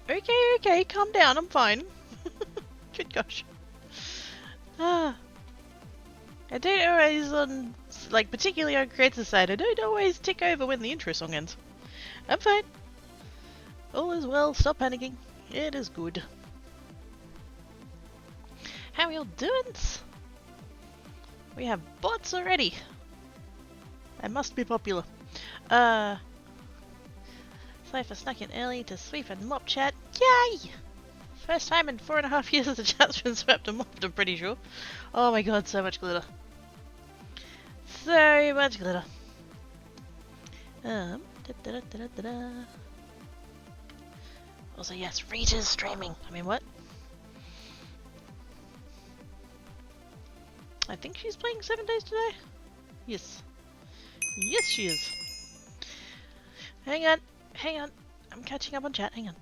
Okay, calm down, I'm fine. Good gosh. Ah. I don't always like, particularly on Creator's side, I don't always tick over when the intro song ends. I'm fine. All is well, stop panicking. It is good. How y'all doing? We have bots already. I must be popular. Cypher snuck in early to sweep and mop chat. Yay! First time in 4.5 years the chat's been swept and mopped, I'm pretty sure. Oh my god, so much glitter. So much glitter. Da, da, da, da, da, da. Also, yes, Rita's streaming. I mean, what? I think she's playing 7 days today? Yes. Yes, she is. Hang on. I'm catching up on chat. Hang on.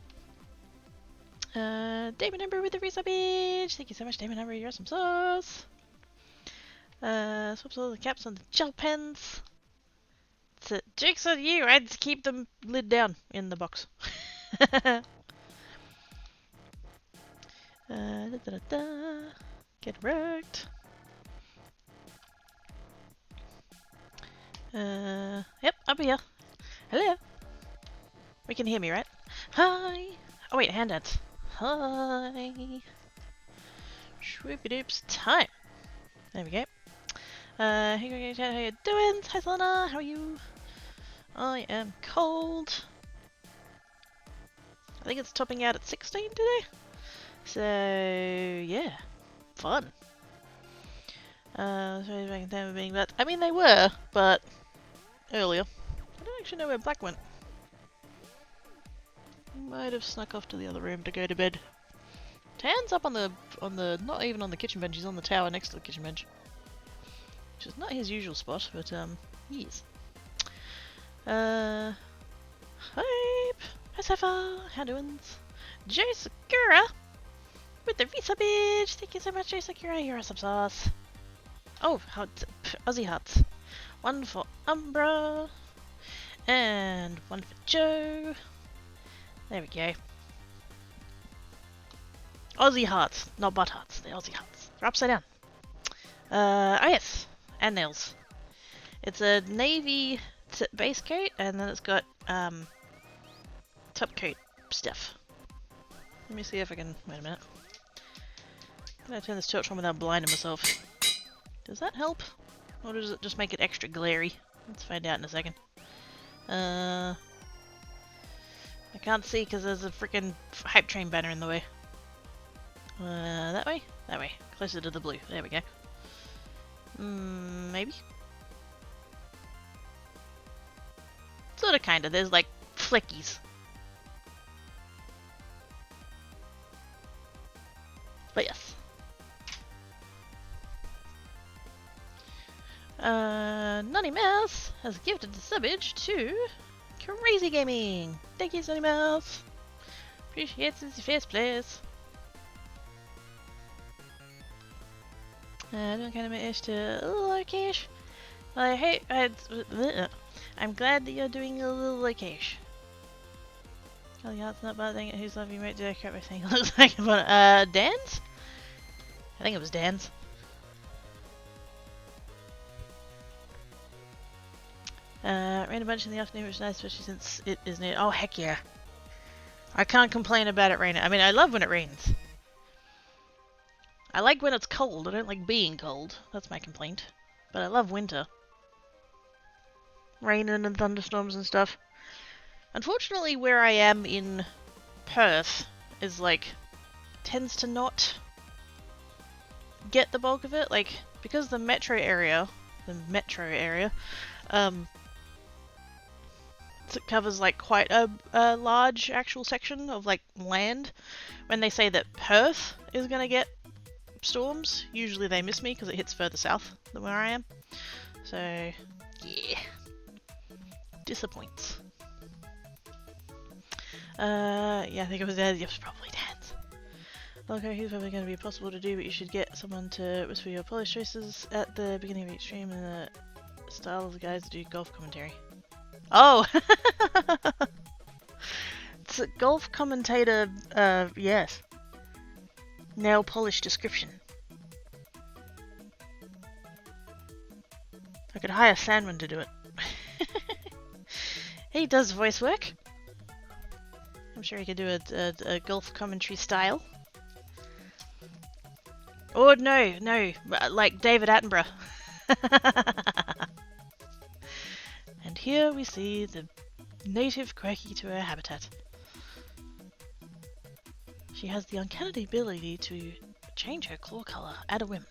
Damon Ember with the resubage. Thank you so much, Damon Ember. You're some sauce. Swaps all the caps on the gel pens. So, joke's on you. I'd keep them lid down in the box. Da, da, da, da. Get wrecked. Yep, up here. Hello. We can hear me, right? Hi. Oh wait, hand dance. Hi. Swoopy doops time. There we go. Hey, how you doing? Hi, Selena. How are you? I am cold. I think it's topping out at 16 today. So yeah, fun. Sorry, back in time of being that. I mean, they were, but earlier. I don't actually know where Black went. Might have snuck off to the other room to go to bed. Tan's up on the not even on the kitchen bench. He's on the tower next to the kitchen bench, which is not his usual spot, but yes. Hype. Hi Cypher. How doing? Joe Sakura with the Visa bitch. Thank you so much, Joe Sakura. You're awesome sauce. Oh, Aussie hearts. One for Umbra and one for Joe. There we go. Aussie hearts, not butt hearts. They're Aussie hearts. They're upside down. Oh yes, and nails. It's a navy base coat, and then it's got top coat stuff. Let me see if I can. Wait a minute. I'm gonna turn this torch on without blinding myself. Does that help, or does it just make it extra glary? Let's find out in a second. I can't see because there's a freaking hype train banner in the way. That way? That way. Closer to the blue. There we go. Maybe? Sorta kinda. There's like fleckies. But yes. Nutty Mouse has gifted the subbage to Crazy Gaming. Thank you, Nutty Mouse. Appreciates his first place. Doing kind of my ish to a little location. I'm glad that you're doing a little location. Oh yeah, it's not bad thing. Who's love you, mate? Did I correct my thing? Looks like one. Dan's? I think it was Dan's. Rained a bunch in the afternoon, which is nice, especially since it is near. Oh heck yeah! I can't complain about it raining. I mean, I love when it rains. I like when it's cold. I don't like being cold. That's my complaint. But I love winter. Raining and thunderstorms and stuff. Unfortunately, where I am in Perth is like tends to not get the bulk of it. Like, because the metro area, it covers like quite a large actual section of like land. When they say that Perth is gonna get storms, usually they miss me because it hits further south than where I am. So yeah, disappoints. Yeah, I think it was Dad. Yes, probably Dad's. Okay, he's probably going to be possible to do, but you should get someone to whisper your polish choices at the beginning of each stream in the style of the guys that do golf commentary. Oh! It's a golf commentator, yes. Nail polish description. I could hire Sandman to do it. He does voice work. I'm sure he could do a golf commentary style. Oh, no, like David Attenborough. And here we see the native quirky to her habitat. She has the uncanny ability to change her claw colour at a whim.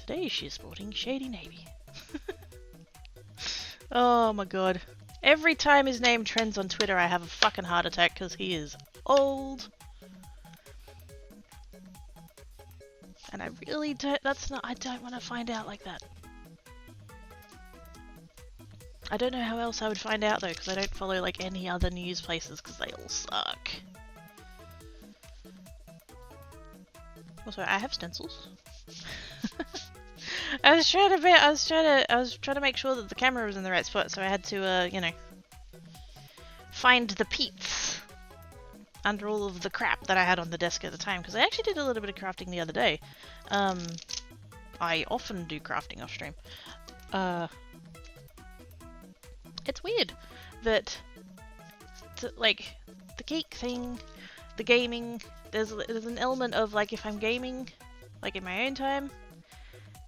Today she's sporting shady navy. Oh my god. Every time his name trends on Twitter I have a fucking heart attack because he is old. And I really don't, I don't want to find out like that. I don't know how else I would find out though, because I don't follow like any other news places because they all suck. Also, I have stencils. I was trying to make sure that the camera was in the right spot, so I had to, you know, find the peats under all of the crap that I had on the desk at the time, because I actually did a little bit of crafting the other day. I often do crafting off stream. It's weird that, like, the geek thing, the gaming, there's an element of, like, if I'm gaming, like, in my own time,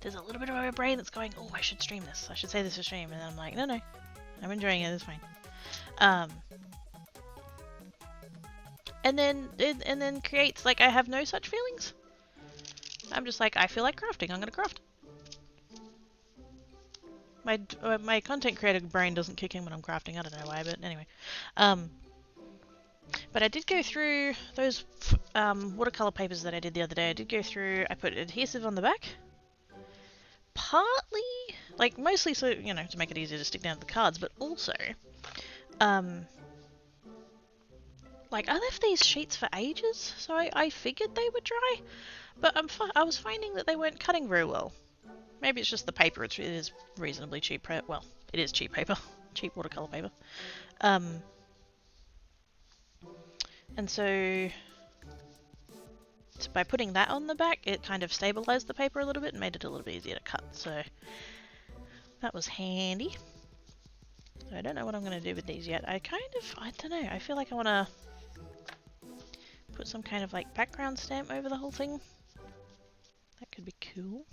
there's a little bit of my brain that's going, oh, I should stream this. I should say this to stream. And then I'm like, no, I'm enjoying it. It's fine. And then creates, like, I have no such feelings. I'm just like, I feel like crafting. I'm gonna craft. My content creator brain doesn't kick in when I'm crafting. I don't know why, but anyway. But I did go through those watercolor papers that I did the other day. I did go through. I put adhesive on the back. Partly, like, mostly so, you know, to make it easier to stick down to the cards, but also, like, I left these sheets for ages, so I figured they would dry, but I was finding that they weren't cutting very well. Maybe it's just the paper, it is reasonably cheap, well, it is cheap paper, cheap watercolor paper. And so by putting that on the back, it kind of stabilized the paper a little bit and made it a little bit easier to cut, so that was handy. So I don't know what I'm going to do with these yet. I don't know, I feel like I want to put some kind of like background stamp over the whole thing. That could be cool.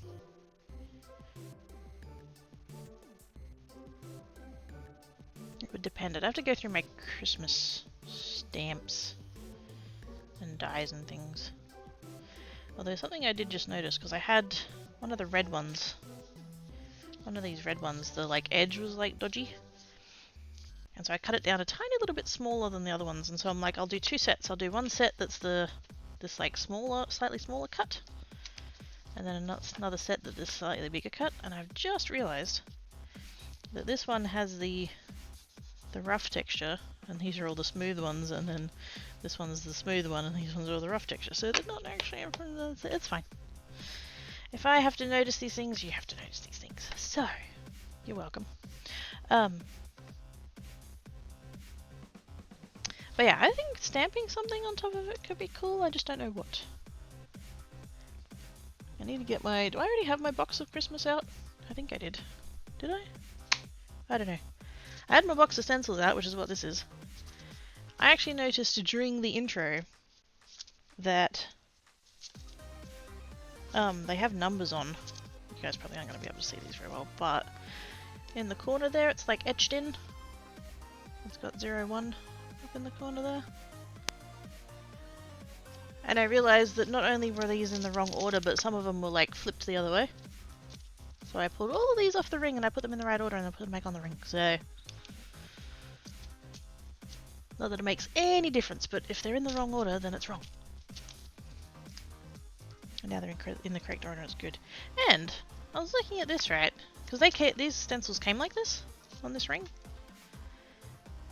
It would depend. I'd have to go through my Christmas stamps and dies and things. Although something I did just notice, because I had one of the red ones. One of these red ones, the like edge was like dodgy. And so I cut it down a tiny little bit smaller than the other ones, and so I'm like, I'll do two sets. I'll do one set that's this like smaller, slightly smaller cut, and then another set that's this slightly bigger cut. And I've just realized that this one has the rough texture, and these are all the smooth ones, and then this one's the smooth one, and these ones are all the rough texture. So they're not actually, it's fine. If I have to notice these things, you have to notice these things. So, you're welcome. But yeah, I think stamping something on top of it could be cool. I just don't know what. I need to get my... Do I already have my box of Christmas out? I think I did. Did I? I don't know. I had my box of stencils out, which is what this is. I actually noticed during the intro that they have numbers on. You guys probably aren't going to be able to see these very well, but in the corner there, it's like etched in. It's got 01 up in the corner there. And I realized that not only were these in the wrong order, but some of them were like flipped the other way. So I pulled all of these off the ring and I put them in the right order and then put them back on the ring. So, not that it makes any difference, but if they're in the wrong order, then it's wrong. And now they're in the correct order, it's good. And I was looking at this, right? Because these stencils came like this on this ring.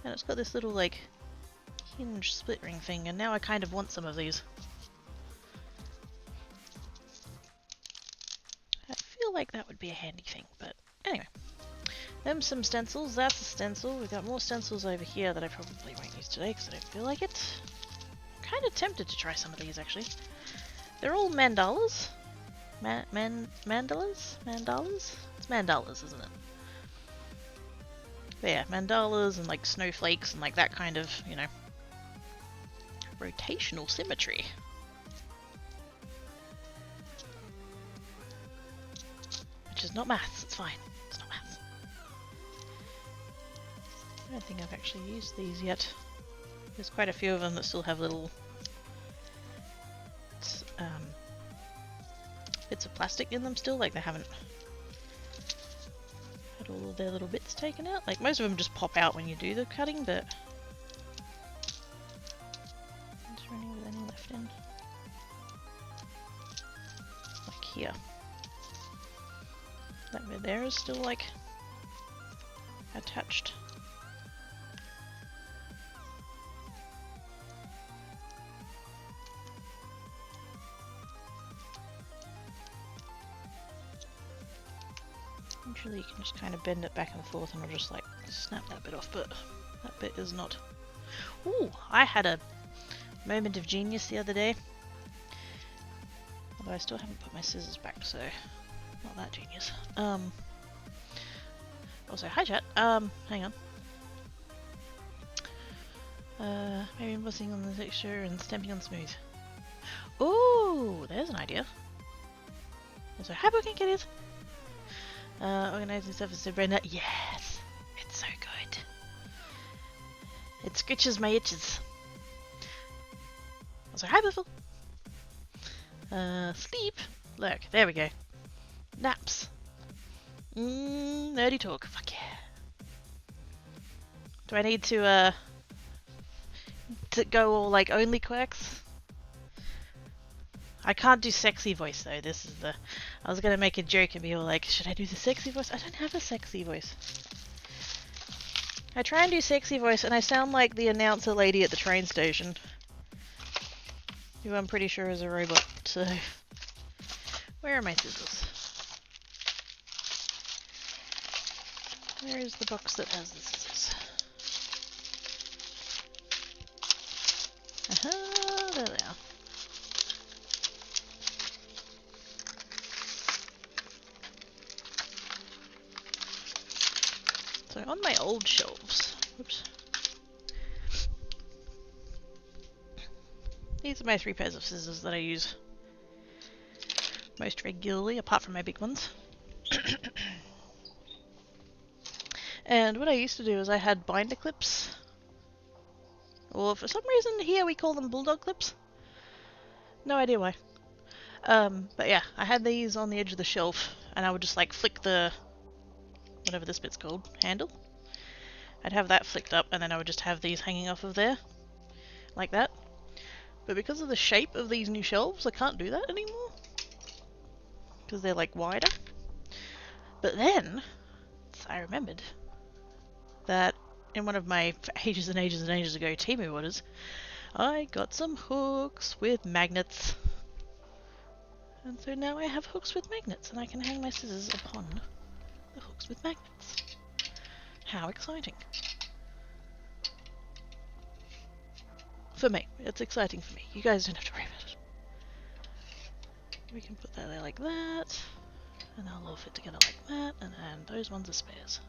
And it's got this little like hinge split ring thing, and now I kind of want some of these. I feel like that would be a handy thing, but anyway. Them some stencils, that's a stencil. We've got more stencils over here that I probably won't use today because I don't feel like it. I'm kind of tempted to try some of these actually. They're all mandalas. Mandalas? Mandalas? It's mandalas, isn't it? But yeah, mandalas and like snowflakes and like that kind of, you know, rotational symmetry. Which is not maths, it's fine. It's not maths. I don't think I've actually used these yet. There's quite a few of them that still have little bits of plastic in them still, like they haven't had all of their little bits taken out. Like most of them just pop out when you do the cutting, but is there any with any left in? Like here. That bit there is still like attached. Usually you can just kind of bend it back and forth and I'll just like snap that bit off, but that bit is not. Ooh, I had a moment of genius the other day. Although I still haven't put my scissors back, so not that genius. Also, hi chat. Hang on. Maybe embossing on the texture and stamping on smooth. Ooh, there's an idea. Also, hi Booking Kitties. Organizing stuff is so Brenda. Yes! It's so good. It scratches my itches. Also, hi Biffle. Sleep. Look, there we go. Naps. Nerdy talk. Fuck yeah. Do I need to go all like only quirks? I can't do sexy voice though. This is the. I was gonna make a joke and be all like, should I do the sexy voice? I don't have a sexy voice. I try and do sexy voice and I sound like the announcer lady at the train station. Who I'm pretty sure is a robot, so. Where are my scissors? Where is the box that has the scissors? Aha, there they are. So on my old shelves, whoops. These are my 3 pairs of scissors that I use most regularly, apart from my big ones. And what I used to do is I had binder clips. Or for some reason here we call them bulldog clips. No idea why. But yeah, I had these on the edge of the shelf and I would just like flick the, whatever this bit's called, handle. I'd have that flicked up and then I would just have these hanging off of there. Like that. But because of the shape of these new shelves, I can't do that anymore. Because they're like wider. But then, I remembered that in one of my ages and ages and ages ago Temu orders, I got some hooks with magnets. And so now I have hooks with magnets and I can hang my scissors upon the hooks with magnets. How exciting. For me. It's exciting for me. You guys don't have to worry about it. We can put that there like that. And they'll all fit together like that. And then those ones are spares.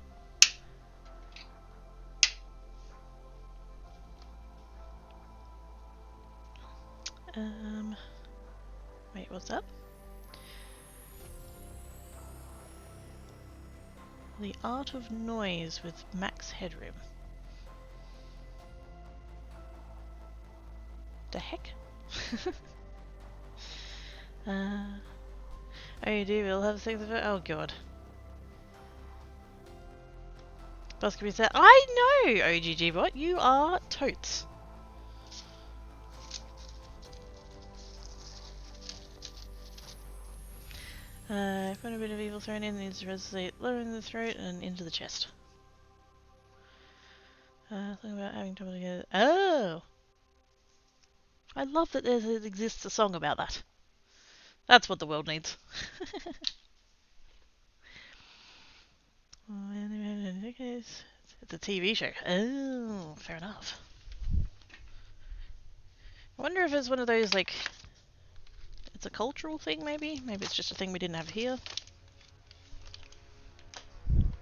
Wait, what's that? The Art of Noise with Max Headroom. The heck? Oh, you do? We'll have sex with it? Oh, God. Buscapy said, I know, OGG bot, you are totes. Put a bit of evil thrown in, needs to resonate lower in the throat and into the chest. Something about having trouble together. Oh! I love that there exists a song about that. That's what the world needs. It's a TV show. Oh, fair enough. I wonder if it's one of those, like, it's a cultural thing, maybe? Maybe it's just a thing we didn't have here.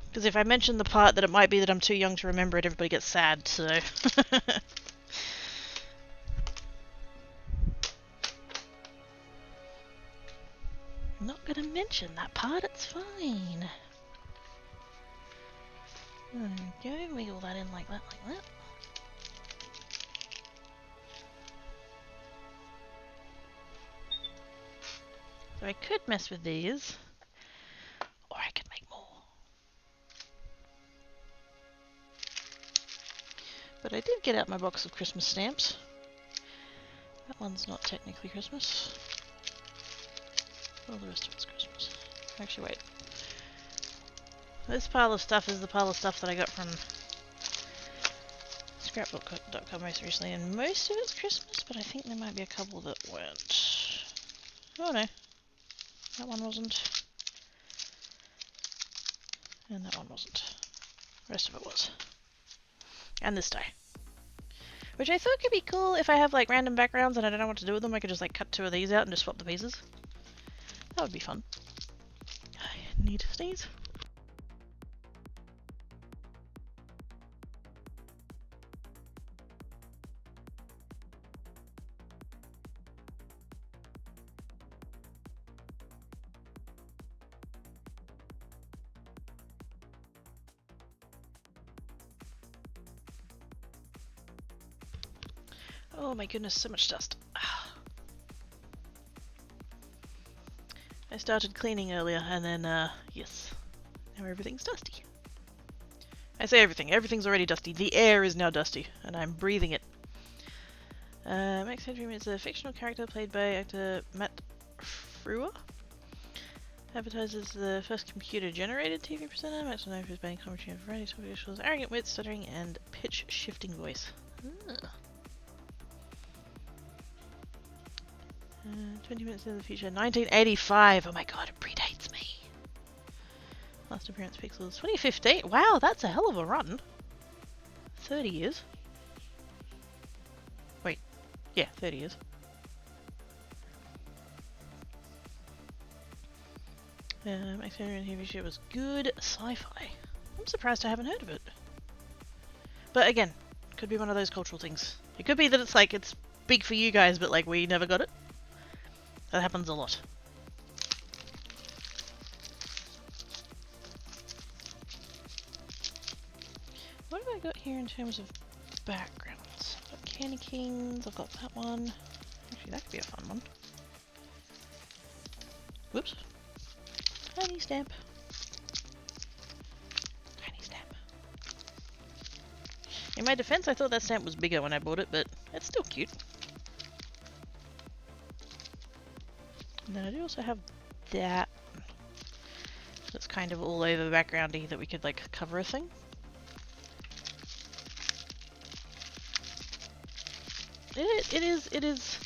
Because if I mention the part that it might be that I'm too young to remember it, everybody gets sad, so... I'm not gonna mention that part, it's fine. There we go, wiggle that in like that, like that. So I could mess with these, or I could make more. But I did get out my box of Christmas stamps. That one's not technically Christmas. Well, the rest of it's Christmas. Actually, wait. This pile of stuff is the pile of stuff that I got from scrapbook.com most recently, and most of it's Christmas, but I think there might be a couple that weren't. Oh no. That one wasn't. And that one wasn't. The rest of it was. And this die. Which I thought could be cool if I have like random backgrounds and I don't know what to do with them. I could just like cut 2 of these out and just swap the pieces. That would be fun. I need to sneeze. Oh my goodness, so much dust. I started cleaning earlier and then, yes, now everything's dusty. I say everything, everything's already dusty. The air is now dusty and I'm breathing it. Max Headroom is a fictional character played by actor Matt Frewer. Advertises the first computer-generated TV presenter. Max is known for his banning commentary on a variety of topic shows, arrogant wit, stuttering, and pitch-shifting voice. 20 minutes in the future, 1985. Oh my god, it predates me. Last appearance Pixels, 2015. Wow, that's a hell of a run. 30 years. Wait, yeah, 30 years. Max Headroom TV show was good sci-fi. I'm surprised I haven't heard of it. But again, could be one of those cultural things. It could be that it's like, it's big for you guys, but like we never got it. That happens a lot. What have I got here in terms of backgrounds? I've got Candy Kings, I've got that one. Actually, that could be a fun one. Whoops. Tiny stamp. Tiny stamp. In my defense, I thought that stamp was bigger when I bought it, but it's still cute. And then I do also have that. That's kind of all over backgroundy that we could like cover a thing. It is.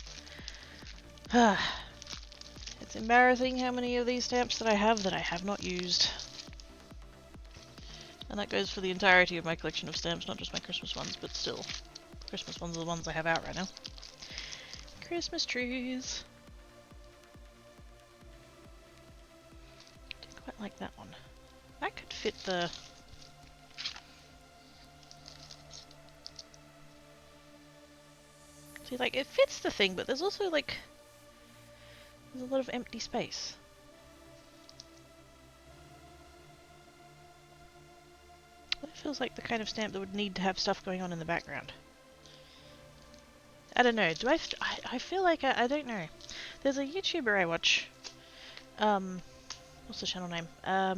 It's embarrassing how many of these stamps that I have not used. And that goes for the entirety of my collection of stamps, not just my Christmas ones, but still. Christmas ones are the ones I have out right now. Christmas trees. Didn't quite like that one. That could fit the... See, like, it fits the thing, but there's also, like... There's a lot of empty space. That feels like the kind of stamp that would need to have stuff going on in the background. I don't know. Do I feel like I don't know. There's a YouTuber I watch. What's the channel name? I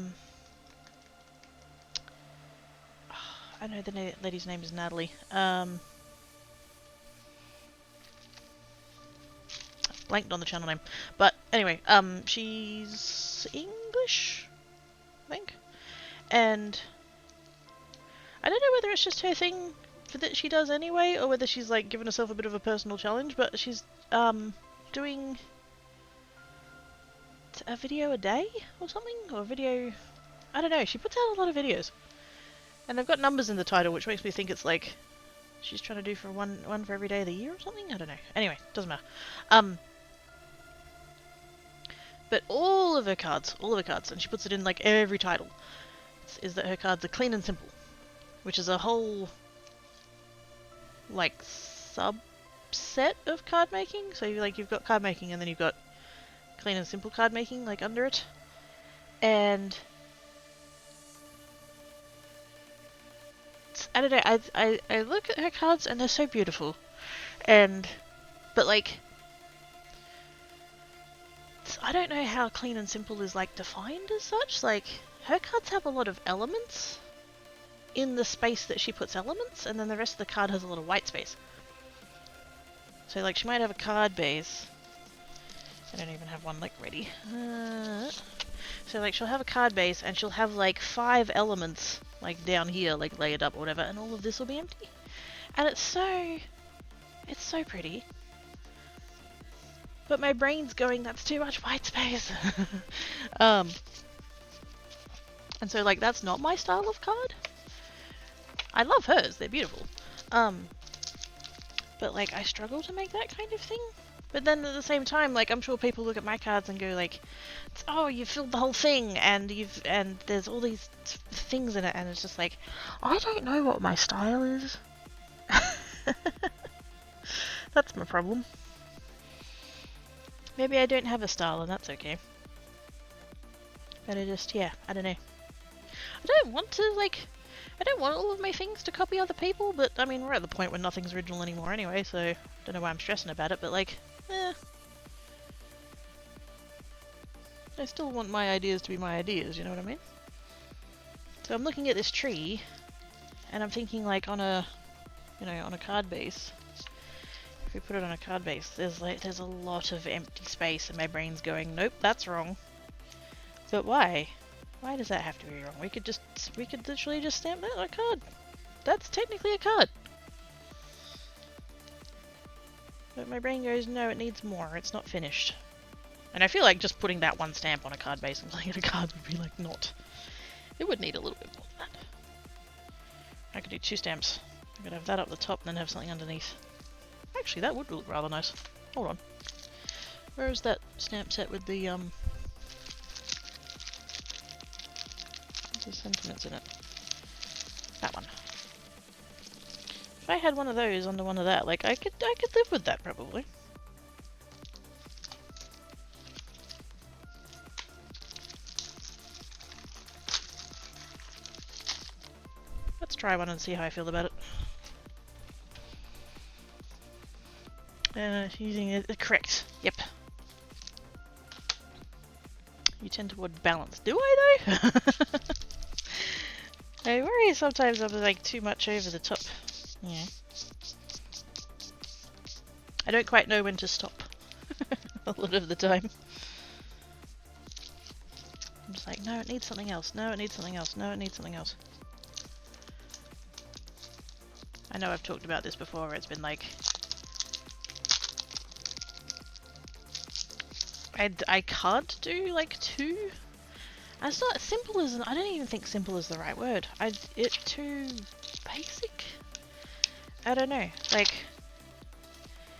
know the lady's name is Natalie. Blanked on the channel name. But anyway, she's English, I think. And I don't know whether it's just her thing that she does anyway, or whether she's like given herself a bit of a personal challenge, but she's doing a video a day or something, or a video, I don't know, she puts out a lot of videos. And they've got numbers in the title, which makes me think it's like she's trying to do for one for every day of the year or something. I don't know. Anyway, doesn't matter. But all of her cards, and she puts it in like every title, is that her cards are clean and simple, which is a whole like subset of card making. So you've got card making, and then you've got clean and simple card making like under it, and I don't know. I look at her cards and they're so beautiful, but like I don't know how clean and simple is like defined as such. Like her cards have a lot of elements in the space that she puts elements, and then the rest of the card has a lot of white space. So like she might have a card base. I don't even have one like ready. So like she'll have a card base and she'll have like 5 elements like down here like layered up or whatever, and all of this will be empty. And it's so pretty. But my brain's going, that's too much white space. And so like that's not my style of card. I love hers, they're beautiful. But like I struggle to make that kind of thing. But then at the same time, like I'm sure people look at my cards and go like, "Oh, you filled the whole thing, and there's all these things in it," and it's just like, I don't know what my style is. That's my problem. Maybe I don't have a style, and that's okay. But I don't know. I don't want all of my things to copy other people, but I mean, we're at the point where nothing's original anymore anyway, so I don't know why I'm stressing about it, but like, I still want my ideas to be my ideas, you know what I mean? So I'm looking at this tree, and I'm thinking like on a card base. If we put it on a card base, there's a lot of empty space, and my brain's going, nope, that's wrong. But why? Why does that have to be wrong? We could literally just stamp that on a card. That's technically a card. But my brain goes, no, it needs more. It's not finished. And I feel like just putting that one stamp on a card base and playing it a card would be like not. It would need a little bit more than that. I could do 2 stamps. I could have that up the top and then have something underneath. Actually, that would look rather nice. Hold on. Where is that stamp set with the sentiments in it? That one. If I had one of those under one of that, like I could live with that probably. Let's try one and see how I feel about it. Using it correct. Yep. You tend toward balance. Do I though? I worry sometimes I'm like too much over the top. Yeah. I don't quite know when to stop. A lot of the time. I'm just like, no, it needs something else. No, it needs something else. No, it needs something else. I know I've talked about this before where it's been like, I can't do like 2. It's not simple as I don't even think simple is the right word. It's too basic. I don't know. Like,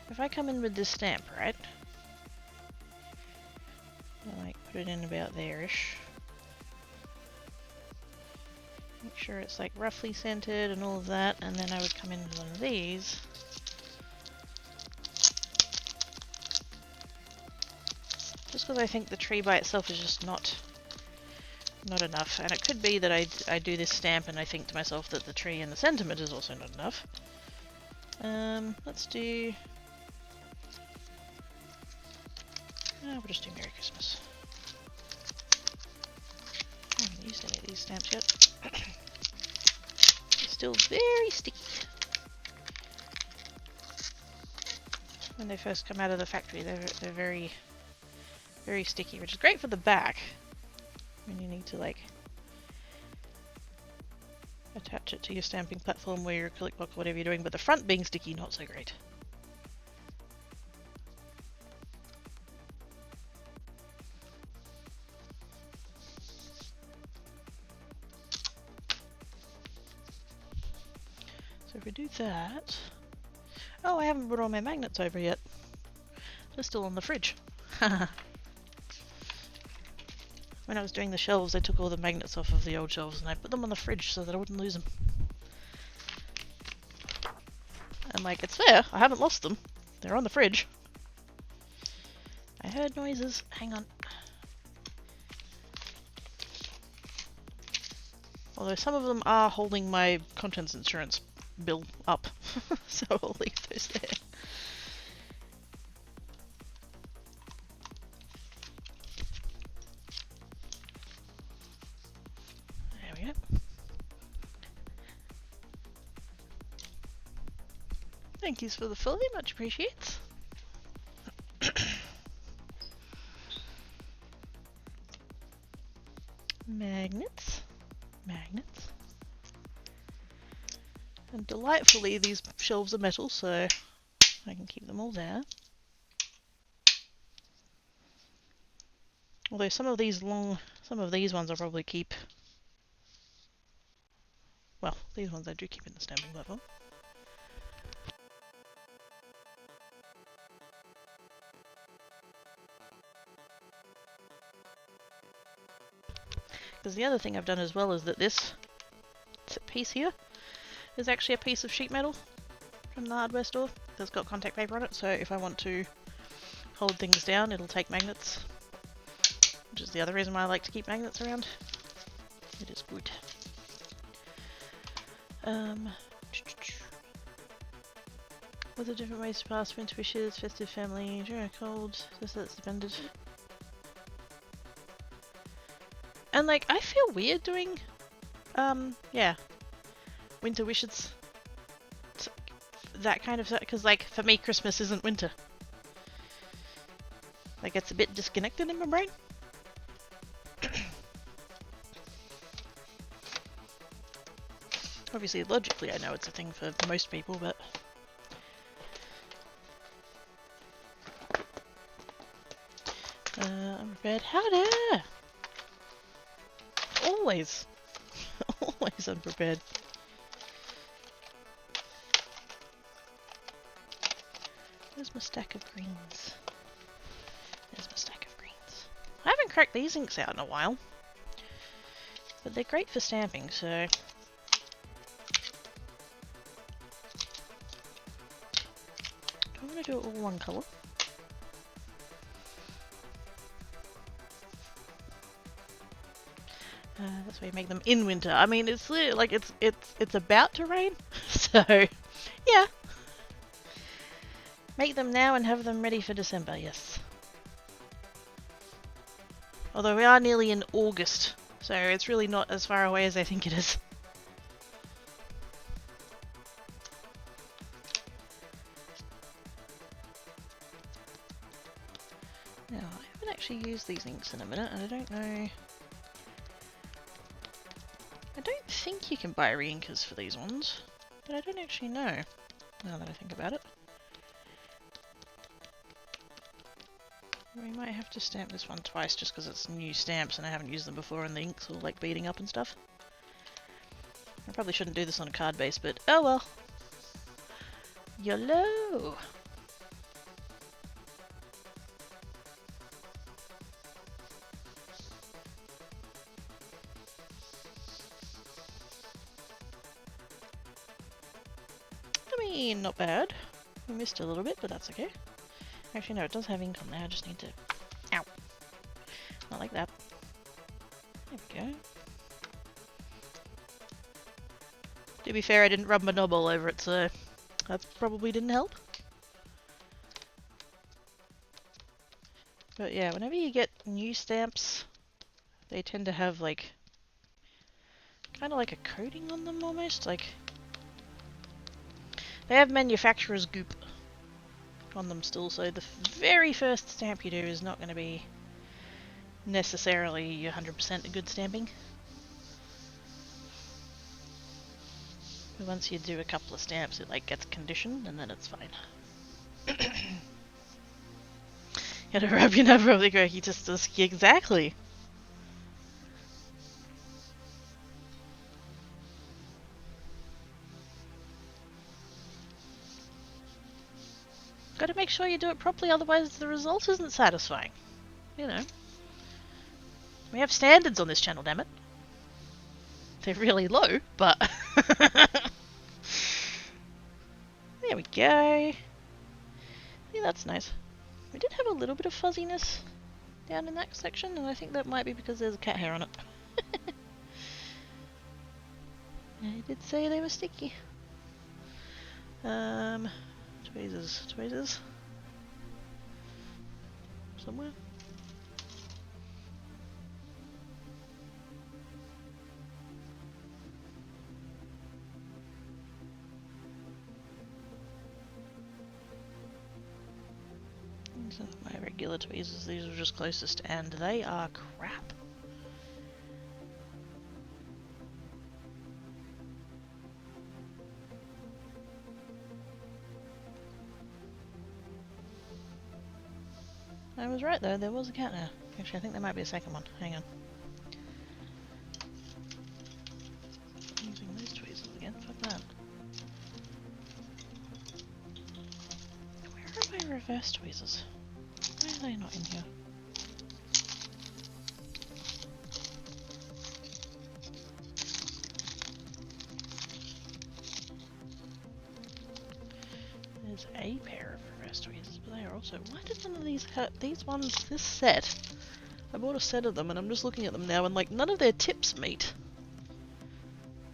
if I come in with this stamp, right? I like put it in about there-ish. Make sure it's like roughly centered and all of that, and then I would come in with one of these. Just because I think the tree by itself is just not enough, and it could be that I do this stamp and I think to myself that the tree and the sentiment is also not enough. Let's do... we'll just do Merry Christmas. I haven't used any of these stamps yet. They're still very sticky. When they first come out of the factory, they're very, very sticky, which is great for the back. When you need to like attach it to your stamping platform where your acrylic block or whatever you're doing, but the front being sticky, not so great. So if we do that... Oh, I haven't brought all my magnets over yet. They're still on the fridge. When I was doing the shelves, I took all the magnets off of the old shelves and I put them on the fridge so that I wouldn't lose them. And like, it's there. I haven't lost them. They're on the fridge. I heard noises. Hang on. Although some of them are holding my contents insurance bill up. So I'll leave those there. There we go. Thank yous for the folly, much appreciated. Magnets. Magnets. And delightfully, these shelves are metal, so I can keep them all there. Although some of these ones I'll probably keep. Well, these ones I do keep in the stamping platform. Because the other thing I've done as well is that this piece here is actually a piece of sheet metal from the hardware store that's got contact paper on it, so if I want to hold things down, it'll take magnets. Which is the other reason why I like to keep magnets around. It is good. What are different ways to pass winter wishes, festive family, during a cold, that's depended. And like, I feel weird doing, yeah, winter wishes. That kind of stuff, because like, for me Christmas isn't winter. Like, it's a bit disconnected in my brain. Obviously, logically, I know it's a thing for most people, but... I'm prepared. Howdy! Always! Always unprepared. Where's my stack of greens? There's my stack of greens. I haven't cracked these inks out in a while. But they're great for stamping, so... I'm going to do it all one colour. That's why you make them in winter. I mean, it's like it's about to rain, so yeah. Make them now and have them ready for December. Yes. Although we are nearly in August, so it's really not as far away as I think it is. Now, I haven't actually used these inks in a minute, and I don't know... I don't think you can buy re-inkers for these ones, but I don't actually know, now that I think about it. We might have to stamp this one twice just because it's new stamps and I haven't used them before and the inks are like beading up and stuff. I probably shouldn't do this on a card base, but oh well. YOLO! I mean, not bad. We missed a little bit, but that's okay. Actually, no, it does have ink on there. I just need to... Ow! Not like that. There we go. To be fair, I didn't rub my knob all over it, so that probably didn't help. But yeah, whenever you get new stamps, they tend to have like... kind of like a coating on them almost, like... They have manufacturer's goop on them still, so the very first stamp you do is not going to be necessarily 100% a good stamping. But once you do a couple of stamps, it like gets conditioned, and then it's fine. You gotta rub your nub really quick, you just exactly. Got to make sure you do it properly, otherwise the result isn't satisfying. You know. We have standards on this channel, damn it. They're really low, but... There we go. Yeah, that's nice. We did have a little bit of fuzziness down in that section, and I think that might be because there's a cat hair on it. I did say they were sticky. Tweezers. Somewhere. These are my regular tweezers, these are just closest, and they are crap. I was right though, there was a cat there. Actually, I think there might be a second one. Hang on. Using these tweezers again, fuck that. Where are my reverse tweezers? Why are they not in here? There's a pair of reverse tweezers, but they are also... Why did none of these hurt? These ones, this set, I bought a set of them and I'm just looking at them now and like none of their tips meet.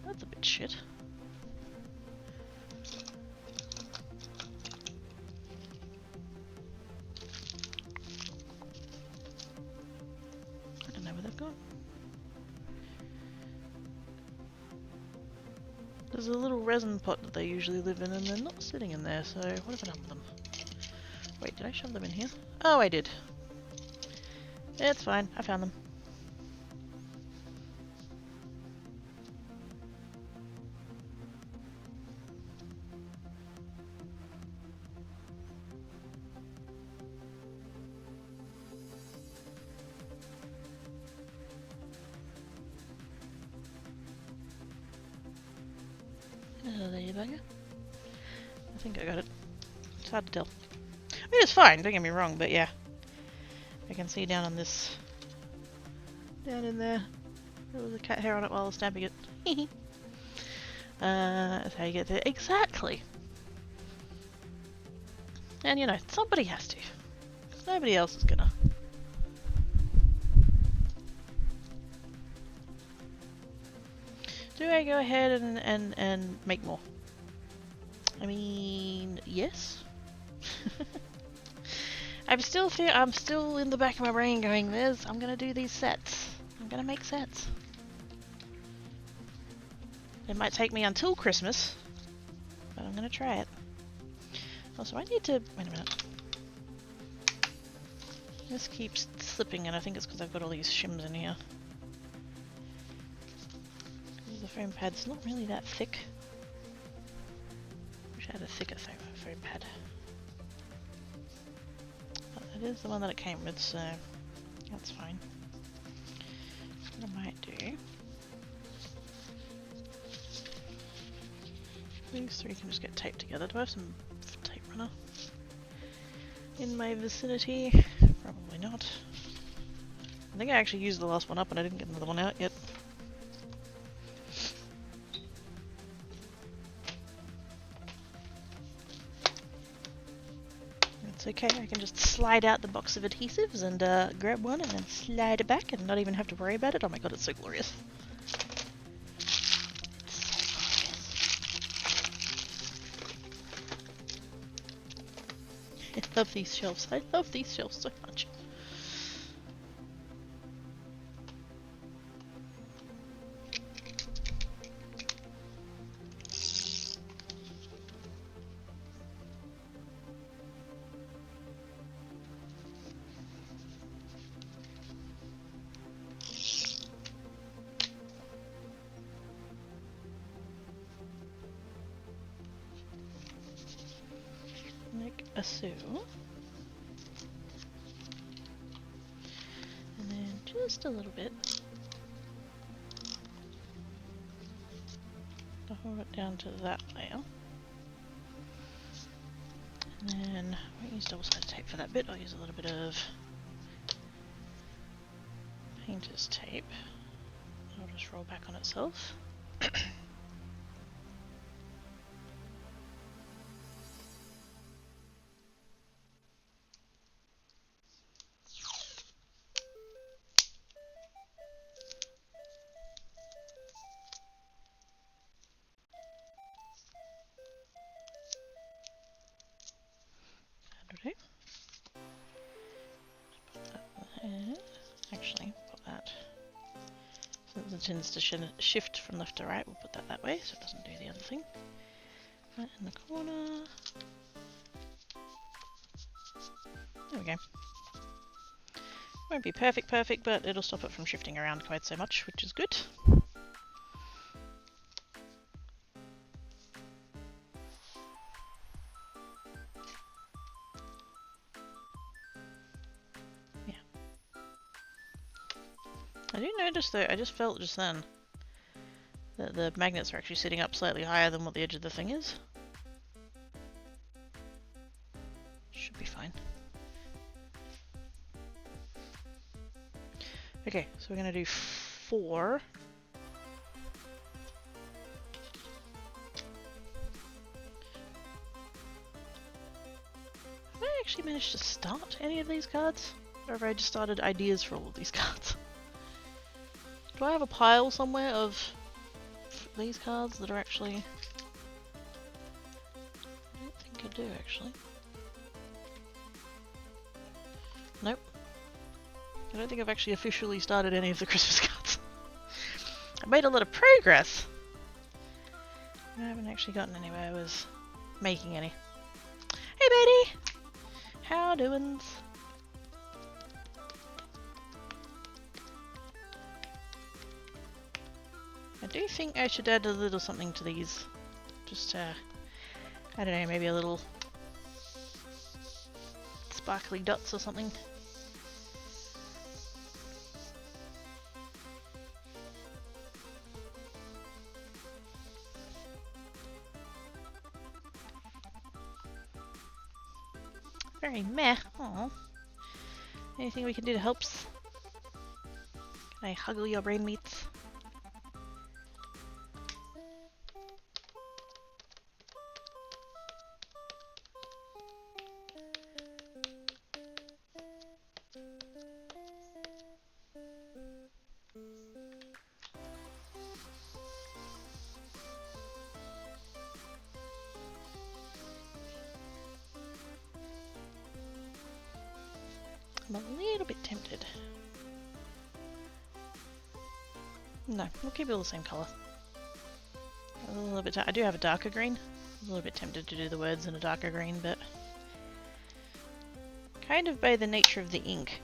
That's a bit shit. I don't know where they've gone. There's a little resin pot that they usually live in and they're not sitting in there, so what have I done with them? Wait, did I shove them in here? Oh, I did. It's fine, I found them. There you bugger. I think I got it. It's hard to tell. I mean, it's fine, don't get me wrong, but yeah. I can see down on this... Down in there. There was a cat hair on it while I was stamping it. That's how you get there. Exactly! And you know, somebody has to. 'Cause nobody else is gonna. Do I go ahead and make more? I mean, yes. I'm still in the back of my brain going, I'm gonna do these sets. I'm gonna make sets. It might take me until Christmas, but I'm gonna try it. Also, I need to... Wait a minute. This keeps slipping, and I think it's because I've got all these shims in here. The foam pad's not really that thick. Wish I had a thicker foam pad. But it is the one that it came with, so that's fine. What I might do... These three can just get taped together. Do I have some tape runner in my vicinity? Probably not. I think I actually used the last one up and I didn't get another one out yet. It's okay, I can just slide out the box of adhesives and grab one and then slide it back and not even have to worry about it. Oh my god, it's so glorious. I love these shelves. I love these shelves so much. Like a so. And then just a little bit. I'll hold it down to that layer. And I won't use double-sided tape for that bit, I'll use a little bit of painter's tape. It'll just roll back on itself. Actually, put that. Since it tends to shift from left to right, we'll put that that way so it doesn't do the other thing. Right in the corner. There we go. Won't be perfect, but it'll stop it from shifting around quite so much, which is good. Yeah. I do notice though, I just felt just then that the magnets are actually sitting up slightly higher than what the edge of the thing is. Should be fine. Okay, so we're gonna do 4. Have I actually managed to start any of these cards? Or have I just started ideas for all of these cards? Do I have a pile somewhere of these cards that are actually... I don't think I do actually. Nope. I don't think I've actually officially started any of the Christmas cards. I made a lot of progress! I haven't actually gotten anywhere with making any. Hey Betty! How doin's? I do think I should add a little something to these. Just, I don't know, maybe a little sparkly dots or something. Very meh. Aww. Anything we can do to help? Can I huggle your brain meats? I'm a little bit tempted. No, we'll keep it all the same colour. A little bit. I do have a darker green. I'm a little bit tempted to do the words in a darker green, but kind of by the nature of the ink.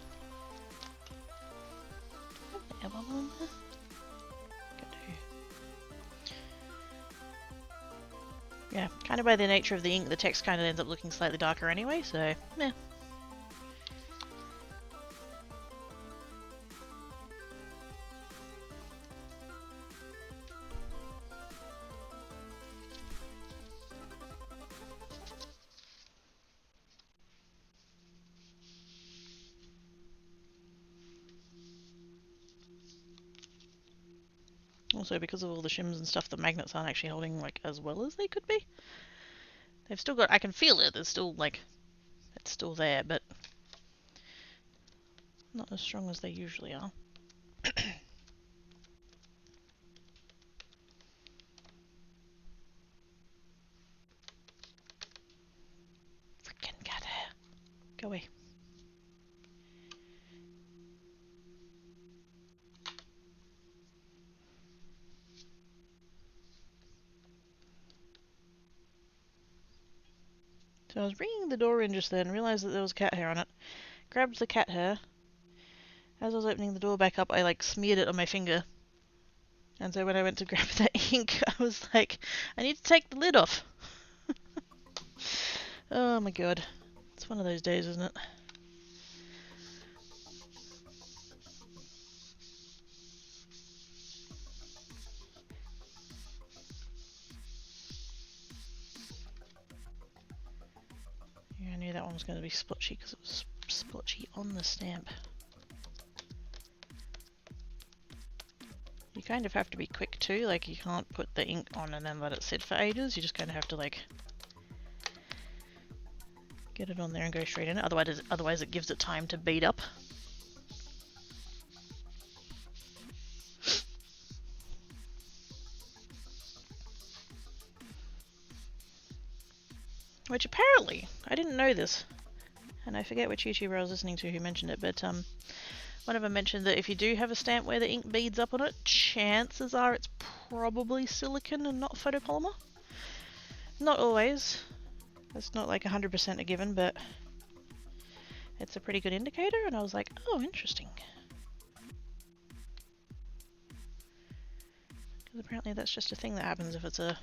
Yeah, kind of by the nature of the ink, the text kind of ends up looking slightly darker anyway, so yeah. Also, because of all the shims and stuff, the magnets aren't actually holding like as well as they could be. They've still got, I can feel it, there's still like, it's still there, but not as strong as they usually are. Frickin' cat hair. Go away. So I was bringing the door in just then and realised that there was cat hair on it. Grabbed the cat hair. As I was opening the door back up, I like smeared it on my finger. And so when I went to grab that ink, I was like, I need to take the lid off. Oh my god. It's one of those days, isn't it? that one was going to be splotchy because it was splotchy on the stamp. You kind of have to be quick too, like you can't put the ink on and then let it sit for ages, you just kind of have to like get it on there and go straight in it, otherwise it gives it time to bead up. Which apparently, I didn't know this, and I forget which YouTuber I was listening to who mentioned it, but one of them mentioned that if you do have a stamp where the ink beads up on it, chances are it's probably silicone and not photopolymer. Not always. It's not like 100% a given, but it's a pretty good indicator, and I was like, oh, interesting. Because apparently that's just a thing that happens if it's a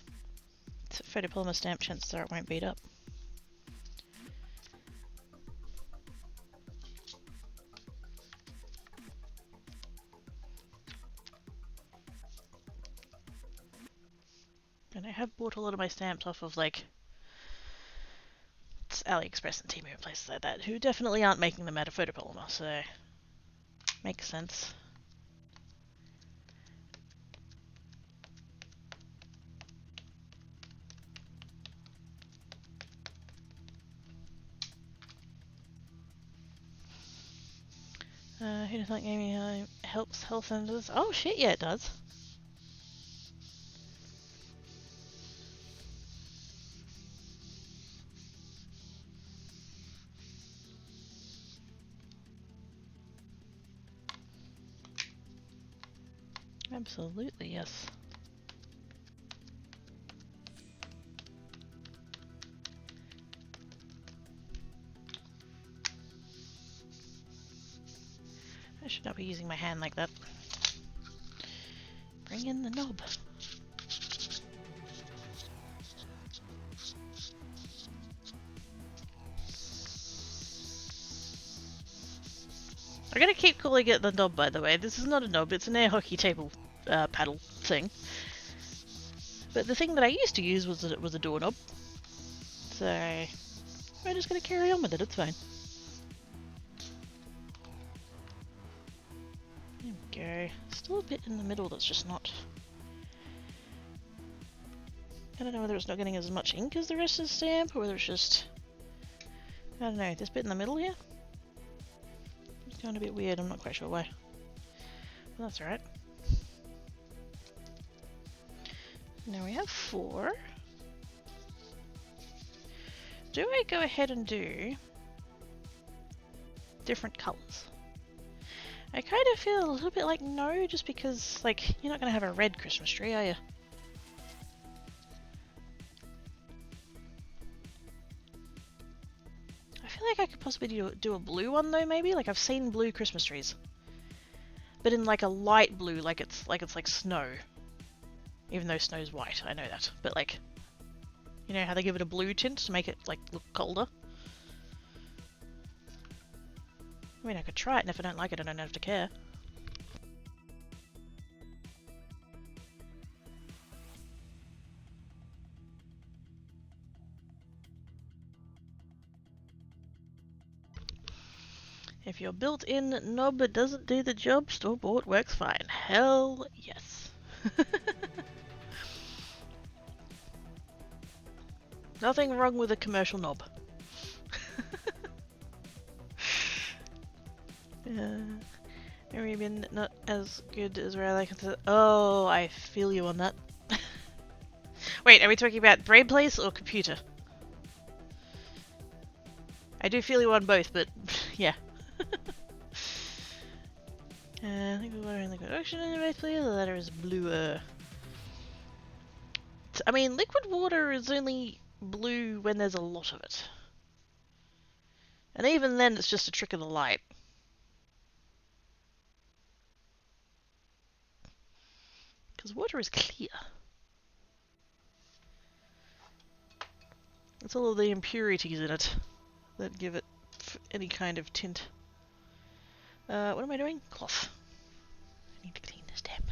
photopolymer stamp, chances are it won't bead up. And I have bought a lot of my stamps off of like AliExpress and Temu and places like that, who definitely aren't making them out of photopolymer, so makes sense. Who does that gaming helps health centers? Oh shit, yeah it does. Absolutely, yes. I should not be using my hand like that. Bring in the knob. I'm gonna keep calling it the knob, by the way. This is not a knob, it's an air hockey table paddle thing. But the thing that I used to use was a doorknob. So we're just gonna carry on with it, it's fine. There we go. Still a bit in the middle that's just not... I don't know whether it's not getting as much ink as the rest of the stamp, or whether it's just... I don't know, this bit in the middle here? It's going a bit weird, I'm not quite sure why. But that's alright. Now we have 4. Do I go ahead and do different colours? I kind of feel a little bit like no, just because, like, you're not going to have a red Christmas tree, are you? I feel like I could possibly do a blue one though, maybe? Like, I've seen blue Christmas trees. But in like a light blue, like it's like snow. Even though snow's white, I know that. But like, you know how they give it a blue tint to make it like look colder? I mean, I could try it, and if I don't like it, I don't have to care. If your built-in knob doesn't do the job, store-bought works fine. Hell yes. Nothing wrong with a commercial knob. Arabian, not as good as where I like it. Oh, I feel you on that. Wait, are we talking about brain place or computer? I do feel you on both, but yeah. Liquid water in liquid ocean in the right place. The letter is bluer. I mean, liquid water is only blue when there's a lot of it. And even then, it's just a trick of the light. Because water is clear. It's all of the impurities in it that give it any kind of tint. What am I doing? Cloth. I need to clean this tab.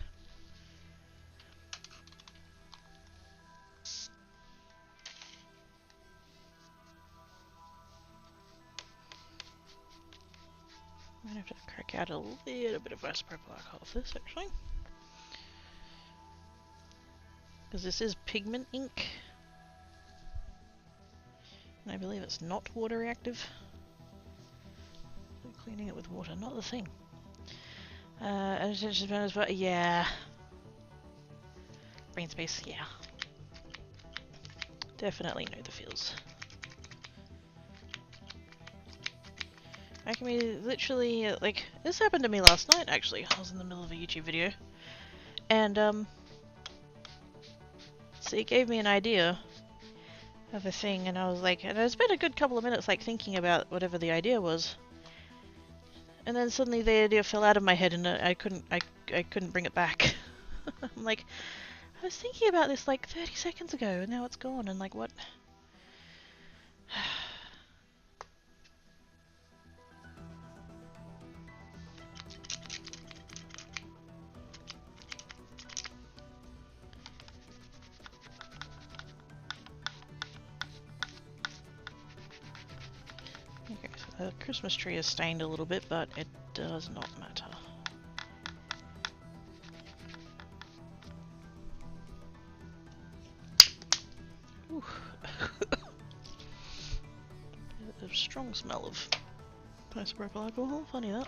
have to crack out a little bit of isopropyl alcohol for this actually. Because this is pigment ink. And I believe it's not water reactive. Cleaning it with water, not the thing. Yeah. Brain space, yeah. Definitely know the feels. I can be literally, like, this happened to me last night actually. I was in the middle of a YouTube video. And, so it gave me an idea of a thing, and I was like, and I spent a good couple of minutes, like, thinking about whatever the idea was. And then suddenly the idea fell out of my head and I couldn't bring it back. I'm like, I was thinking about this like 30 seconds ago and now it's gone, and like, what? Okay, so the Christmas tree is stained a little bit, but it does not matter. Ooh. A strong smell of isopropyl alcohol, funny that.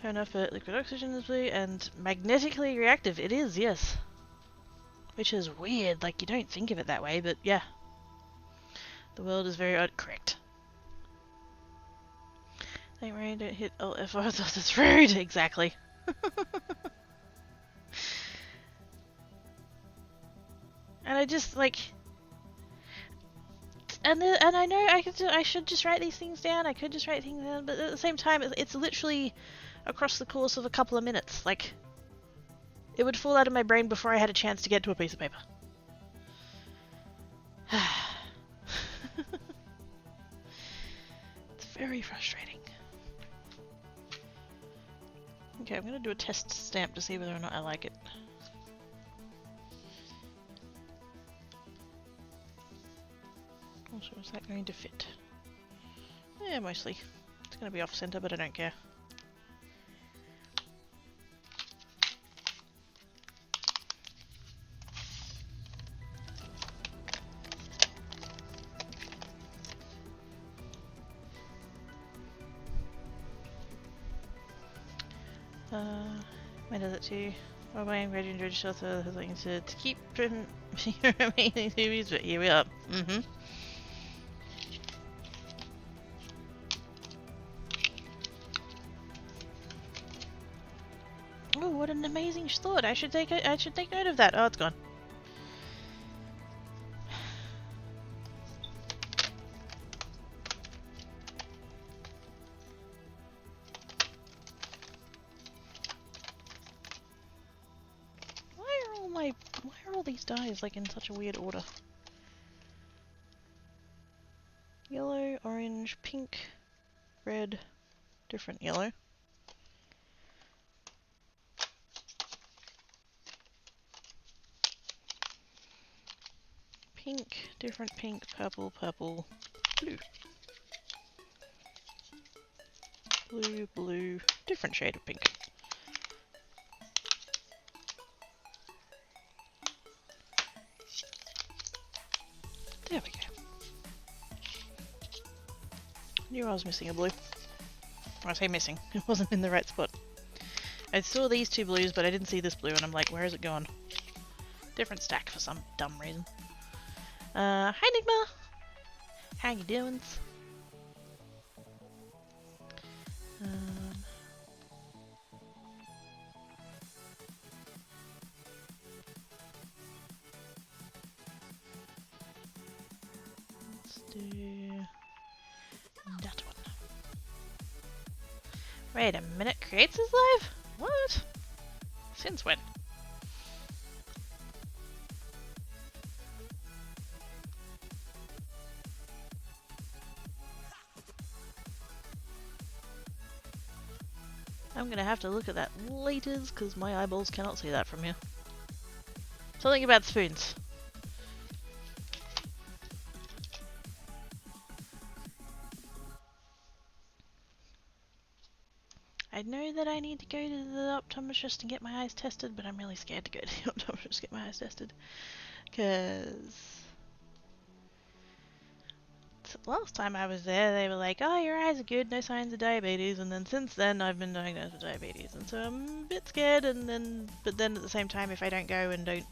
Fair enough, but liquid oxygen is blue and magnetically reactive. It is, yes. Which is weird, like you don't think of it that way, but yeah. The world is very correct. Don't worry, don't hit Alt F4, that's rude, exactly. And I just like, and I know I should just write these things down. I could just write things down, but at the same time, it's literally across the course of a couple of minutes. Like, it would fall out of my brain before I had a chance to get to a piece of paper. It's very frustrating. Okay, I'm gonna do a test stamp to see whether or not I like it. Also, is that going to fit? Yeah, mostly. It's gonna be off center, but I don't care. When does it too? By the way, I'm glad you enjoyed yourself. Like to keep your amazing series, but here we are. Oh, what an amazing thought! I should take note of that. Oh, it's gone. Why are all these dyes like in such a weird order? Yellow, orange, pink, red, different yellow. Pink, different pink, purple, purple, blue. Blue, blue, different shade of pink. There we go. Knew I was missing a blue. Or I say missing, it wasn't in the right spot. I saw these two blues, but I didn't see this blue, and I'm like, where is it gone? Different stack for some dumb reason. Hi Nigma! How you doing? Let's do that one. Wait a minute, Creates is live? What? Since when? I'm gonna have to look at that later, because my eyeballs cannot see that from here. Something about spoons. I know that I need to go to the optometrist and get my eyes tested, but I'm really scared to go to the optometrist to get my eyes tested. Because last time I was there, they were like, oh, your eyes are good, no signs of diabetes, and then since then I've been diagnosed with diabetes, and so I'm a bit scared, but then at the same time, if I don't go and don't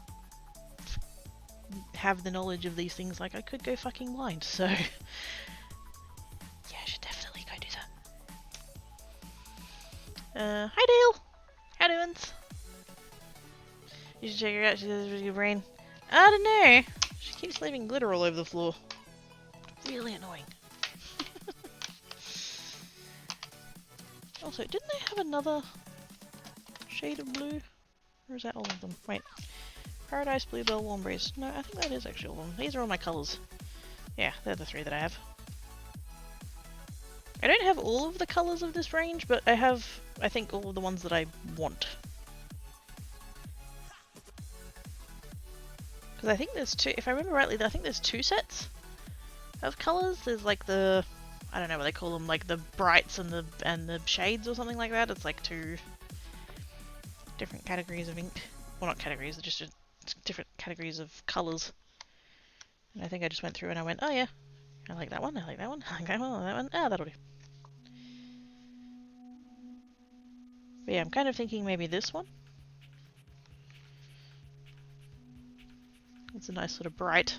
have the knowledge of these things, like, I could go fucking blind, so yeah, I should definitely go do that. Hi Dale! How doing? You should check her out, she does a really good brain. I don't know, she keeps leaving glitter all over the floor. Really annoying. Also, didn't they have another shade of blue? Or is that all of them? Wait. Paradise, Bluebell, Warm Breeze. No, I think that is actually all of them. These are all my colours. Yeah, they're the three that I have. I don't have all of the colours of this range, but I have, I think, all of the ones that I want. Because I think there's two, if I remember rightly, I think there's two sets of colours. There's like the, I don't know what they call them, like the brights and the shades or something like that. It's like two different categories of ink. Well, not categories, they're just different categories of colours. And I think I just went through and I went, oh yeah, I like that one, I like that one, I like that one, I like that one. Ah, that'll do. But yeah, I'm kind of thinking maybe this one. It's a nice sort of bright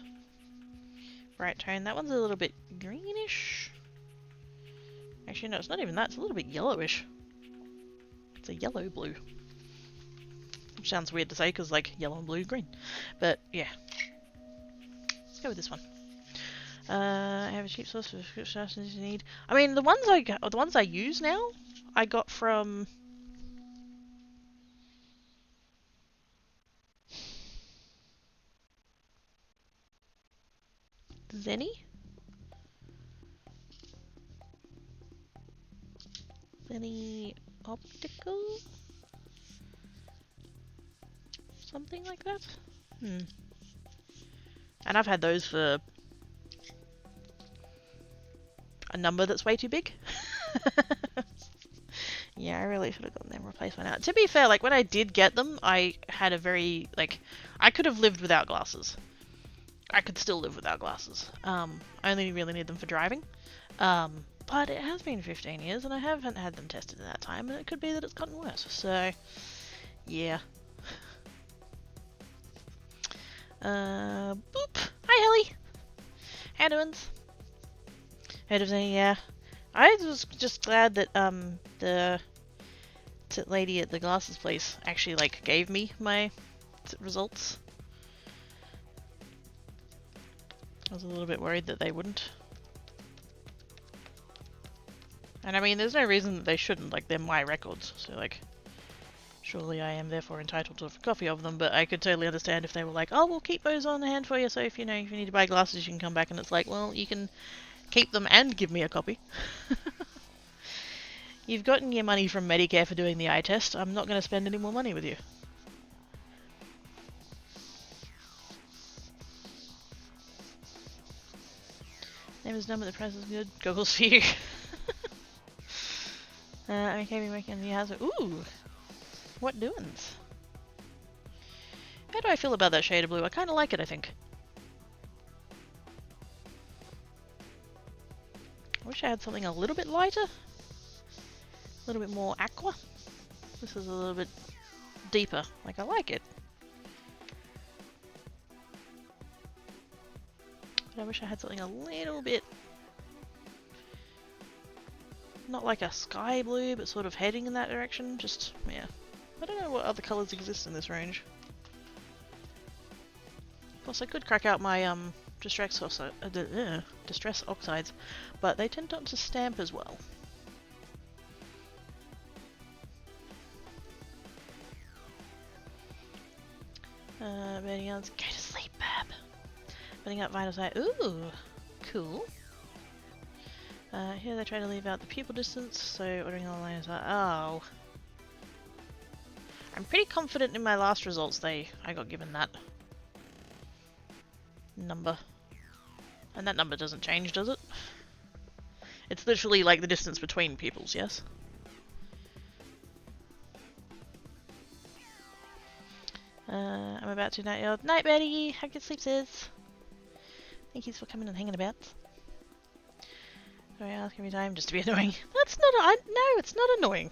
tone. That one's a little bit greenish. Actually, no, it's not even that. It's a little bit yellowish. It's a yellow blue. Which sounds weird to say because, like, yellow and blue, green. But yeah, let's go with this one. I have a cheap source for subscription you need. I mean, the ones I use now, I got from Zenny. Zenny Optical? Something like that? And I've had those for a number that's way too big. Yeah, I really should have gotten them replacement out. To be fair, like, when I did get them, I had a very, like, I could have lived without glasses. I could still live without glasses. I only really need them for driving. But it has been 15 years, and I haven't had them tested in that time, and it could be that it's gotten worse. So, yeah. Boop! Hi, Ellie! How doing? Heard of anything? Yeah. I was just glad that, the lady at the glasses place actually, like, gave me my results. I was a little bit worried that they wouldn't. And I mean, there's no reason that they shouldn't, like, they're my records, so, like, surely I am therefore entitled to a copy of them, but I could totally understand if they were like, oh, we'll keep those on hand for you, so if you need to buy glasses, you can come back, and it's like, well, you can keep them and give me a copy. You've gotten your money from Medicare for doing the eye test. I'm not going to spend any more money with you. Name is number, the price is good. Goggles for you. Okay, we're making a new house. Ooh! What doings? How do I feel about that shade of blue? I kind of like it, I think. I wish I had something a little bit lighter. A little bit more aqua. This is a little bit deeper. Like, I like it. But I wish I had something a little bit... not like a sky blue, but sort of heading in that direction. Just, yeah. I don't know what other colours exist in this range. Plus, I could crack out my distress oxides, but they tend not to stamp as well. Burning out, go to sleep, Bab. Burning out vital sight. Ooh, cool. Here they try to leave out the pupil distance, so ordering online is like, oh. I'm pretty confident in my last results I got given that number. And that number doesn't change, does it? It's literally like the distance between pupils, yes? I'm about to night. Night, Betty. How good sleep, sis? Thank you for coming and hanging about. Sorry, I ask every time just to be annoying. That's not. No, it's not annoying.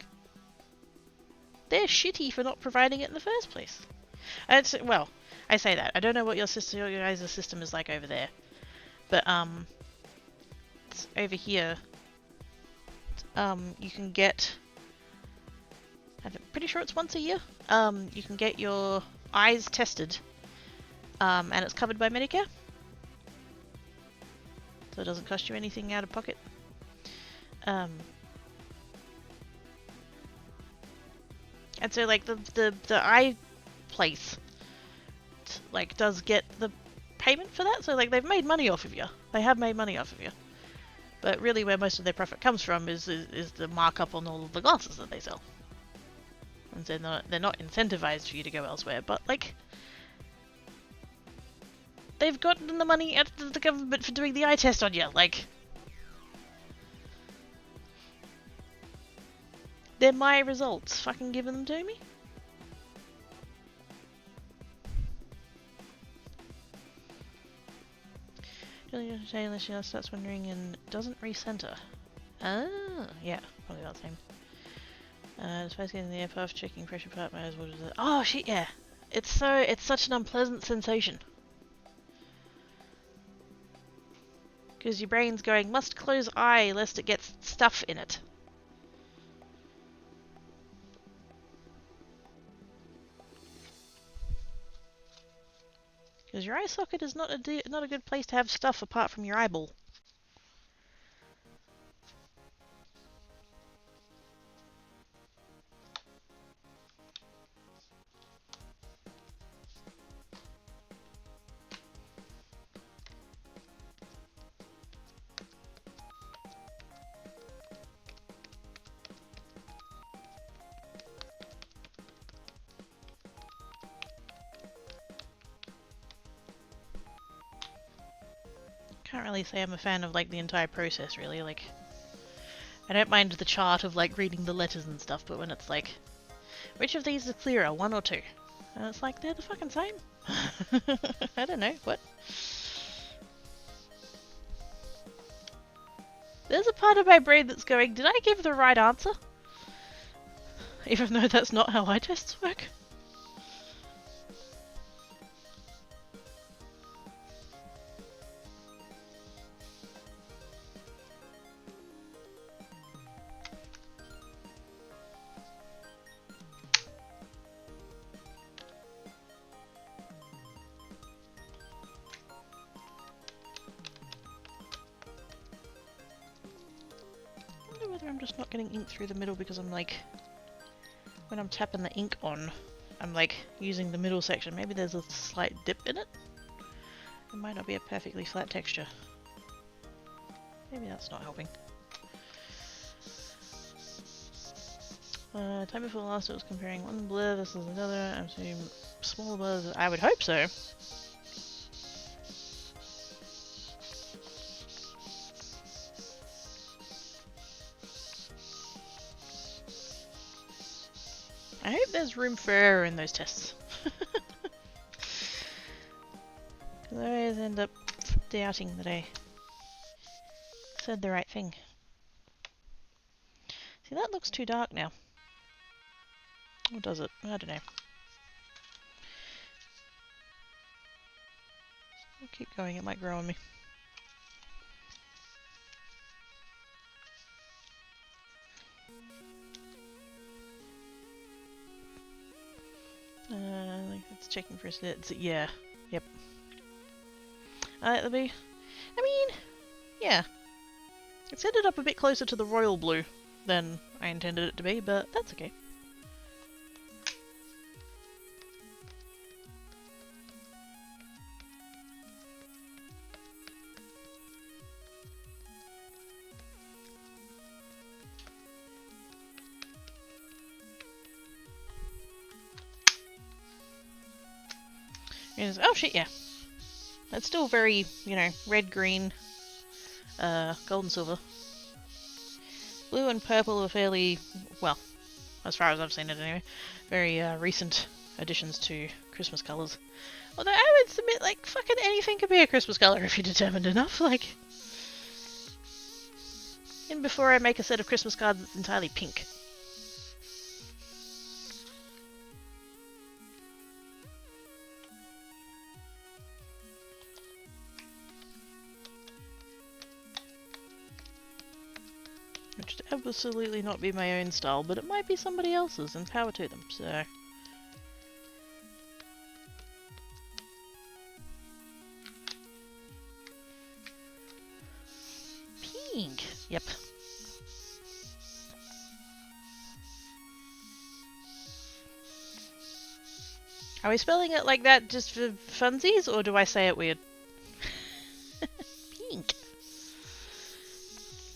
They're shitty for not providing it in the first place. Well, I say that. I don't know what your guys' system is like over there, but it's over here. You can get. I'm pretty sure it's once a year. You can get your eyes tested, and it's covered by Medicare, so it doesn't cost you anything out of pocket. And so like the eye place like does get the payment for that, so like they've made money off of you. They have made money off of you. But really where most of their profit comes from is the markup on all of the glasses that they sell. And so they're not incentivized for you to go elsewhere, but like they've gotten the money out of the government for doing the eye test on you, like they're my results. Fucking giving them to me. Unless she starts wondering and doesn't recenter. Ah, yeah, probably about the same. Despite getting the airpuff, checking pressure part, might as well do that. Oh shit, yeah. It's such an unpleasant sensation. Because your brain's going, must close eye lest it gets stuff in it. Because your eye socket is not a good place to have stuff apart from your eyeball. Can't really say I'm a fan of like the entire process really, like I don't mind the chart of like reading the letters and stuff, but when it's like which of these is clearer, 1 or 2? And it's like they're the fucking same. I don't know, what? There's a part of my brain that's going, did I give the right answer? Even though that's not how eye tests work. I'm just not getting ink through the middle because I'm like, when I'm tapping the ink on, I'm like using the middle section. Maybe there's a slight dip in it. It might not be a perfectly flat texture. Maybe that's not helping. Time before last it was comparing one blur versus another. I'm assuming smaller blurs. I would hope so. I hope there's room for error in those tests. Because I always end up doubting that I said the right thing. See, that looks too dark now. Or does it? I don't know. I'll keep going, it might grow on me. Like it's checking for it. Yeah. Yep. It'll be. I mean, yeah. It's ended up a bit closer to the royal blue than I intended it to be, but that's okay. Oh shit, yeah. It's still very, you know, red, green, gold and silver. Blue and purple are fairly, well, as far as I've seen it anyway, very recent additions to Christmas colours. Although I would submit, like, fucking anything could be a Christmas colour if you're determined enough, like... And before I make a set of Christmas cards that's entirely pink. Which would absolutely not be my own style, but it might be somebody else's, and power to them, so... Pink! Yep. Are we spelling it like that just for funsies, or do I say it weird? Pink.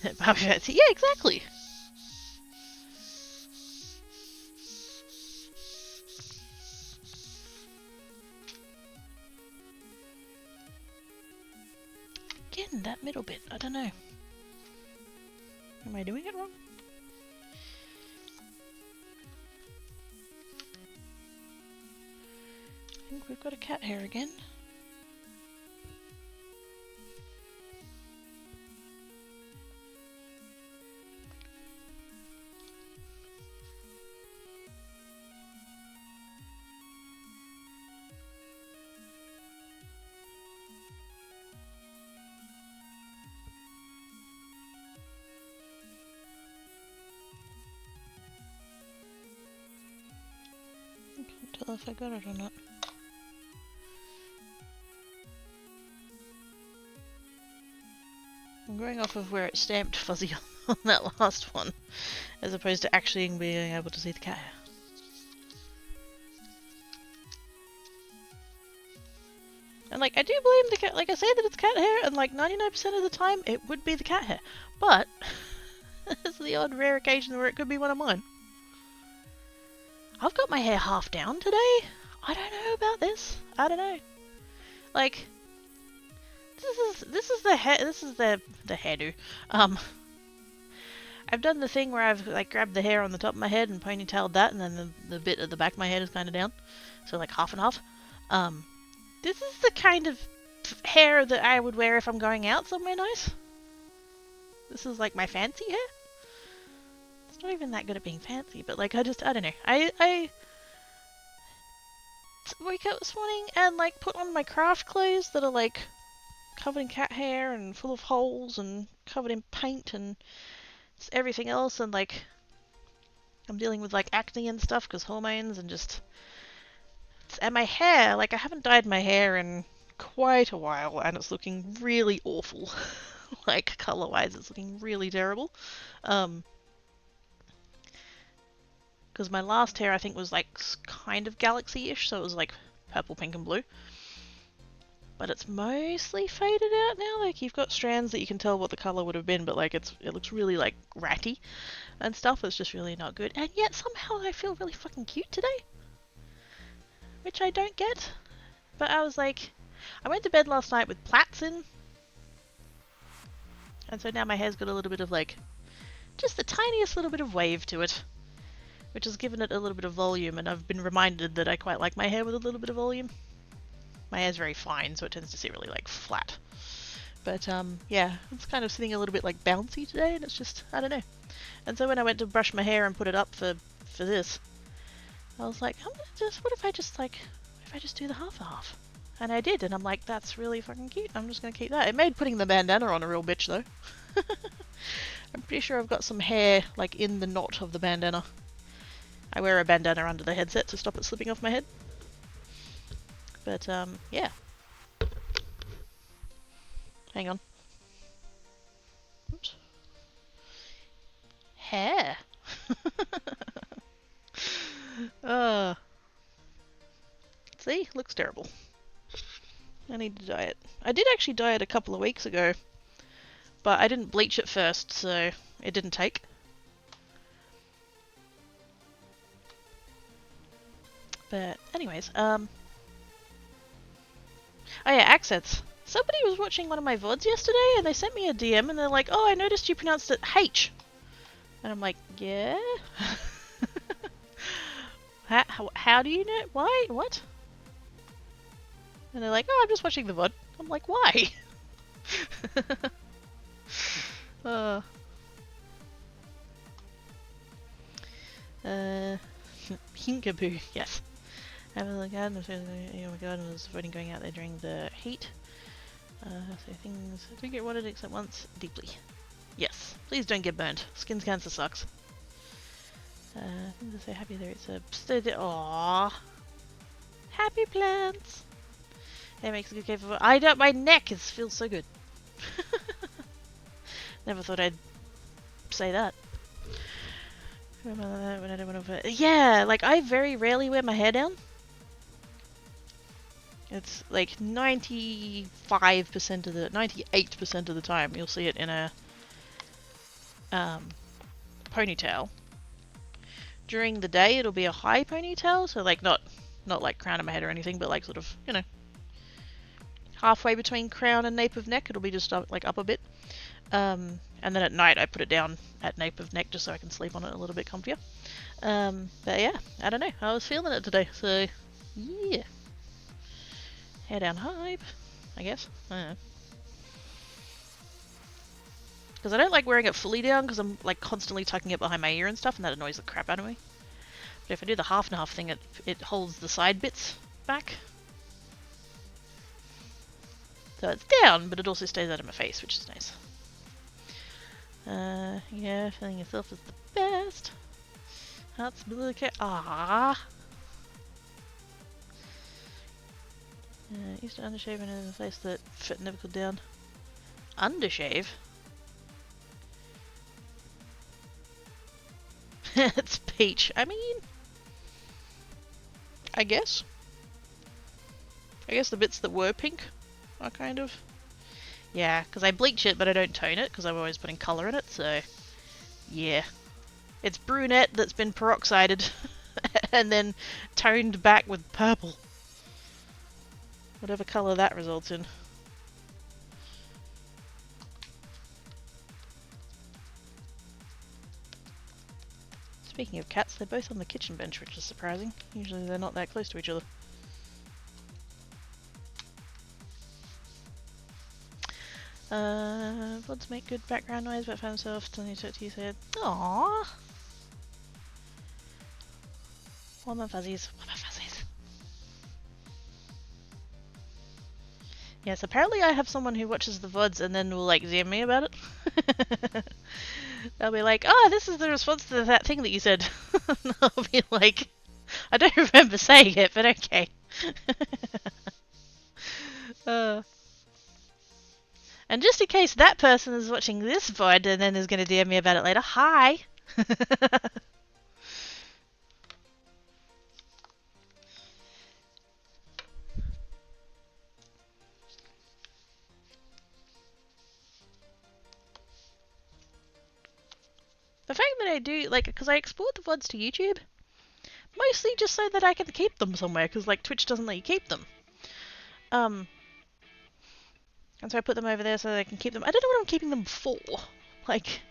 Yeah, exactly. Again, that middle bit, I don't know. Am I doing it wrong? I think we've got a cat hair again. I can't tell if I got it or not. I'm going off of where it stamped fuzzy on that last one, as opposed to actually being able to see the cat hair. And like, I do blame the cat, like I say that it's cat hair, and like 99% of the time it would be the cat hair. But, there's the odd rare occasion where it could be one of mine. I've got my hair half down today. I don't know about this. I don't know. Like, this is the hairdo. I've done the thing where I've like grabbed the hair on the top of my head and ponytailed that, and then the bit at the back of my head is kind of down, so like half and half. This is the kind of hair that I would wear if I'm going out somewhere nice. This is like my fancy hair. It's not even that good at being fancy, but like I don't know. I wake up this morning and like put on my craft clothes that are like covered in cat hair and full of holes and covered in paint and everything else, and like I'm dealing with like acne and stuff because hormones and just... And my hair, like I haven't dyed my hair in quite a while and it's looking really awful. Like colour wise it's looking really terrible. Because my last hair I think was like kind of galaxy-ish, so it was like purple, pink and blue. But it's mostly faded out now. Like you've got strands that you can tell what the colour would have been, but like it looks really like ratty and stuff. It's just really not good. And yet somehow I feel really fucking cute today. Which I don't get. But I was like, I went to bed last night with plaits in. And so now my hair's got a little bit of like, just the tiniest little bit of wave to it. Which has given it a little bit of volume, and I've been reminded that I quite like my hair with a little bit of volume. My hair's very fine, so it tends to sit really like flat. But yeah, it's kind of sitting a little bit like bouncy today, and it's just, I don't know. And so when I went to brush my hair and put it up for this, I was like, I'm gonna just, what if I just like, if I just do the half-half? And I did, and I'm like, that's really fucking cute. I'm just gonna keep that. It made putting the bandana on a real bitch though. I'm pretty sure I've got some hair like in the knot of the bandana. I wear a bandana under the headset to stop it slipping off my head. But yeah. Hang on. Oops. Hair. See? Looks terrible. I need to dye it. I did actually dye it a couple of weeks ago, but I didn't bleach it first, so it didn't take. But anyways, oh yeah, accents. Somebody was watching one of my VODs yesterday and they sent me a DM and they're like, oh, I noticed you pronounced it H. And I'm like, yeah? How do you know? Why? What? And they're like, oh, I'm just watching the VOD. I'm like, why? uh, Hinkaboo, yes. Have a look at it. Oh my god, I was avoiding going out there during the heat. So things do get watered except once deeply. Yes, please don't get burnt. Skin cancer sucks. Things are so happy there. It's a aww. Happy plants. It makes a good cave. I don't. My neck feels so good. Never thought I'd say that. Yeah, like I very rarely wear my hair down. It's like 95% of the 98% of the time you'll see it in a ponytail. During the day it'll be a high ponytail, so like not like crown of my head or anything, but like sort of, you know, halfway between crown and nape of neck. It'll be just up, like up a bit. And then at night I put it down at nape of neck just so I can sleep on it a little bit comfier. But yeah, I don't know. I was feeling it today, so yeah. Hair down hype, I guess. I don't know. Because I don't like wearing it fully down because I'm like constantly tucking it behind my ear and stuff, and that annoys the crap out of me. But if I do the half and half thing, it holds the side bits back. So it's down, but it also stays out of my face, which is nice. Yeah, feeling yourself is the best. Hearts, okay. Ah. Used to undershave in a place that fit never cooled down. Undershave? It's peach. I mean, I guess the bits that were pink are kind of... Yeah, because I bleach it, but I don't tone it, because I'm always putting colour in it, so... Yeah. It's brunette that's been peroxided, and then toned back with purple. Whatever colour that results in. Speaking of cats, they're both on the kitchen bench, which is surprising. Usually they're not that close to each other. VODs make good background noise, but found himself telling you to said, aww. Warm and fuzzies. Warm and fuzzies. Yes, apparently I have someone who watches the VODs and then will like DM me about it. They'll be like, oh, this is the response to that thing that you said. And I'll be like, I don't remember saying it, but okay. And just in case that person is watching this VOD and then is going to DM me about it later, hi! The fact that I do, like, because I export the VODs to YouTube, mostly just so that I can keep them somewhere, because, like, Twitch doesn't let you keep them. And so I put them over there so that I can keep them. I don't know what I'm keeping them for. Like,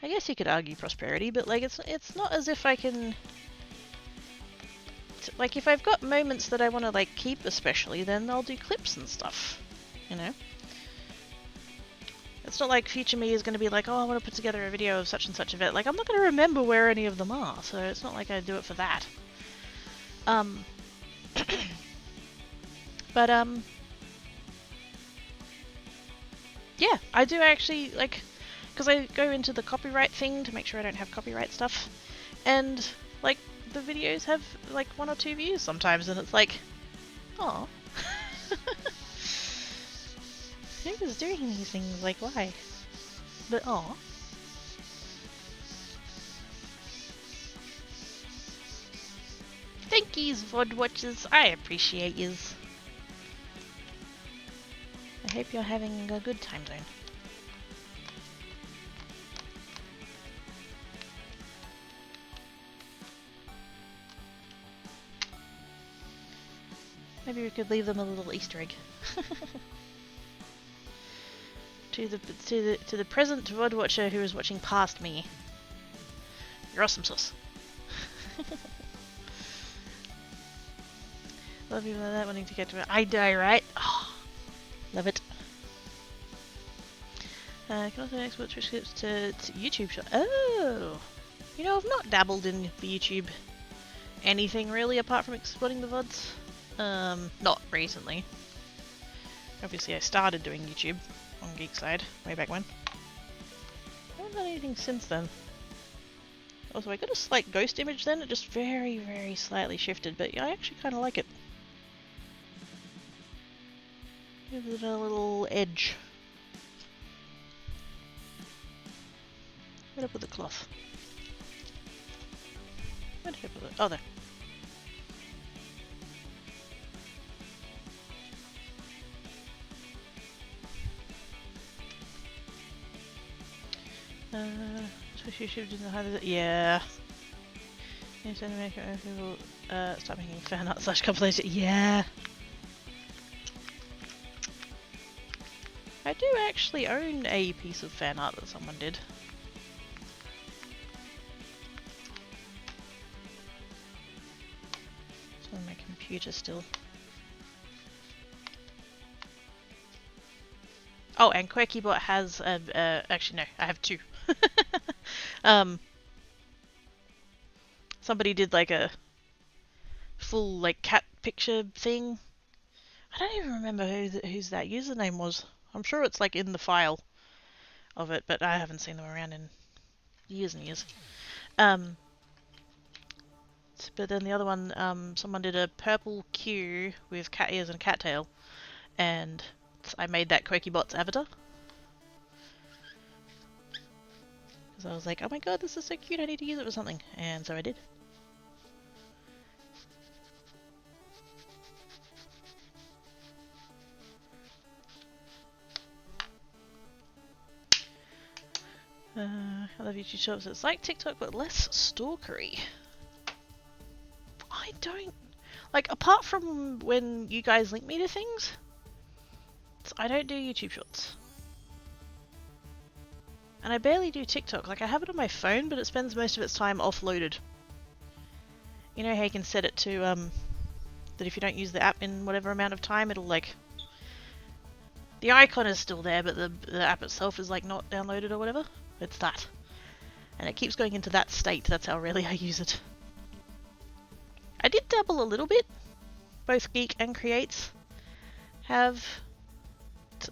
I guess you could argue prosperity, but, like, it's not as if I can... Like, if I've got moments that I want to, like, keep especially, then I'll do clips and stuff, you know? It's not like future me is going to be like, oh, I want to put together a video of such and such event. Like, I'm not going to remember where any of them are, so it's not like I do it for that. But, yeah, I do actually, like, because I go into the copyright thing to make sure I don't have copyright stuff, and, like, the videos have, like, 1 or 2 views sometimes, and it's like, oh. Who is doing these things? Like, why? But, oh. Thank yous, VOD watchers. I appreciate yous. I hope you're having a good time zone. Maybe we could leave them a little Easter egg. to the present VOD watcher who is watching past me. You're awesome sauce. Love people like that wanting to get to it. I die, right? Oh, love it. Can also export Twitch clips to YouTube shop. Oh! You know, I've not dabbled in the YouTube anything really apart from exporting the VODs. Not recently. Obviously I started doing YouTube on Geekside way back when. I haven't done anything since then. Also, I got a slight ghost image then, it just very, very slightly shifted, but yeah, I actually kind of like it. Gives it a little edge. Where'd I put the cloth? Where did I put it? Oh, there. Switch YouTube didn't hide it. Yeah. People start making fan art / compilation. Yeah. I do actually own a piece of fan art that someone did. It's on my computer still. Oh, and QuirkyBot has actually no, I have two. Somebody did like a full like cat picture thing. I don't even remember whose that username was. I'm sure it's like in the file of it, but I haven't seen them around in years and years. But then the other one, someone did a purple Q with cat ears and a cat tail, and I made that QuirkyBot's avatar. Because I was like, oh my god, this is so cute, I need to use it for something. And so I did. I love YouTube Shorts. It's like TikTok, but less stalkery. I don't... Like, apart from when you guys link me to things, I don't do YouTube Shorts. And I barely do TikTok. Like, I have it on my phone, but it spends most of its time offloaded. You know how you can set it to, that if you don't use the app in whatever amount of time, it'll, like... The icon is still there, but the app itself is, like, not downloaded or whatever. It's that. And it keeps going into that state. That's how rarely I use it. I did dabble a little bit. Both Geek and Creates have...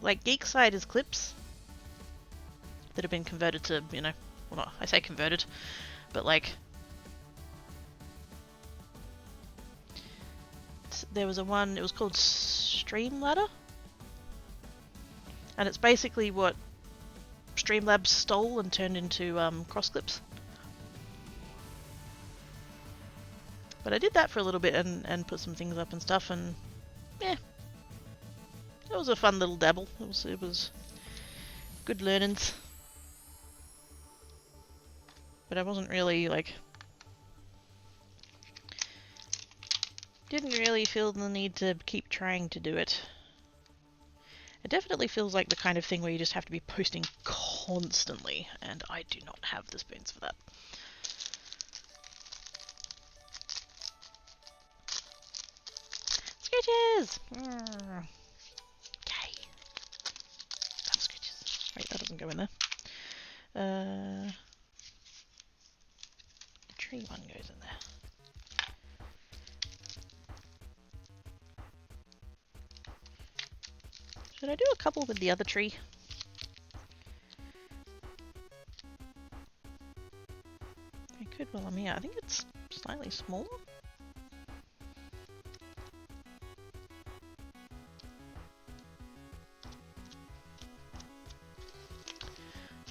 Like, Geekside is clips that have been converted to, you know... Well, not, I say converted, but, like... There was a one, it was called Streamladder. And it's basically what Streamlabs stole and turned into cross clips. But I did that for a little bit and put some things up and stuff, and yeah, it was a fun little dabble. It was good learnings. But I wasn't really like, didn't really feel the need to keep trying to do it. It definitely feels like the kind of thing where you just have to be posting constantly, and I do not have the spoons for that. Scooches! Okay. Love scooches. Wait, that doesn't go in there. The tree one goes in there. Should I do a couple with the other tree? I could while I'm here. I think it's slightly small.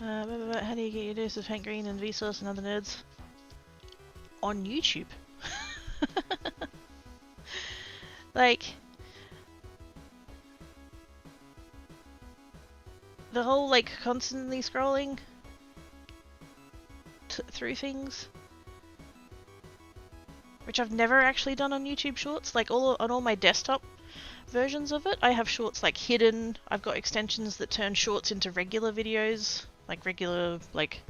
How do you get your dose of Hank Green and Vsauce and other nerds? On YouTube. Like... The whole, like, constantly scrolling through things, which I've never actually done on YouTube Shorts. Like, on all my desktop versions of it, I have Shorts, like, hidden. I've got extensions that turn Shorts into regular videos. Like, regular, like...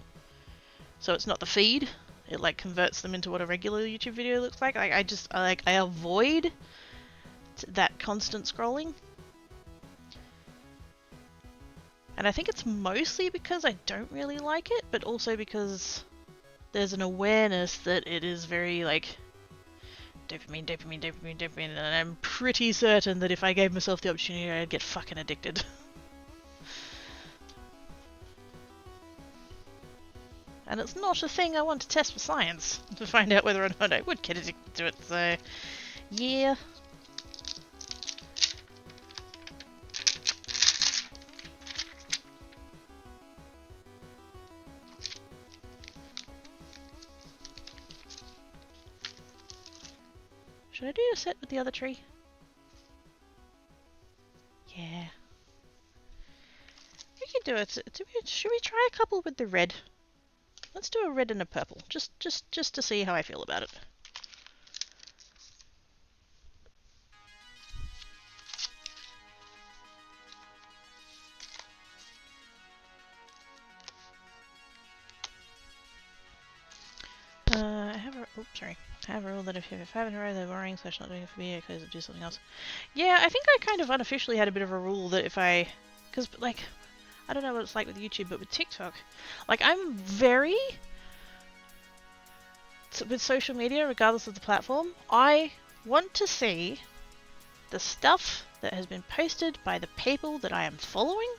So it's not the feed. It, like, converts them into what a regular YouTube video looks like. I avoid that constant scrolling. And I think it's mostly because I don't really like it, but also because there's an awareness that it is very, like, dopamine, dopamine, dopamine, dopamine, and I'm pretty certain that if I gave myself the opportunity, I'd get fucking addicted. And it's not a thing I want to test for science, to find out whether or not I would get addicted to it, so yeah. Should I do a set with the other tree? Yeah. We can do it. Should we try a couple with the red? Let's do a red and a purple, just to see how I feel about it. I have a I have a rule that if you have 5 in a row, they're boring, so not doing it for me, because I'll do something else. Yeah, I think I kind of unofficially had a bit of a rule that if because like, I don't know what it's like with YouTube, but with TikTok, like I'm very, with social media, regardless of the platform, I want to see the stuff that has been posted by the people that I am following,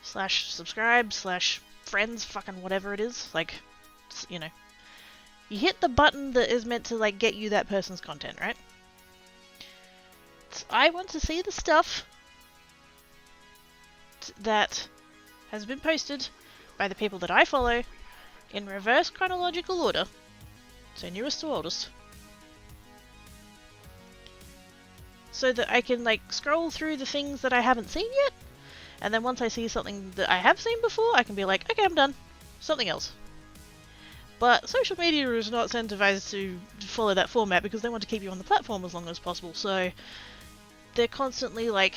slash subscribe, slash friends, fucking whatever it is, like, you know. You hit the button that is meant to, like, get you that person's content, right? So I want to see the stuff that has been posted by the people that I follow in reverse chronological order. So newest to oldest. So that I can, like, scroll through the things that I haven't seen yet. And then once I see something that I have seen before, I can be like, okay, I'm done. Something else. But social media is not incentivized to follow that format because they want to keep you on the platform as long as possible. So they're constantly, like,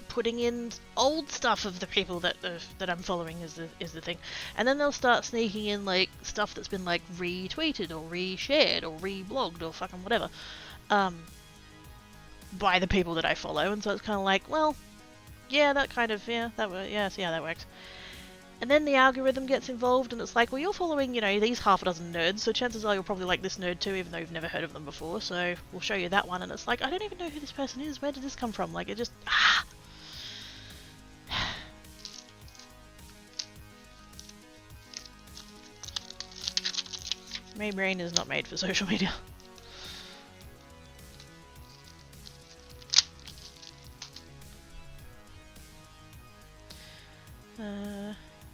putting in old stuff of the people that I'm following is the thing, and then they'll start sneaking in, like, stuff that's been, like, retweeted or reshared or reblogged or fucking whatever, by the people that I follow, and so it's kind of like, well, yeah, that kind of, yeah, that works, yeah, see how that works. And then the algorithm gets involved, and it's like, well, you're following, you know, these half a dozen nerds, so chances are you'll probably like this nerd too, even though you've never heard of them before, so we'll show you that one, and it's like, I don't even know who this person is, where did this come from? Like, it just, My brain is not made for social media.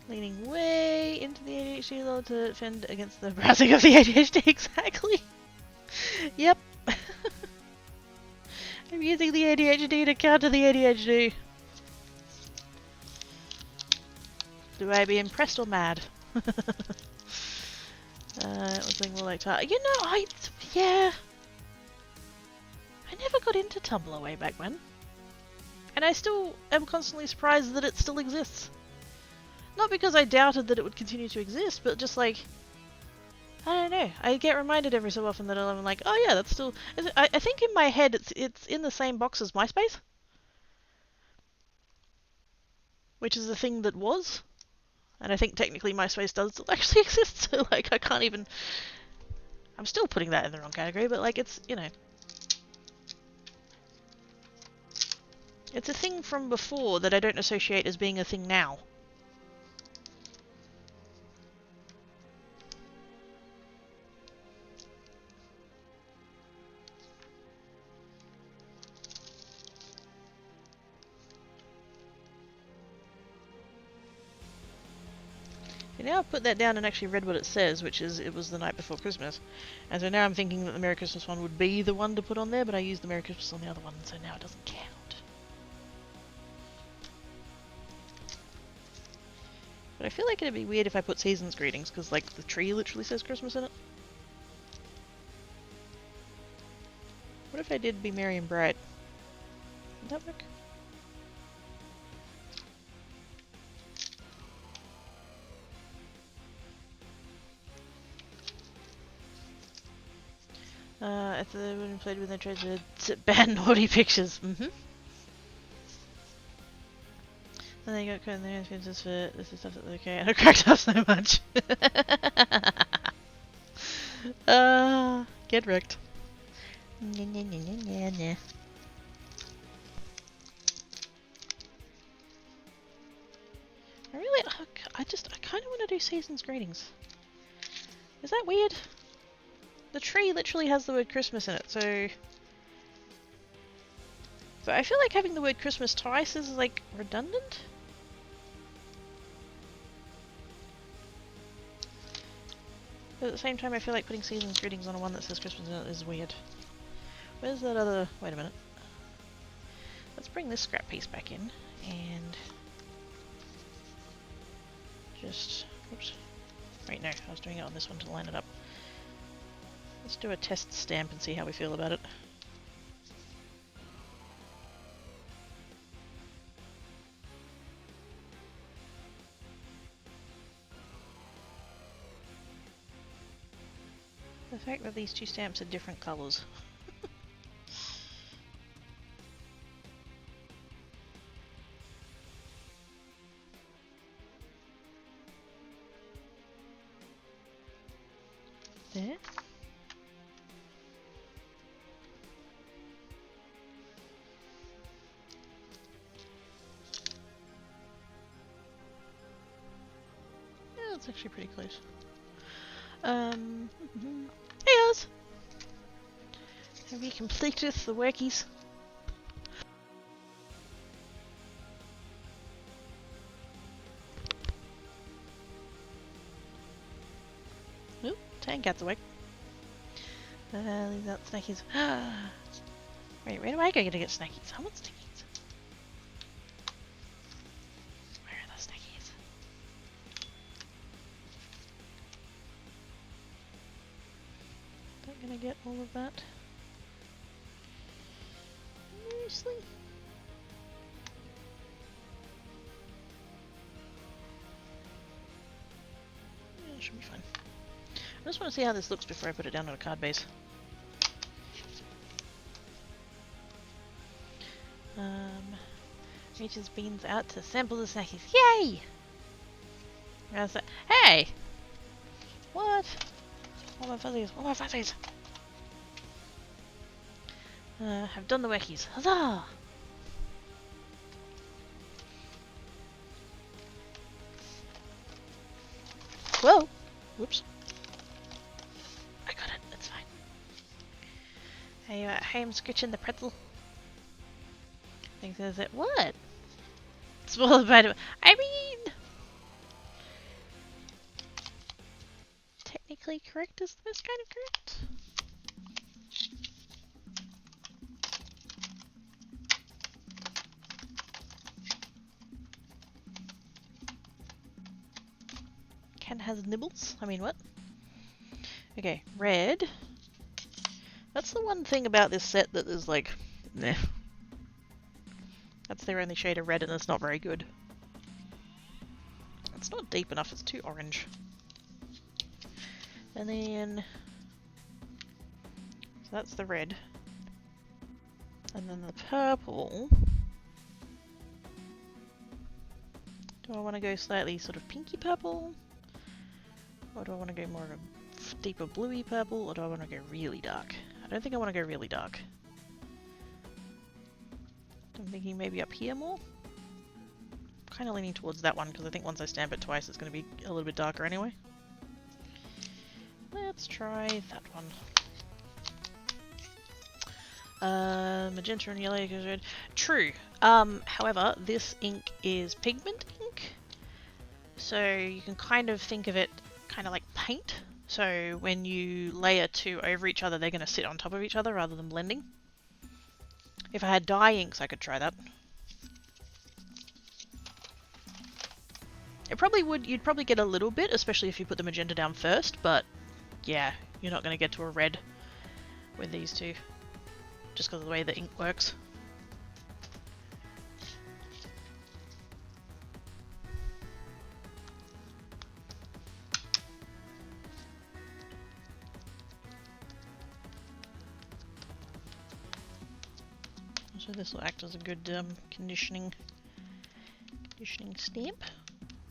Leaning way into the ADHD load to defend against the browsing of the ADHD, exactly. Yep. I'm using the ADHD to counter the ADHD. Do I be impressed or mad? One thing more like that. You know, yeah. I never got into Tumblr way back when. And I still am constantly surprised that it still exists. Not because I doubted that it would continue to exist, but just like, I don't know. I get reminded every so often that I'm like, oh yeah, that's still. I think in my head it's in the same box as MySpace, which is the thing that was, and I think technically MySpace does still actually exist. So like, I can't even. I'm still putting that in the wrong category, but like, it's, you know, it's a thing from before that I don't associate as being a thing now. Now I've put that down and actually read what it says, which is it was the night before Christmas. And so now I'm thinking that the Merry Christmas one would be the one to put on there, but I used the Merry Christmas on the other one, so now it doesn't count. But I feel like it'd be weird if I put Season's Greetings, because, like, the tree literally says Christmas in it. What if I did Be Merry and Bright? Would that work? If they would have played when they tried to ban naughty pictures. Mm-hmm. And they got caught in the hands just for this is stuff that's okay. And it cracked up so much. Get wrecked. Nya, nya, nya, nya, nya, nya. I kind of want to do season's greetings. Is that weird? The tree literally has the word Christmas in it, so... But I feel like having the word Christmas twice is, like, redundant? But at the same time, I feel like putting season's greetings on a one that says Christmas in it is weird. Where's that other... Wait a minute. Let's bring this scrap piece back in, and... Just... Oops. Wait, no, I was doing it on this one to line it up. Let's do a test stamp and see how we feel about it. The fact that these two stamps are different colours. There. Yeah, that's actually pretty close. Hey guys! Have you completed the workies? Oop, Tank awake. Leave out snackies. Wait, where do I go to get snackies? I want snackies. Where are the snackies? Not gonna get all of that. Seriously? Yeah, it should be fine. I just want to see how this looks before I put it down on a card base. Reaches beans out to sample the snackies. Yay! Hey! What? All my fuzzies. All my fuzzies! I've done the wackies. Huzzah! Whoa! Whoops. I got it. That's fine. Hey, I'm scratching the pretzel. Thinks is it what? Small bite. I mean, technically correct is the best kind of correct. Ken has nibbles. I mean, what? Okay, red. That's the one thing about this set that is like, meh. That's their only shade of red, and it's not very good. It's not deep enough, it's too orange. And then... So that's the red. And then the purple... Do I want to go slightly sort of pinky purple? Or do I want to go more of a deeper bluey purple? Or do I want to go really dark? I don't think I want to go really dark. I'm thinking maybe up here more. Kind of leaning towards that one because I think once I stamp it twice it's going to be a little bit darker anyway. Let's try that one. Magenta and yellow goes red. True. However, this ink is pigment ink. So you can kind of think of it kind of like paint. So when you layer two over each other, they're going to sit on top of each other rather than blending. If I had dye inks, I could try that. It probably would, you'd probably get a little bit, especially if you put the magenta down first, but yeah, you're not going to get to a red with these two, just because of the way the ink works. So this will act as a good conditioning stamp.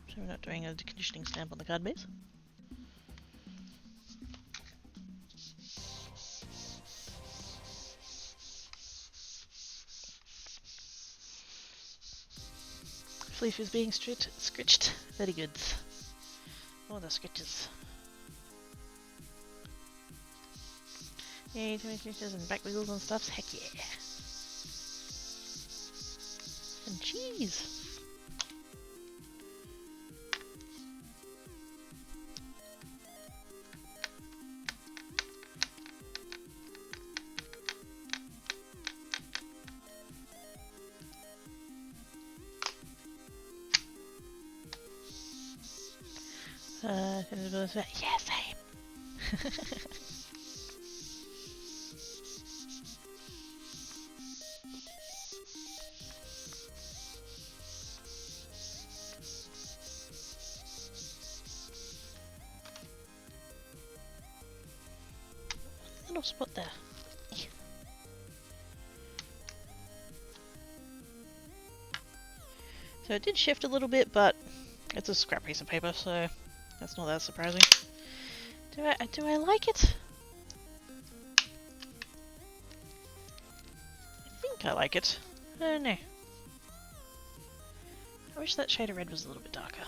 So we're not doing a conditioning stamp on the card base. Leaf is being scritched. Very good. Oh, the scritches. Yay, too many scritches and back wiggles and stuff. Heck yeah. And cheese. Yeah, same. Little spot there. So it did shift a little bit, but it's a scrap piece of paper, so that's not that surprising. Do I like it? I think I like it. I don't know. I wish that shade of red was a little bit darker.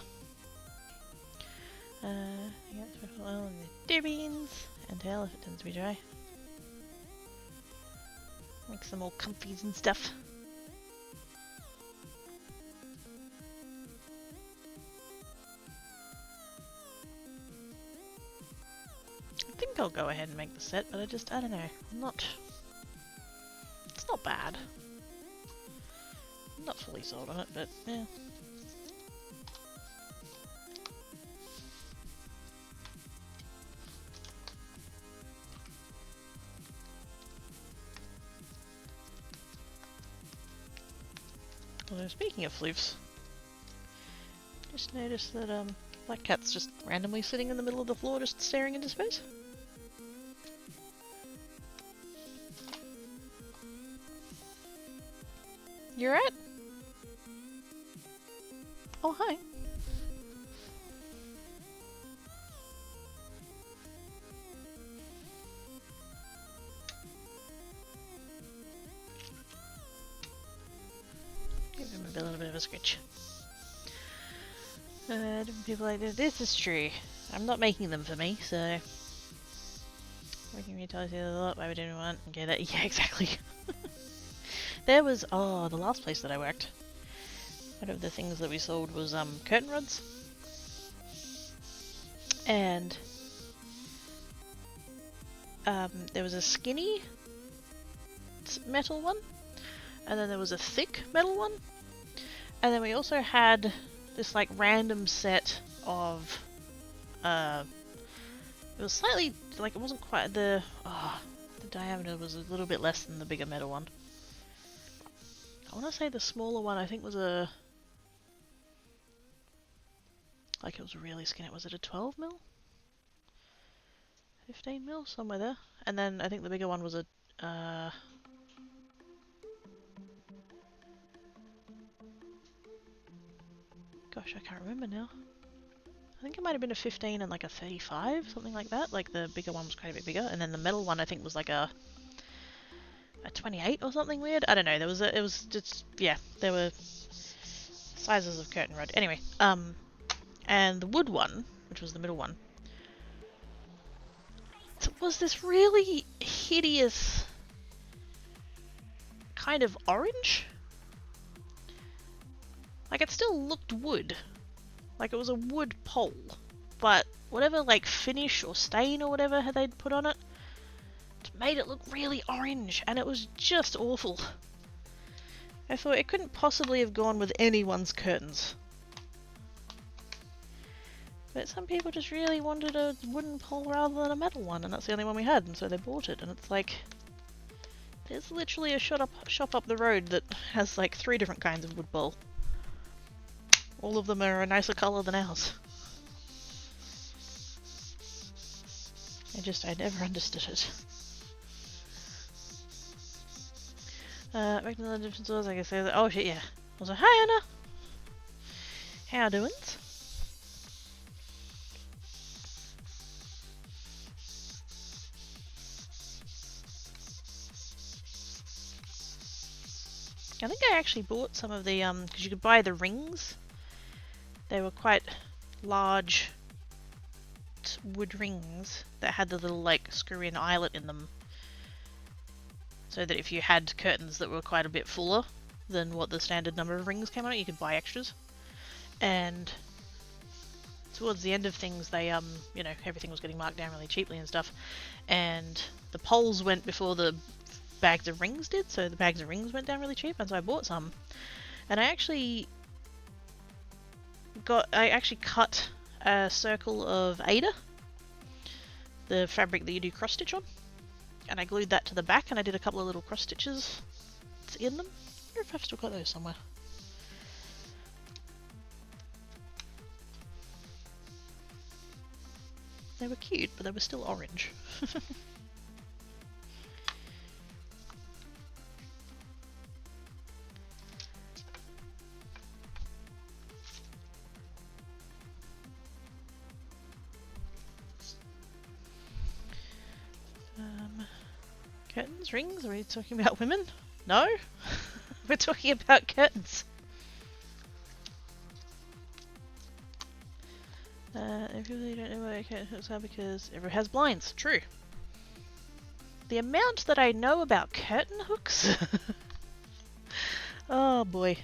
Yeah, oil and the deer beans and tail if it tends to be dry. Make some more comfies and stuff. I think I'll go ahead and make the set, but I don't know. It's not bad. I'm not fully sold on it, but yeah. Although speaking of floofs, just noticed that Black Cat's just randomly sitting in the middle of the floor just staring into space. You alright? Oh, hi. Give him a little bit of a scratch. Different people like this is true. I'm not making them for me, so working retail a lot. Why would anyone want? Okay, that yeah, exactly. There was the last place that I worked. One of the things that we sold was curtain rods, and there was a skinny metal one, and then there was a thick metal one, and then we also had this like random set of it was slightly like it wasn't quite the diameter was a little bit less than the bigger metal one. I want to say the smaller one I think was it was really skinny. Was it a 12 mil? 15 mil? Somewhere there. And then I think the bigger one was a gosh, I can't remember now. I think it might have been a 15 and like a 35, something like that. Like the bigger one was quite a bit bigger, and then the metal one I think was like a 28 or something weird. I don't know. There were sizes of curtain rod. Anyway, and the wood one, which was the middle one, was this really hideous kind of orange. Like it still looked wood. Like it was a wood pole. But whatever like finish or stain or whatever they'd put on it made it look really orange, and it was just awful. I thought it couldn't possibly have gone with anyone's curtains. But some people just really wanted a wooden pole rather than a metal one, and that's the only one we had, and so they bought it, and it's like... There's literally a shop up the road that has like 3 different kinds of wood pole. All of them are a nicer colour than ours. I never understood it. Back to the different stores, like I said. Oh shit, yeah. I was like, hi Anna! How doing? I think I actually bought some of the, because you could buy the rings. They were quite large wood rings that had the little, like, screw-in eyelet in them. So that if you had curtains that were quite a bit fuller than what the standard number of rings came out, you could buy extras. And towards the end of things, they, you know, everything was getting marked down really cheaply and stuff. And the poles went before the bags of rings did, so the bags of rings went down really cheap, and so I bought some. And I actually cut a circle of Ada, the fabric that you do cross stitch on, and I glued that to the back, and I did a couple of little cross stitches in them. I wonder if I've still got those somewhere. They were cute, but they were still orange. Curtains, rings? Are we talking about women? No? We're talking about curtains. If you really don't know why curtain hooks are, because everyone has blinds. True. The amount that I know about curtain hooks. Oh boy.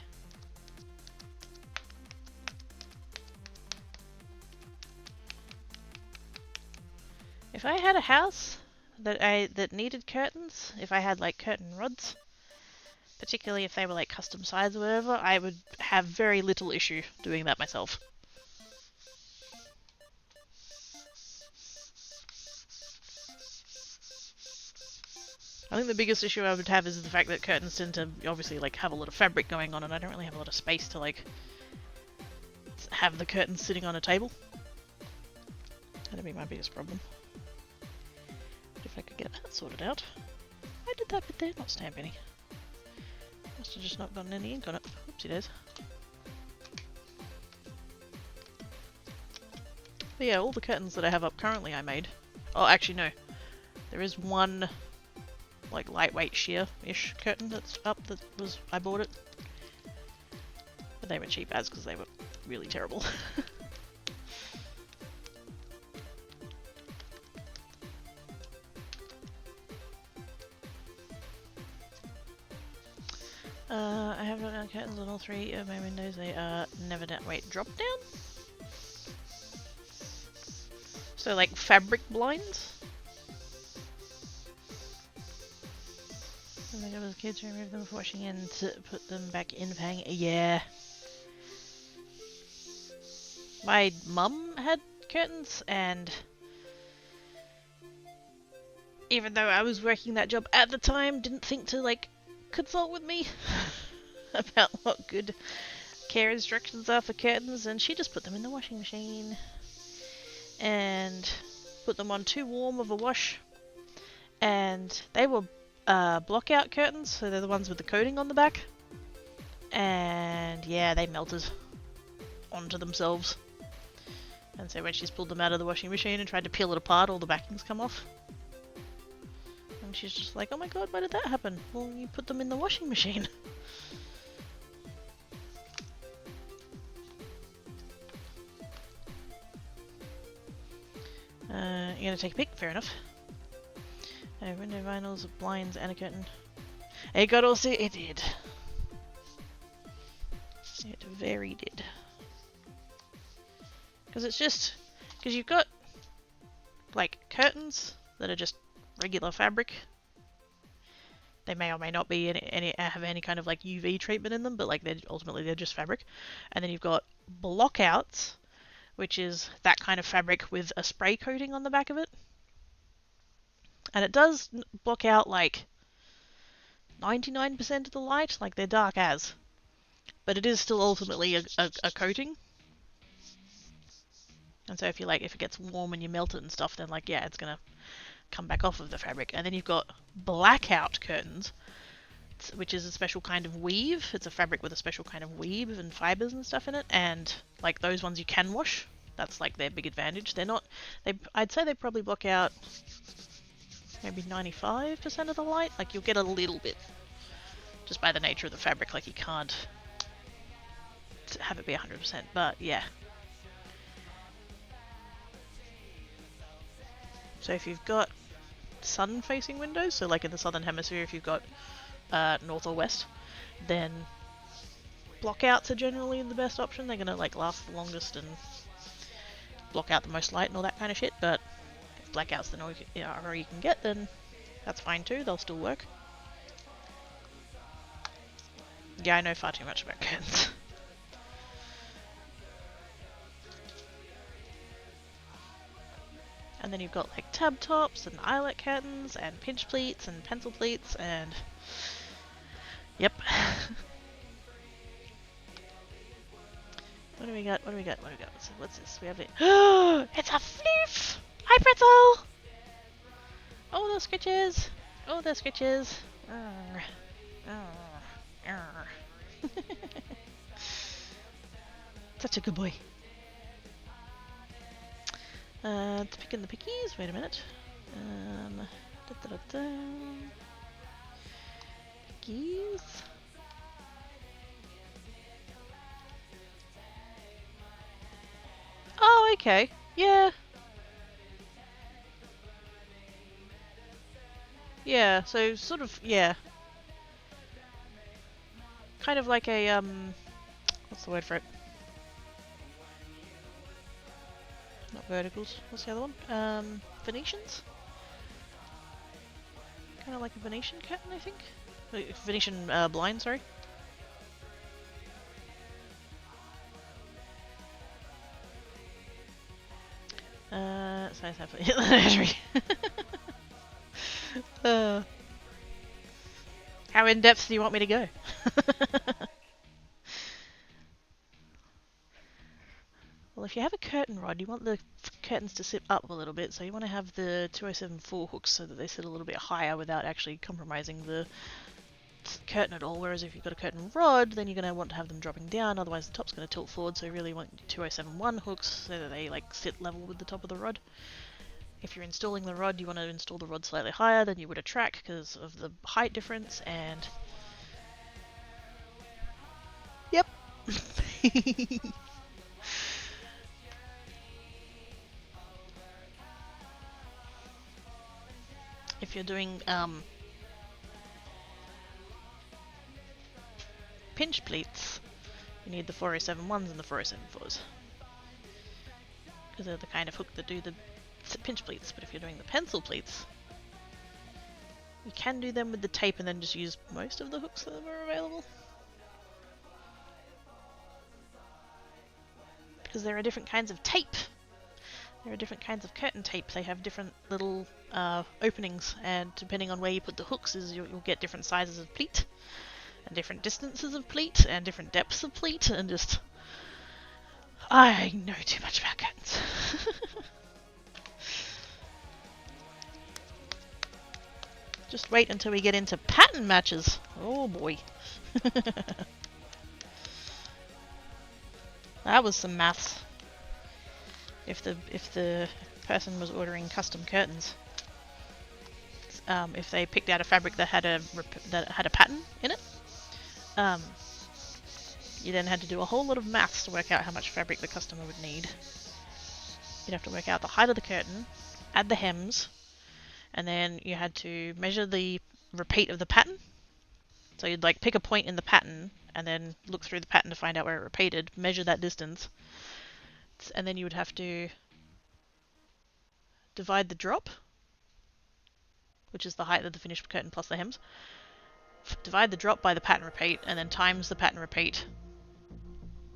If I had a house that needed curtains, if I had like curtain rods, particularly if they were like custom size or whatever, I would have very little issue doing that myself. I think the biggest issue I would have is the fact that curtains tend to obviously like have a lot of fabric going on, and I don't really have a lot of space to like have the curtains sitting on a table. That'd be my biggest problem. But if I could get that sorted out. I did that bit there, not stamp any. Must have just not gotten any ink on it. Oopsie days. But yeah, all the curtains that I have up currently I made. Oh, actually no. There is one like lightweight sheer-ish curtain that's up that was I bought it. But they were cheap as because they were really terrible. I have got curtains on all three of my windows. They are never down. Wait, drop down? So like fabric blinds? When I got as kids to remove them for washing and to put them back in for hanging. Yeah. My mum had curtains, and even though I was working that job at the time, didn't think to like consult with me about what good care instructions are for curtains, and she just put them in the washing machine and put them on too warm of a wash, and they were block-out curtains, so they're the ones with the coating on the back, and yeah, they melted onto themselves. And so when she's pulled them out of the washing machine and tried to peel it apart, all the backings come off. And she's just like, oh my god, why did that happen? Well, you put them in the washing machine. You're gonna take a pic? Fair enough. Window vinyls, blinds, and a curtain. It got also, it did. It very did. Because it's just, because you've got like curtains that are just regular fabric. They may or may not be have any kind of like UV treatment in them, but like ultimately they're just fabric. And then you've got blockouts, which is that kind of fabric with a spray coating on the back of it. And it does block out like 99% of the light, like they're dark as. But it is still ultimately a coating. And so if it gets warm and you melt it and stuff, then like, yeah, it's gonna come back off of the fabric. And then you've got blackout curtains which is a special kind of weave. It's a fabric with a special kind of weave and fibers and stuff in it, and like those ones you can wash. That's like their big advantage. They're not. I'd say they probably block out maybe 95% of the light. Like you'll get a little bit just by the nature of the fabric. Like you can't have it be 100%, but yeah. So if you've got sun-facing windows, so like in the southern hemisphere, if you've got north or west, then blockouts are generally the best option. They're gonna like last the longest and block out the most light and all that kind of shit. But if blackouts then all you can get, then that's fine too. They'll still work. Yeah, I know far too much about curtains. And then you've got like tab tops and eyelet curtains and pinch pleats and pencil pleats and yep. What do we got? What do we got? What do we got? What's this? We have it. Oh, it's a floof! Hi, pretzel! Oh, those scritches! Oh, those scritches! Such a good boy. It's picking the pickies. Wait a minute. Pickies. Oh, okay. Yeah. Yeah, so sort of, yeah. Kind of like a, what's the word for it? Not verticals. What's the other one? Venetians? Kind of like a Venetian curtain, I think? Venetian blind, sorry. Size half hit the nursery. How in depth do you want me to go? Well, if you have a curtain rod, you want the curtains to sit up a little bit, so you want to have the 2074 hooks so that they sit a little bit higher without actually compromising the curtain at all. Whereas if you've got a curtain rod, then you're going to want to have them dropping down, otherwise the top's going to tilt forward, so you really want 2071 hooks so that they like sit level with the top of the rod. If you're installing the rod, you want to install the rod slightly higher than you would a track because of the height difference, and yep. If you're doing pinch pleats, you need the 4071s and the 4074s because they're the kind of hook that do the pinch pleats. But if you're doing the pencil pleats, you can do them with the tape and then just use most of the hooks that are available, because there are different kinds of tape. There are different kinds of curtain tape. They have different little openings, and depending on where you put the hooks, you'll get different sizes of pleat, and different distances of pleat, and different depths of pleat, and just... I know too much about curtains. Just wait until we get into pattern matches. Oh boy. That was some maths. If the person was ordering custom curtains, if they picked out a fabric that had a pattern in it, you then had to do a whole lot of maths to work out how much fabric the customer would need. You'd have to work out the height of the curtain, add the hems, and then you had to measure the repeat of the pattern. So you'd like pick a point in the pattern and then look through the pattern to find out where it repeated, measure that distance, and then you would have to divide the drop, which is the height of the finished curtain plus the hems, divide the drop by the pattern repeat, and then times the pattern repeat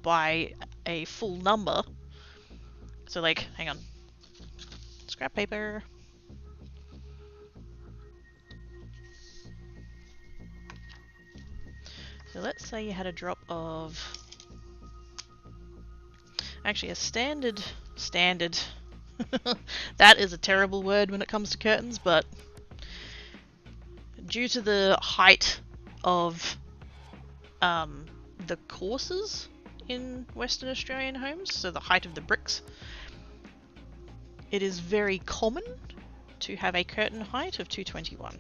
by a full number. So like, hang on, scrap paper. So let's say you had a drop of, actually a standard, that is a terrible word when it comes to curtains, but due to the height of the courses in Western Australian homes, so the height of the bricks. It is very common to have a curtain height of 221.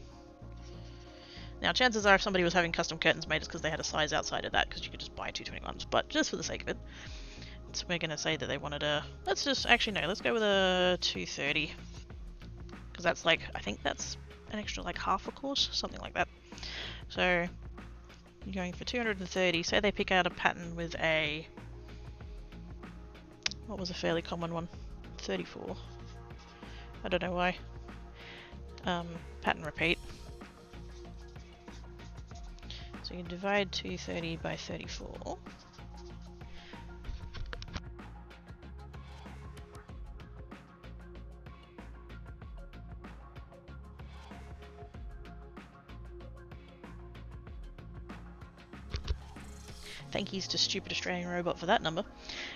Now, chances are if somebody was having custom curtains made, it's because they had a size outside of that, because you could just buy 221s, but just for the sake of it. So we're going to say that they wanted a... Let's go with a 230. Because that's like, I think that's an extra like half a course, something like that. So, you're going for 230. Say they pick out a pattern with a... What was a fairly common one? 34. I don't know why. Pattern repeat. So you divide 230 by 34. Thank yous to Stupid Australian Robot for that number.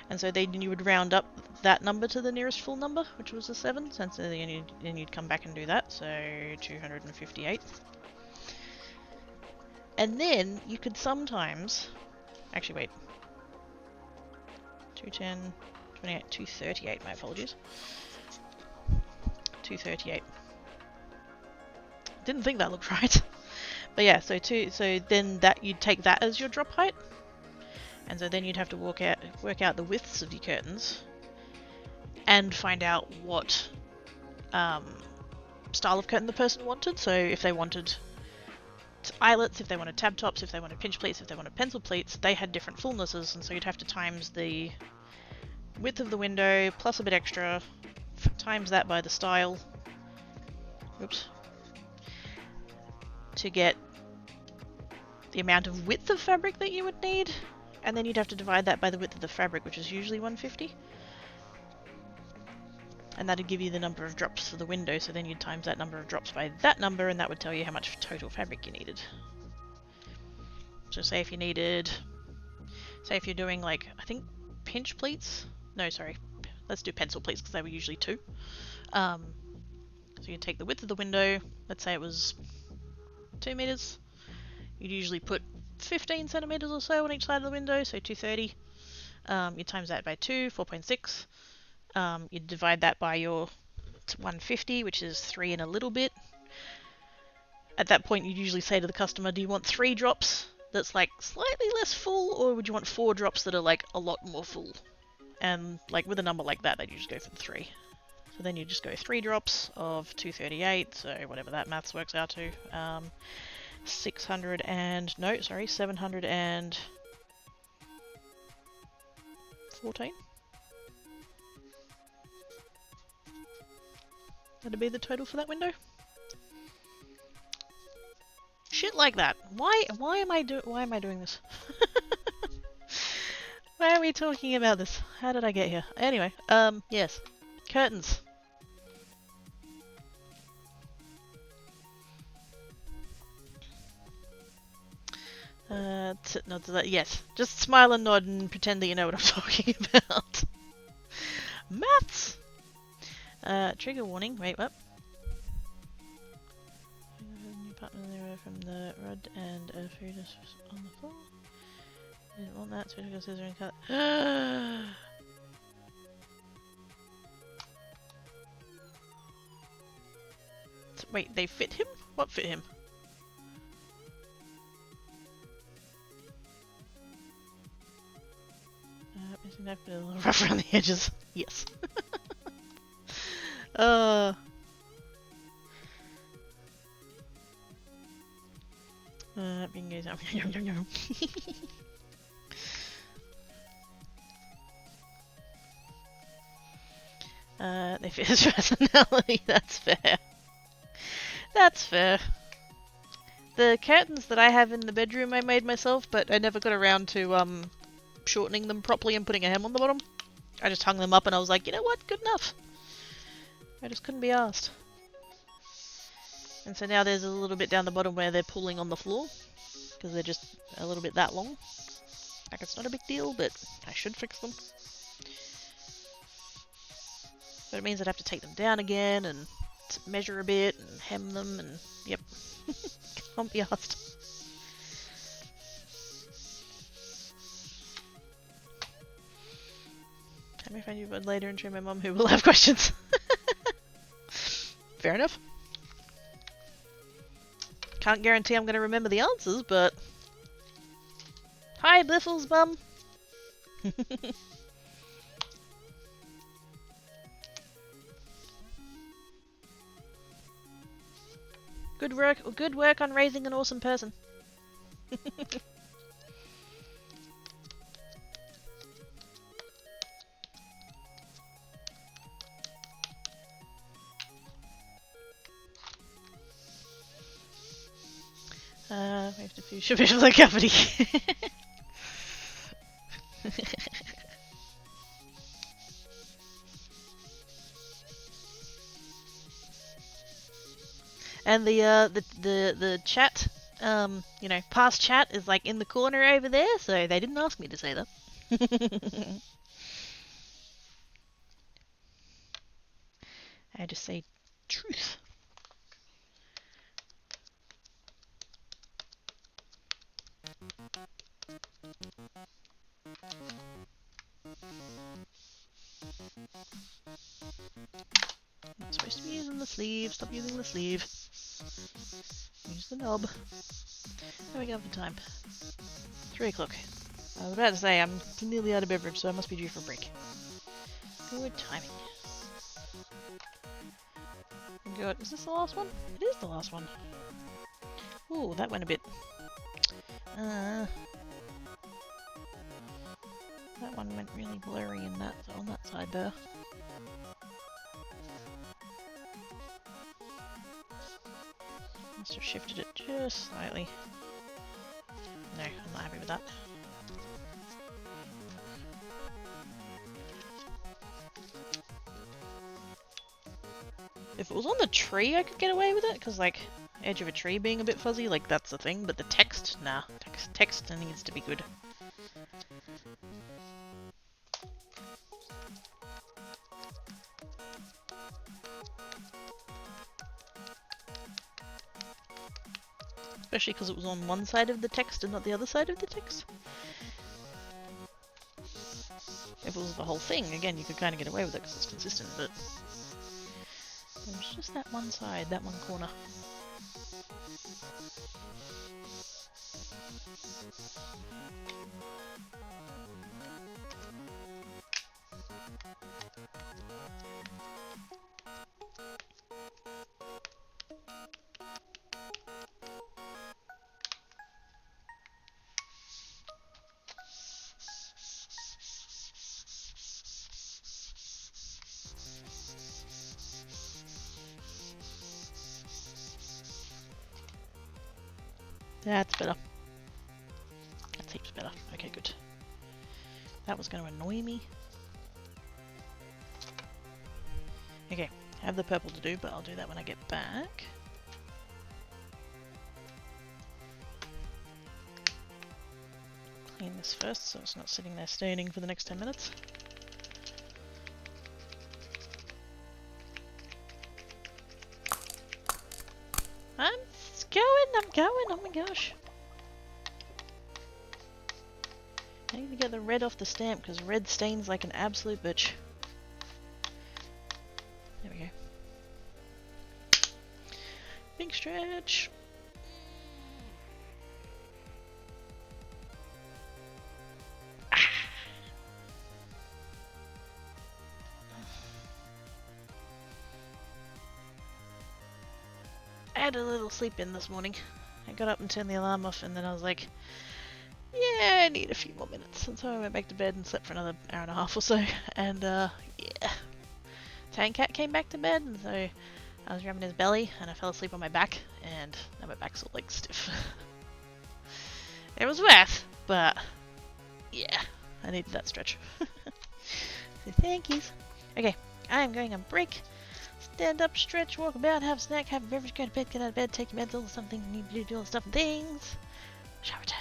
And so then you would round up that number to the nearest full number, which was a 7. So then you'd come back and do that, so 258. And then you could sometimes... Actually, wait. 210, 28, 238, my apologies. 238. Didn't think that looked right. But yeah, so then you'd take that as your drop height. And so then you'd have to work out the widths of your curtains and find out what style of curtain the person wanted. So if they wanted eyelets, if they wanted tab tops, if they wanted pinch pleats, if they wanted pencil pleats, they had different fullnesses, and so you'd have to times the width of the window plus a bit extra, times that by the style, oops, to get the amount of width of fabric that you would need, and then you'd have to divide that by the width of the fabric, which is usually 150. And that'd give you the number of drops for the window, so then you'd times that number of drops by that number, and that would tell you how much total fabric you needed. So say if you needed... Say if you're doing, like, I think pinch pleats? No, sorry. Let's do pencil pleats, because they were usually 2. So you'd take the width of the window, let's say it was 2 meters. You'd usually put 15 centimeters or so on each side of the window, so 230. You times that by 2, 4.6. You'd divide that by your 150, which is 3 and a little bit. At that point, you'd usually say to the customer, do you want 3 drops that's like slightly less full, or would you want 4 drops that are like a lot more full? And like with a number like that, they'd just go for the 3. So then you just go 3 drops of 238, so whatever that maths works out to. 714. That'd be the total for that window. Shit like that. Why am I doing this? Why are we talking about this? How did I get here? Anyway, yes. Curtains. Nod to that. Yes. Just smile and nod and pretend that you know what I'm talking about. Maths! Trigger warning. Wait, what? New partner from the rod and a food is on the floor. Didn't want that, so we got scissor and cut. Wait, they fit him? What fit him? Isn't that a little rough around the edges? Yes. Bingo. They fit his personality. That's fair. That's fair. The curtains that I have in the bedroom I made myself, but I never got around to shortening them properly and putting a hem on the bottom. I just hung them up and I was like, you know what, good enough. I just couldn't be asked. And so now there's a little bit down the bottom where they're pulling on the floor, because they're just a little bit that long. Like, it's not a big deal, but I should fix them. But it means I'd have to take them down again and measure a bit and hem them and yep. Can't be asked. I may find you but later and train my mum who will have questions. Fair enough. Can't guarantee I'm going to remember the answers, but... Hi, Bliffle's mum! Good work on raising an awesome person. We have to finish a bit of the company. And the chat, you know, past chat is like in the corner over there, so they didn't ask me to say that. I just say truth. I'm supposed to be using the sleeve. Stop using the sleeve. Use the knob. How we go for time? 3 o'clock. I was about to say I'm nearly out of beverage, so I must be due for a break. Good timing. Good. Is this the last one? It is the last one. Ooh, that went a bit... that one went really blurry in that, on that side there. Must have shifted it just slightly. No, I'm not happy with that. If it was on the tree, I could get away with it, because, like, edge of a tree being a bit fuzzy, like, that's the thing, but the text, nah. Text needs to be good. Especially because it was on one side of the text and not the other side of the text. If it was the whole thing, again, you could kind of get away with it because it's consistent, but... it was just that one side, that one corner. That's better. That's heaps better. Okay, good. That was going to annoy me. Okay, I have the purple to do, but I'll do that when I get back. Clean this first so it's not sitting there staining for the next 10 minutes. I'm going, oh my gosh. I need to get the red off the stamp because red stains like an absolute bitch. There we go. Big stretch. I had a little sleep in this morning. I got up and turned the alarm off and then I was like, yeah, I need a few more minutes. And so I went back to bed and slept for another hour and a half or so. And yeah. Tankat came back to bed and so I was rubbing his belly and I fell asleep on my back and now my back's all like stiff. It was worth, but yeah, I needed that stretch. So thank yous. Okay, I am going on break. Stand up, stretch, walk about, have a snack, have a beverage, go to bed, get out of bed, take your meds, all the something you need to do all the stuff and things. Shower time.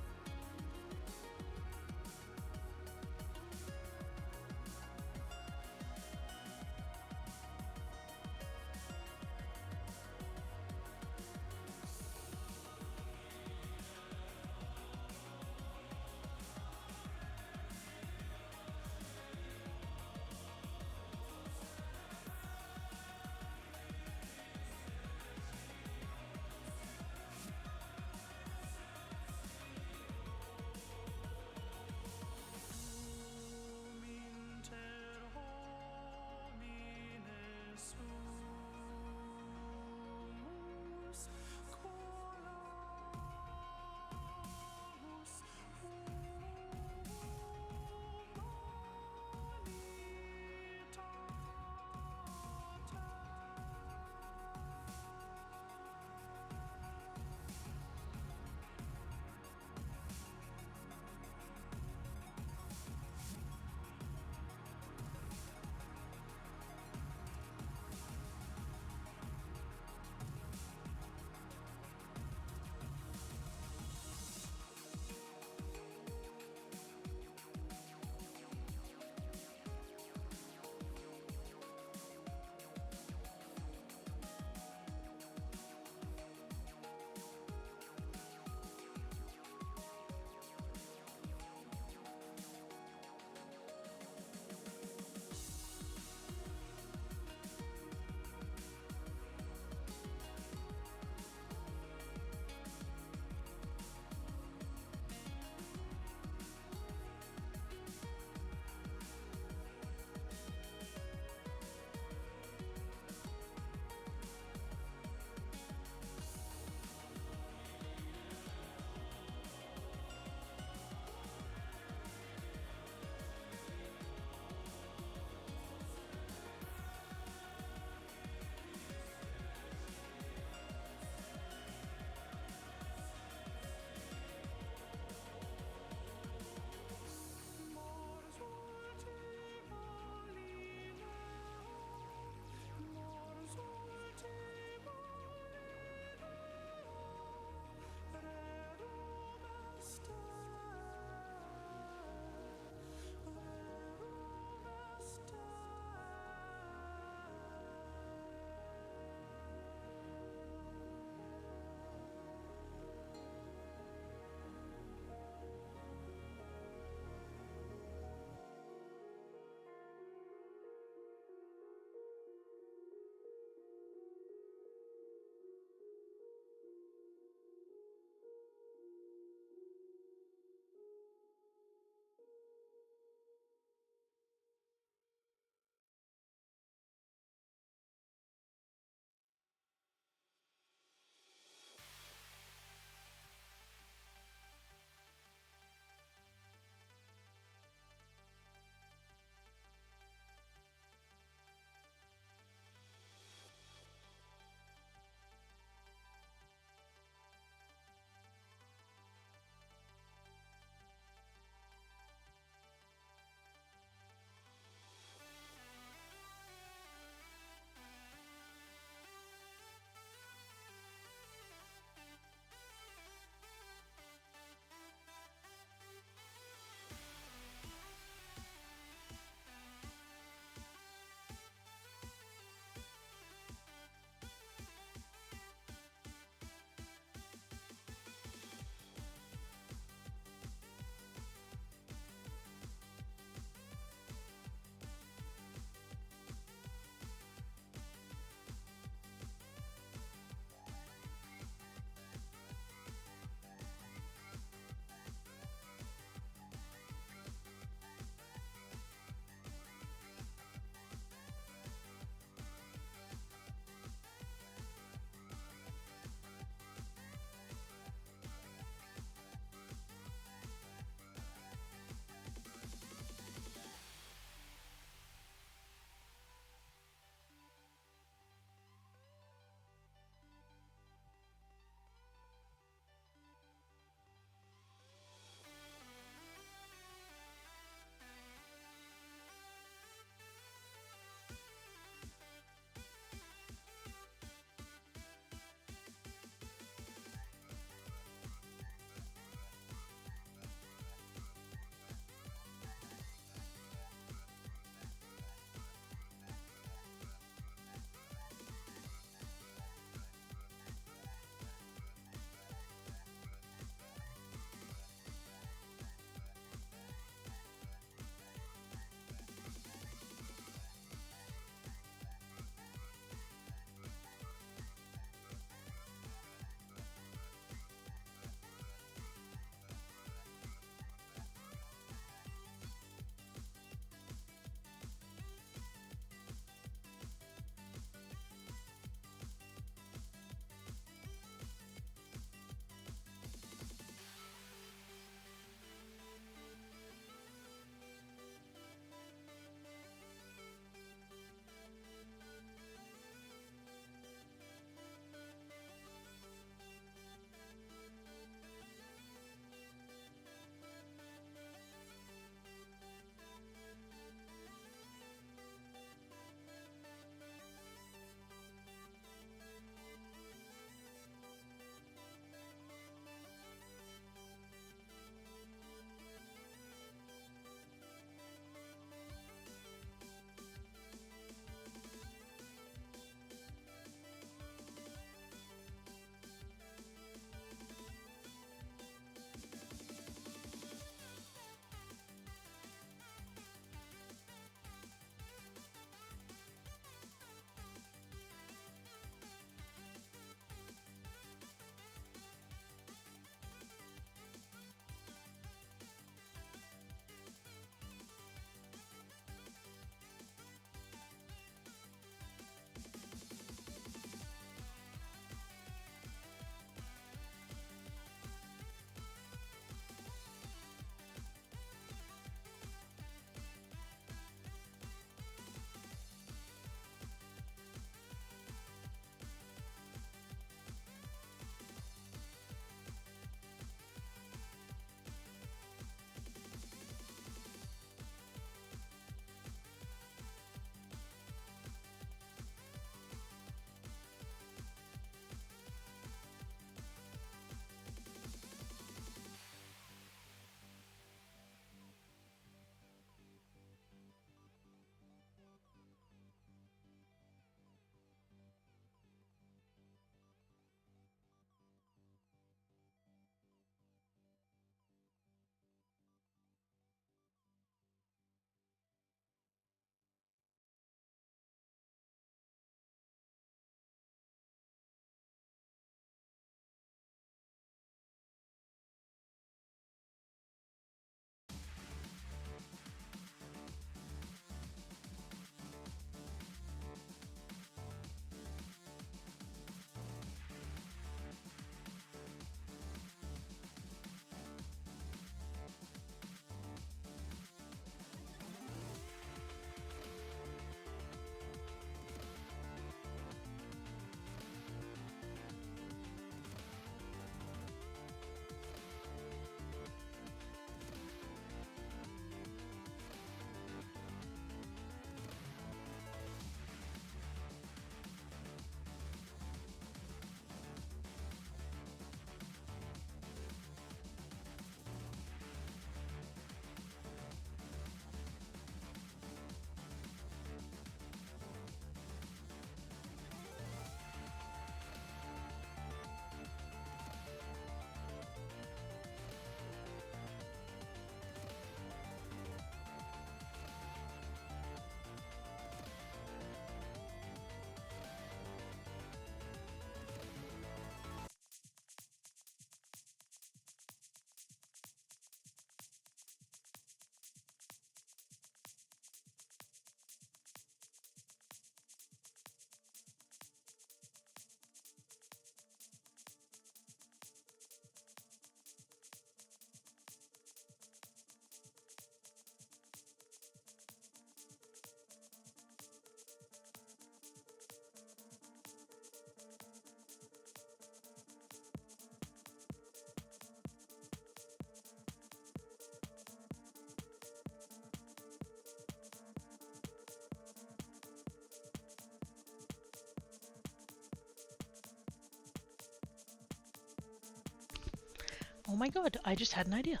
Oh my god, I just had an idea.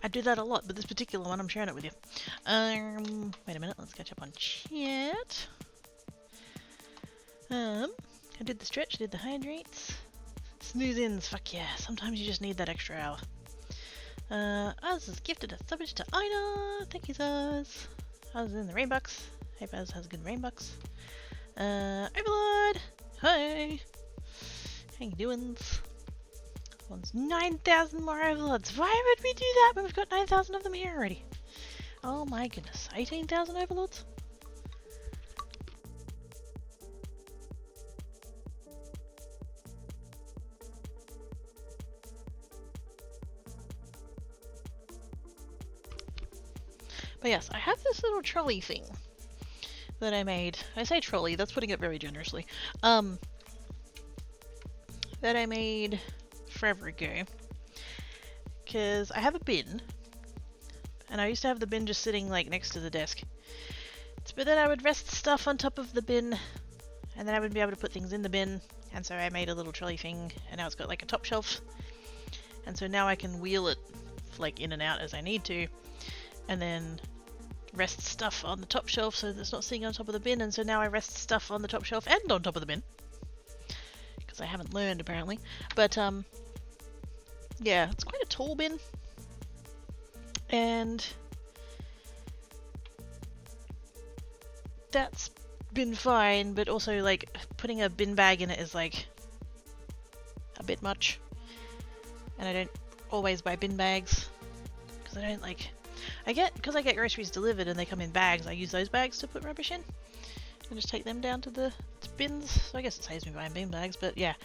I do that a lot, but this particular one, I'm sharing it with you. Wait a minute, let's catch up on chat. I did the stretch, I did the hydrates. Snooze ins, fuck yeah. Sometimes you just need that extra hour. Oz has gifted a subbage to Ina. Thank you, Oz. Oz in the Rainbucks. Hope Oz has a good Rainbucks. Overlord! Hi! How you doing? Wants 9,000 more Overlords. Why would we do that when we've got 9,000 of them here already? Oh my goodness. 18,000 Overlords? But yes, I have this little trolley thing that I made. I say trolley, that's putting it very generously. That I made forever ago. Because I have a bin. And I used to have the bin just sitting like next to the desk. But then I would rest stuff on top of the bin. And then I would be able to put things in the bin. And so I made a little trolley thing. And now it's got like a top shelf. And so now I can wheel it like in and out as I need to. And then rest stuff on the top shelf so that it's not sitting on top of the bin. And so now I rest stuff on the top shelf and on top of the bin. Because I haven't learned apparently. But yeah, it's quite a tall bin. And that's been fine, but also like putting a bin bag in it is like a bit much. And I don't always buy bin bags because I don't like because I get groceries delivered and they come in bags. I use those bags to put rubbish in and just take them down to the bins. So I guess it saves me buying bin bags, but yeah,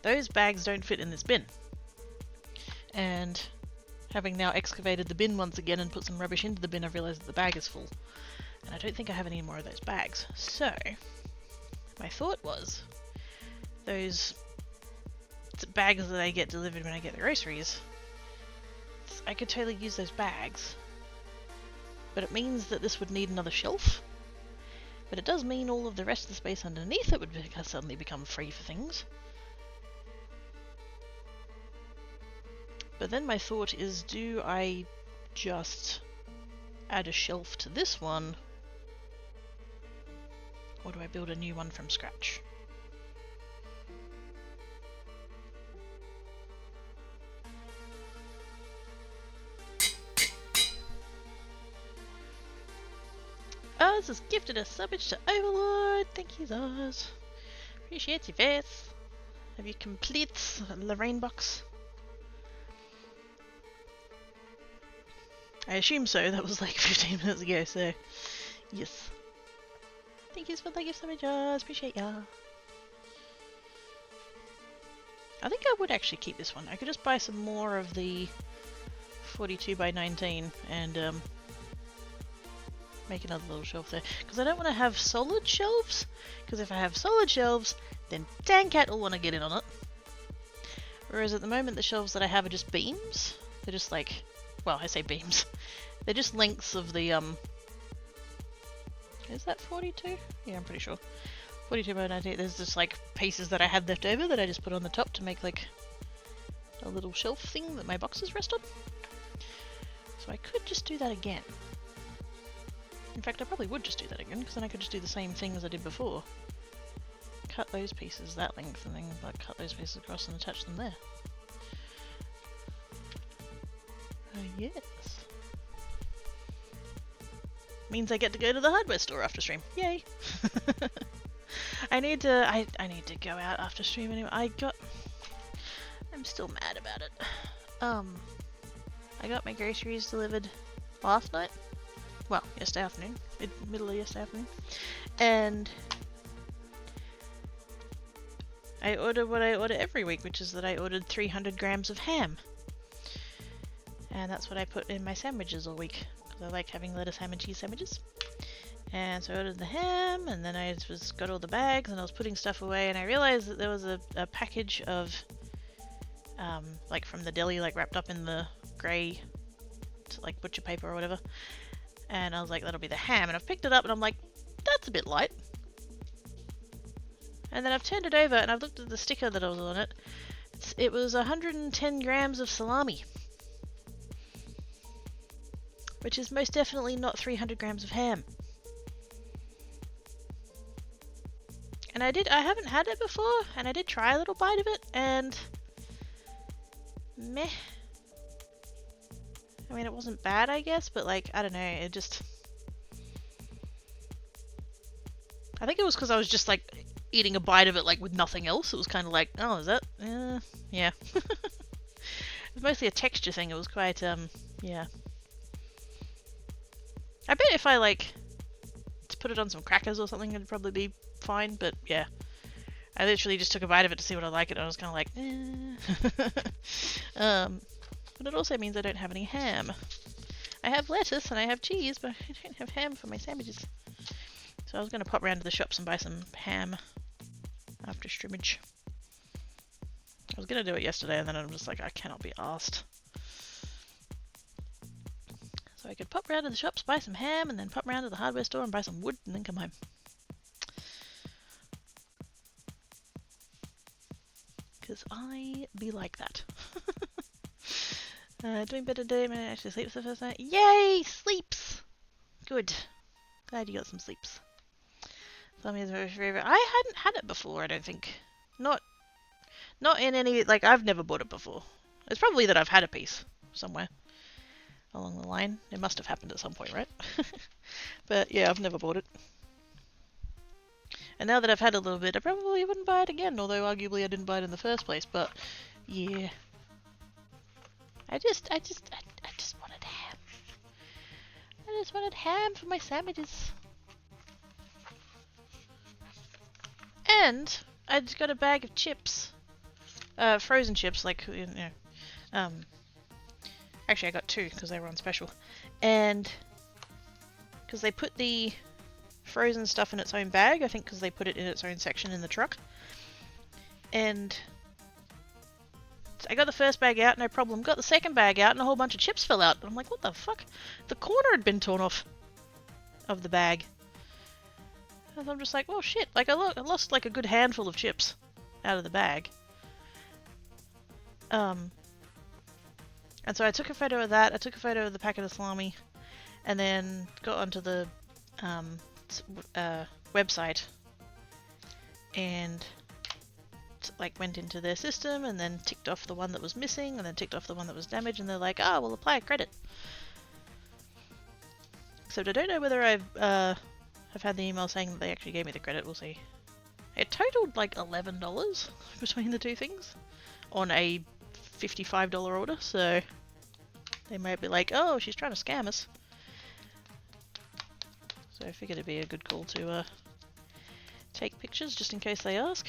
those bags don't fit in this bin. And having now excavated the bin once again and put some rubbish into the bin, I've realised that the bag is full. And I don't think I have any more of those bags. So my thought was those bags that I get delivered when I get the groceries, I could totally use those bags. But it means that this would need another shelf. But it does mean all of the rest of the space underneath it would suddenly become free for things. But then my thought is, do I just add a shelf to this one? Or do I build a new one from scratch? Oz has gifted a subbage to Overlord. Thank you, Oz. Appreciate your face. Have you complete the Rainbox? I assume so. That was like 15 minutes ago, so yes. Thank you for the gift subbage, Oz. Appreciate ya. I think I would actually keep this one. I could just buy some more of the 42 by 19 and make another little shelf there. Because I don't want to have solid shelves. Because if I have solid shelves, then Dancat will want to get in on it. Whereas at the moment, the shelves that I have are just beams. They're just like, well, I say beams. They're just lengths of the, is that 42? Yeah, I'm pretty sure. 42 by 19. There's just like pieces that I had left over that I just put on the top to make like a little shelf thing that my boxes rest on. So I could just do that again. In fact, I probably would just do that again, because then I could just do the same thing as I did before. Cut those pieces that length, and then like, cut those pieces across and attach them there. Yes. Means I get to go to the hardware store after stream. Yay! I need to go out after stream anyway. I'm still mad about it. I got my groceries delivered last night. Well, yesterday afternoon. Middle of yesterday afternoon. And I ordered what I order every week, which is that I ordered 300 grams of ham. And that's what I put in my sandwiches all week. Because I like having lettuce, ham and cheese sandwiches. And so I ordered the ham, and then I got all the bags, and I was putting stuff away, and I realized that there was a package of, like from the deli, like wrapped up in the grey, like butcher paper or whatever. And I was like, that'll be the ham. And I've picked it up and I'm like, that's a bit light. And then I've turned it over and I've looked at the sticker that was on it. It It was 110 grams of salami, which is most definitely not 300 grams of ham. And I haven't had it before, and I did try a little bite of it, and meh. I mean, it wasn't bad, I guess, but like, I don't know, it just... I think it was because I was just like eating a bite of it like with nothing else. It was kind of like, oh, is that? Yeah. It was mostly a texture thing. It was quite, yeah. I bet if I like to put it on some crackers or something, it'd probably be fine, but yeah. I literally just took a bite of it to see what I like it, and I was kind of like, but it also means I don't have any ham. I have lettuce and I have cheese, but I don't have ham for my sandwiches. So I was going to pop round to the shops and buy some ham after scrimmage. I was going to do it yesterday, and then I'm just like, I cannot be arsed. So I could pop round to the shops, buy some ham, and then pop round to the hardware store and buy some wood, and then come home. Because I be like that. Doing better today, man. I actually sleep for the first night. Yay! Sleeps! Good. Glad you got some sleeps. Salami is my favorite. I hadn't had it before, I don't think. Not in any... Like, I've never bought it before. It's probably that I've had a piece somewhere along the line. It must have happened at some point, right? But yeah, I've never bought it. And now that I've had a little bit, I probably wouldn't buy it again, although arguably I didn't buy it in the first place, but yeah. I just wanted ham. I just wanted ham for my sandwiches. And I just got a bag of chips. Frozen chips, like, you know. Actually, I got two because they were on special. And because they put the frozen stuff in its own bag, I think because they put it in its own section in the truck. And I got the first bag out, no problem. Got the second bag out and a whole bunch of chips fell out. And I'm like, what the fuck? The corner had been torn off of the bag. And I'm just like, oh shit. Like, I lost like a good handful of chips out of the bag. And so I took a photo of that. I took a photo of the packet of salami. And then got onto the website. And like went into their system and then ticked off the one that was missing and then ticked off the one that was damaged, and they're like, oh, we'll apply a credit. Except I don't know whether I've had the email saying that they actually gave me the credit. We'll see. It totaled like $11 between the two things on a $55 order, so they might be like, oh, she's trying to scam us. So I figured it'd be a good call to take pictures just in case they ask.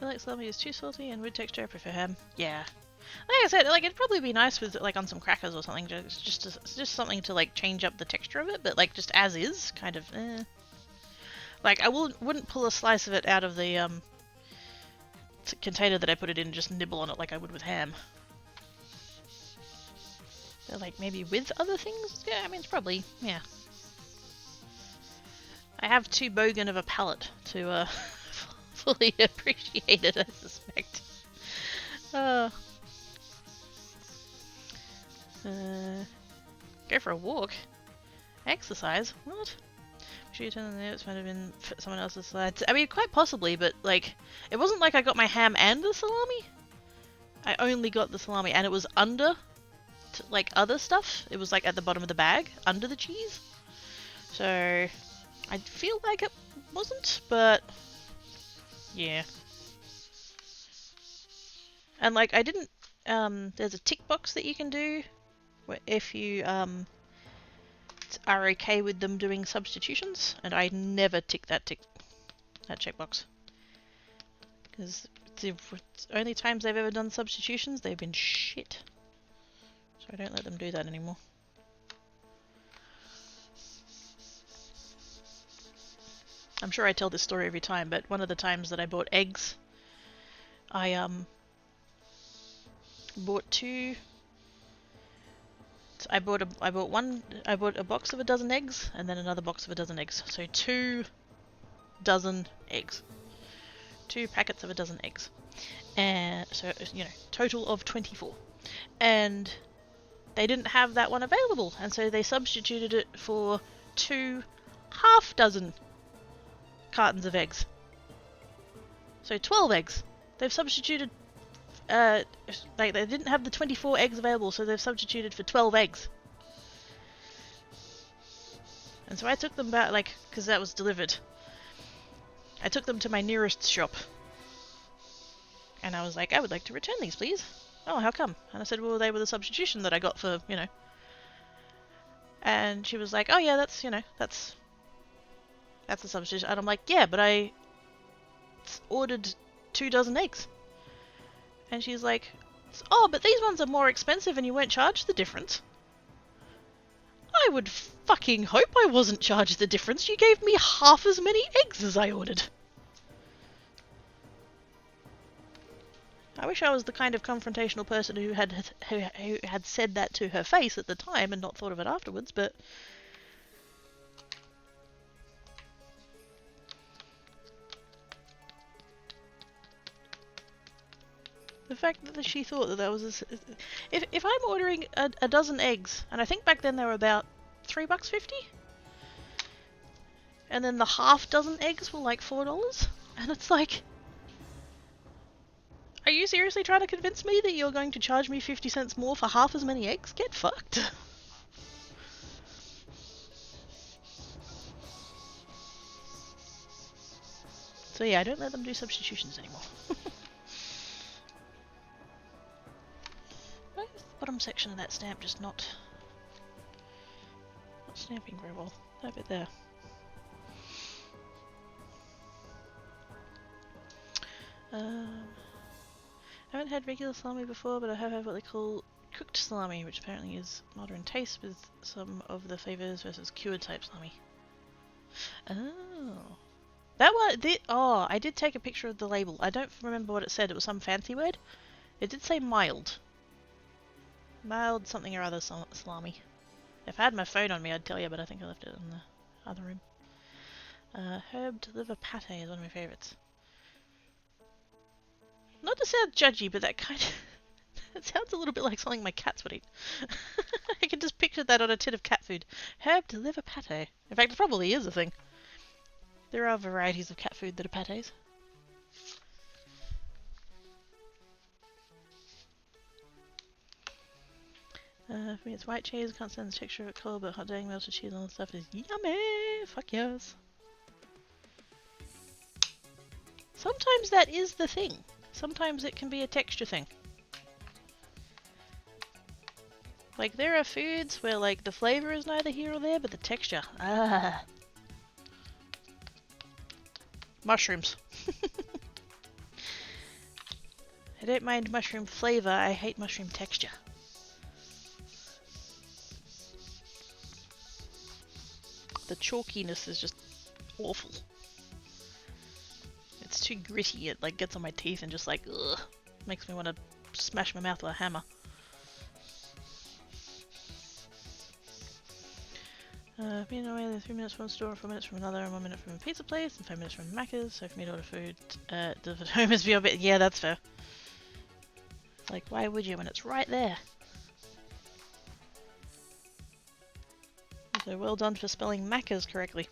I like salami is too salty and wood texture. I prefer ham. Yeah, like I said, like it'd probably be nice with like on some crackers or something. Just something to like change up the texture of it, but like just as is, kind of. Like I wouldn't pull a slice of it out of the container that I put it in and just nibble on it like I would with ham. But like maybe with other things. Yeah, I mean it's probably yeah. I have too bogan of a palate to fully appreciate it, I suspect. Go for a walk? Exercise? What? Sure you tell them it might have been someone else's slides. I mean, quite possibly, but like, it wasn't like I got my ham and the salami. I only got the salami, and it was under, like, other stuff. It was like at the bottom of the bag, under the cheese. So, I feel like it wasn't, but yeah. And like, I didn't, there's a tick box that you can do if you are okay with them doing substitutions, and I never tick that checkbox, because the only times they've ever done substitutions, they've been shit. So I don't let them do that anymore. I'm sure I tell this story every time, but one of the times that I bought eggs, I bought two I bought a box of a dozen eggs and then another box of a dozen eggs. So 2 dozen eggs. 2 packets of a dozen eggs. And so, total of 24. And they didn't have that one available, and so they substituted it for 2 half-dozen cartons of eggs. So 12 eggs. They've substituted, they didn't have the 24 eggs available, so they've substituted for 12 eggs. And so I took them back, because that was delivered. I took them to my nearest shop. And I was like, I would like to return these, please. Oh, how come? And I said, well, they were the substitution that I got for, And she was like, oh yeah, that's the substitution. And I'm like, yeah, but I ordered 2 dozen eggs. And she's like, oh, but these ones are more expensive and you weren't charged the difference. I would fucking hope I wasn't charged the difference. You gave me half as many eggs as I ordered. I wish I was the kind of confrontational person who had said that to her face at the time and not thought of it afterwards, but the fact that she thought that was if I'm ordering a dozen eggs, and I think back then they were about $3.50, and then the half dozen eggs were like $4, and it's like, are you seriously trying to convince me that you're going to charge me 50 cents more for half as many eggs? Get fucked. So yeah, I don't let them do substitutions anymore. Why is the bottom section of that stamp just not stamping very well? That bit there. I haven't had regular salami before, but I have had what they call cooked salami, which apparently is modern taste with some of the flavours versus cured type salami. Oh. That one, I did take a picture of the label. I don't remember what it said. It was some fancy word. It did say mild. Mild something or other salami. If I had my phone on me, I'd tell you, but I think I left it in the other room. Herbed liver pate is one of my favourites. Not to sound judgy, but that kind of... it sounds a little bit like something my cats would eat. I can just picture that on a tin of cat food. Herbed liver pate. In fact, it probably is a thing. There are varieties of cat food that are pates. For me it's white cheese, can't stand the texture of it cold, but hot dang melted cheese and all that stuff is yummy! Fuck yes! Sometimes that is the thing. Sometimes it can be a texture thing. Like, there are foods where, like, the flavour is neither here or there, but the texture, Mushrooms. I don't mind mushroom flavour, I hate mushroom texture. The chalkiness is just awful. It's too gritty, it like gets on my teeth and just like, ugh, makes me want to smash my mouth with a hammer. Being away in 3 minutes from a store, 4 minutes from another, and 1 minute from a pizza place, and 5 minutes from Macca's, so for me to order food delivered home is beyond bit. Yeah, that's fair. Like, why would you when it's right there? So well done for spelling Macca's correctly.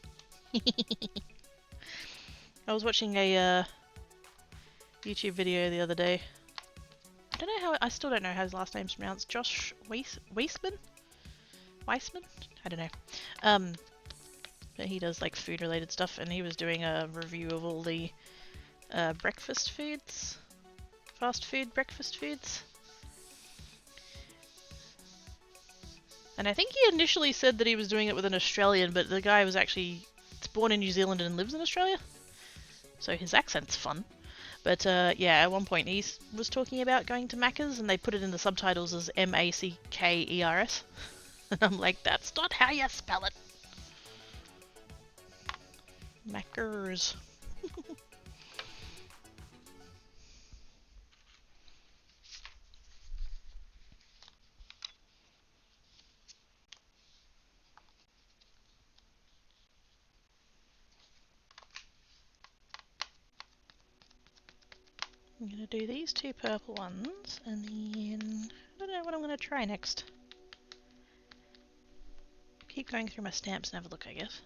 I was watching a YouTube video the other day. I still don't know how his last name's pronounced. Josh Weissman? Weissman? I don't know. But he does like food related stuff, and he was doing a review of all the breakfast foods. Fast food breakfast foods. And I think he initially said that he was doing it with an Australian, but the guy was actually born in New Zealand and lives in Australia. So his accent's fun. But yeah, at one point he was talking about going to Macca's, and they put it in the subtitles as Mackers. And I'm like, that's not how you spell it. Macca's. I'm gonna do these 2 purple ones, and then I don't know what I'm gonna try next. Keep going through my stamps and have a look, I guess.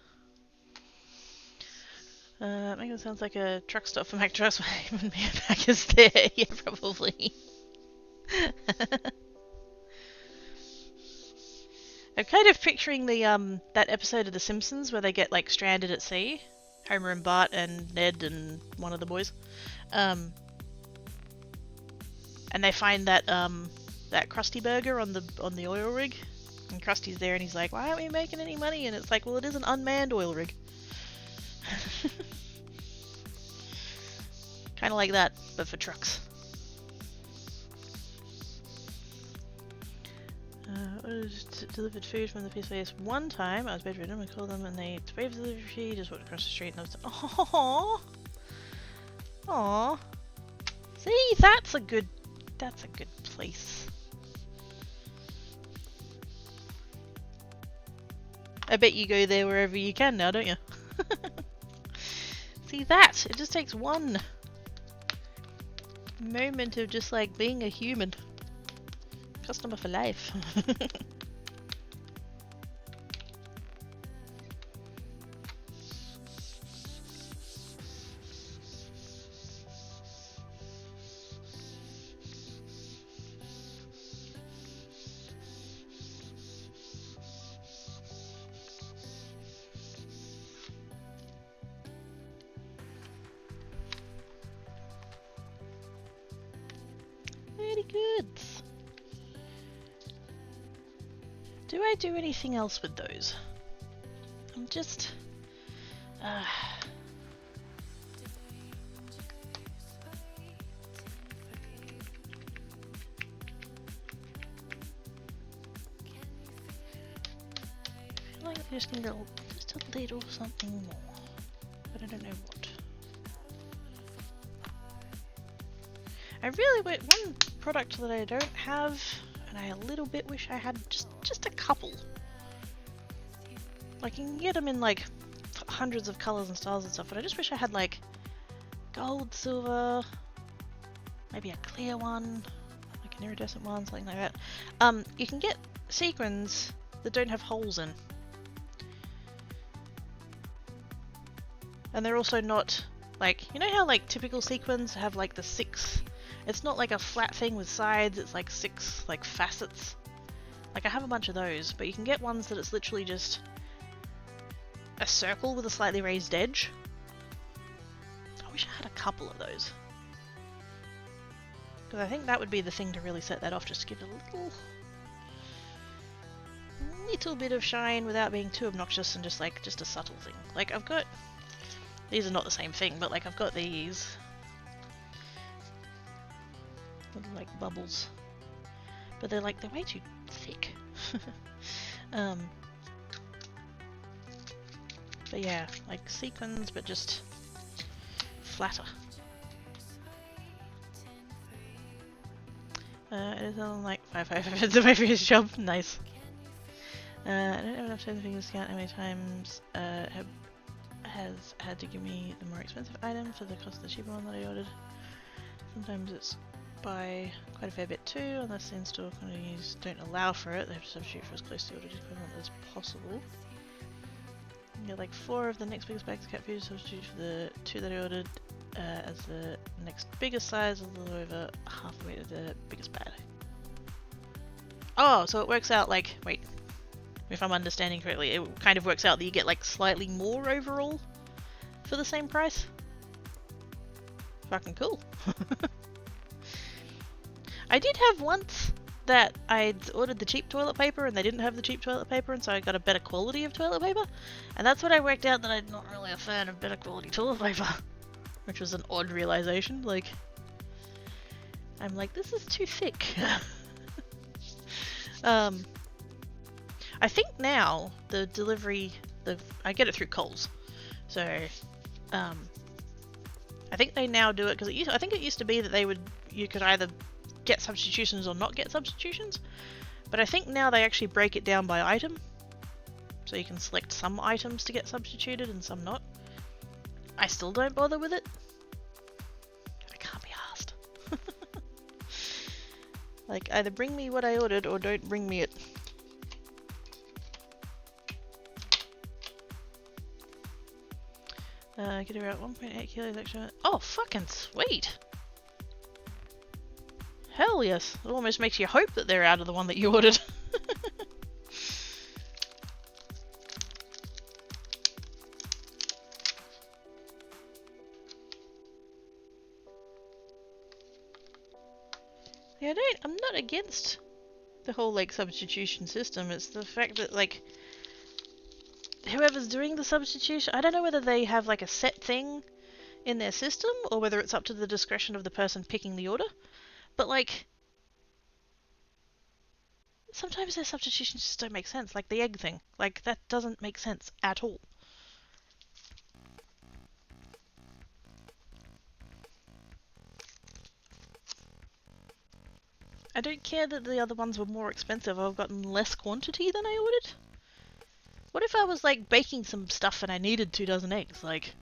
Maybe it sounds like a truck stop for Mac trucks. Even me and Mac is there. Yeah, probably. I'm kind of picturing the that episode of The Simpsons where they get like stranded at sea. Homer and Bart and Ned and one of the boys. And they find that that Krusty burger on the oil rig. And Krusty's there and he's like, "Why aren't we making any money?" And it's like, well, it is an unmanned oil rig. Kind of like that, but for trucks. Delivered food from the place one time. I was bedridden. I called them and they paid for the delivery fee. Just walked across the street and I was like, "Aww, aww." See, that's a good place. I bet you go there wherever you can now, don't you? See that? It just takes one moment of just like being a human. Customer for life. Very good. Do I do anything else with those? I'm just... I feel like I just need just a little something more, but I don't know what. I really want one product that I don't have, and I a little bit wish I had just a couple. Like, you can get them in like hundreds of colors and styles and stuff, but I just wish I had like gold, silver, maybe a clear one, like an iridescent one, something like that. You can get sequins that don't have holes in. And they're also not like, you know how like typical sequins have like the 6, it's not like a flat thing with sides, it's like 6 like facets. Like I have a bunch of those, but you can get ones that it's literally just a circle with a slightly raised edge. I wish I had a couple of those. Because I think that would be the thing to really set that off, just to give it a little bit of shine without being too obnoxious and just a subtle thing. Like I've got, these are not the same thing, but like I've got these little like bubbles, but they're way too thick. But yeah, like sequins, but just flatter. It is on like 5 away from his job. Nice. I don't have enough time to figure this out how many times has had to give me the more expensive item for the cost of the cheaper one that I ordered. Sometimes it's by quite a fair bit too, unless the in-store quantities don't allow for it. They have to substitute for as close to the ordered equivalent as possible. You get like 4 of the next biggest bags of cat food, substitute for the 2 that I ordered as the next biggest size, a little over half the weight of the biggest bag. Oh, so it works out like, wait, if I'm understanding correctly, it kind of works out that you get like slightly more overall for the same price? Fucking cool. I did have once that I'd ordered the cheap toilet paper and they didn't have the cheap toilet paper, and so I got a better quality of toilet paper, and that's when I worked out that I'm not really a fan of better quality toilet paper, which was an odd realization. Like, I'm like, this is too thick. I think now the delivery, I get it through Coles, so I think they now do it because I think it used to be that you could either get substitutions or not get substitutions, but I think now they actually break it down by item, so you can select some items to get substituted and some not. I still don't bother with it. I can't be arsed. Like, either bring me what I ordered or don't bring me it. Get about 1.8 kilos extra. Oh, fucking sweet! Hell yes! It almost makes you hope that they're out of the one that you ordered. Yeah, I'm not against the whole, like, substitution system. It's the fact that, like, whoever's doing the substitution, I don't know whether they have, like, a set thing in their system or whether it's up to the discretion of the person picking the order. But, like, sometimes their substitutions just don't make sense. Like the egg thing. Like, that doesn't make sense at all. I don't care that the other ones were more expensive. I've gotten less quantity than I ordered. What if I was, like, baking some stuff and I needed 2 dozen eggs? Like,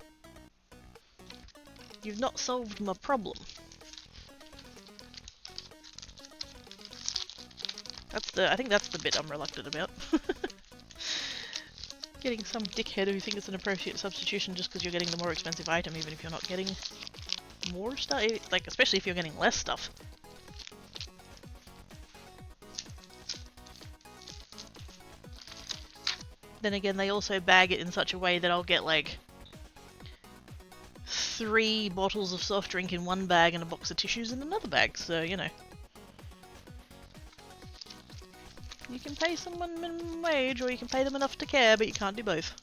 you've not solved my problem. I think that's the bit I'm reluctant about. Getting some dickhead who thinks it's an appropriate substitution just because you're getting the more expensive item, even if you're not getting more stuff. Like, especially if you're getting less stuff. Then again, they also bag it in such a way that I'll get, like, 3 bottles of soft drink in one bag and a box of tissues in another bag, so, you know. You can pay someone minimum wage, or you can pay them enough to care, but you can't do both.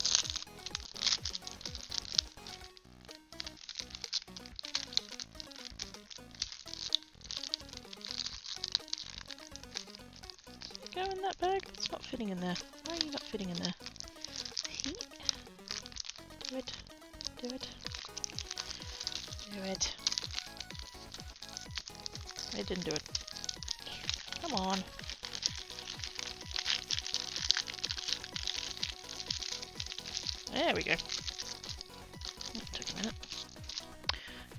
Go in that bag? It's not fitting in there. Why are you not fitting in there? Do it. Do it. Do it. It didn't do it. Come on. There we go. That took a minute.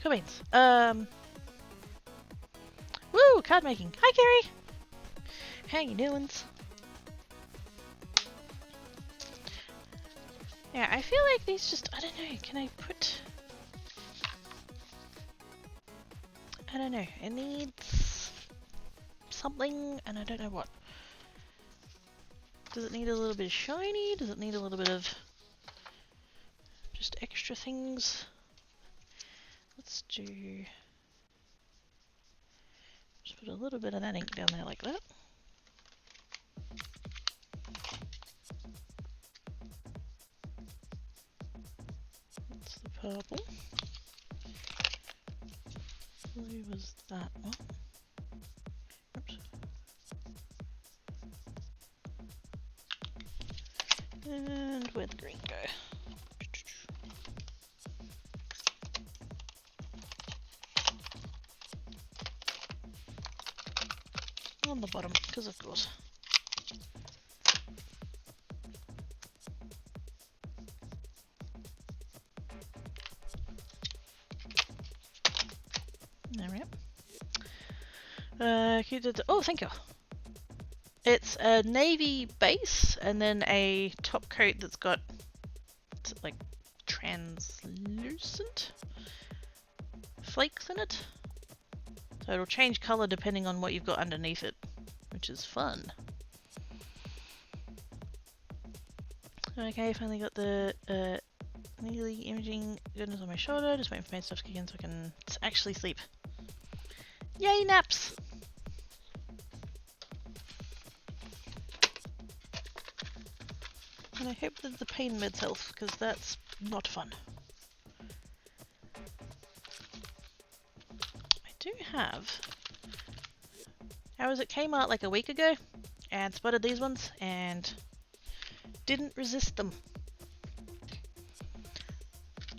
Cool beans. Woo! Card making. Hi, Carrie! How you doing? Yeah, I feel like these just... I don't know. Can I put... I don't know. It needs... something, and I don't know what. Does it need a little bit of shiny? Does it need a little bit of... just extra things? Let's do... just put a little bit of that ink down there like that. That's the purple. Blue was that one. Oops. And where'd the green go? On the bottom, because of course. There we go. Oh, thank you. It's a navy base and then a top coat that's got like translucent flakes in it. So it'll change colour depending on what you've got underneath it, which is fun. Okay, finally got the nearly imaging goodness on my shoulder. Just waiting for my stuff to kick in so I can actually sleep. Yay, naps! And I hope that the pain meds help, because that's not fun. I do have... I was at Kmart like a week ago, and spotted these ones, and didn't resist them.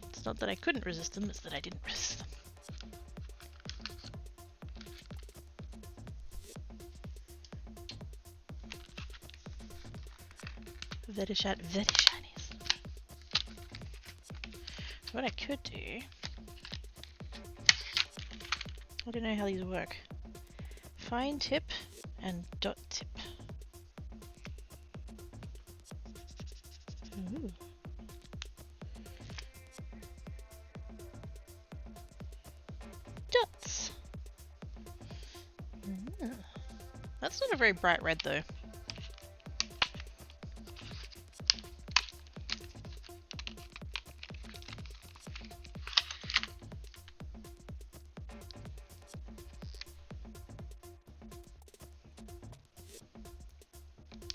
It's not that I couldn't resist them, it's that I didn't resist them. Very shiny. What I could do... I don't know how these work. Fine tip And dot tip. Ooh. Dots. That's not a very bright red though.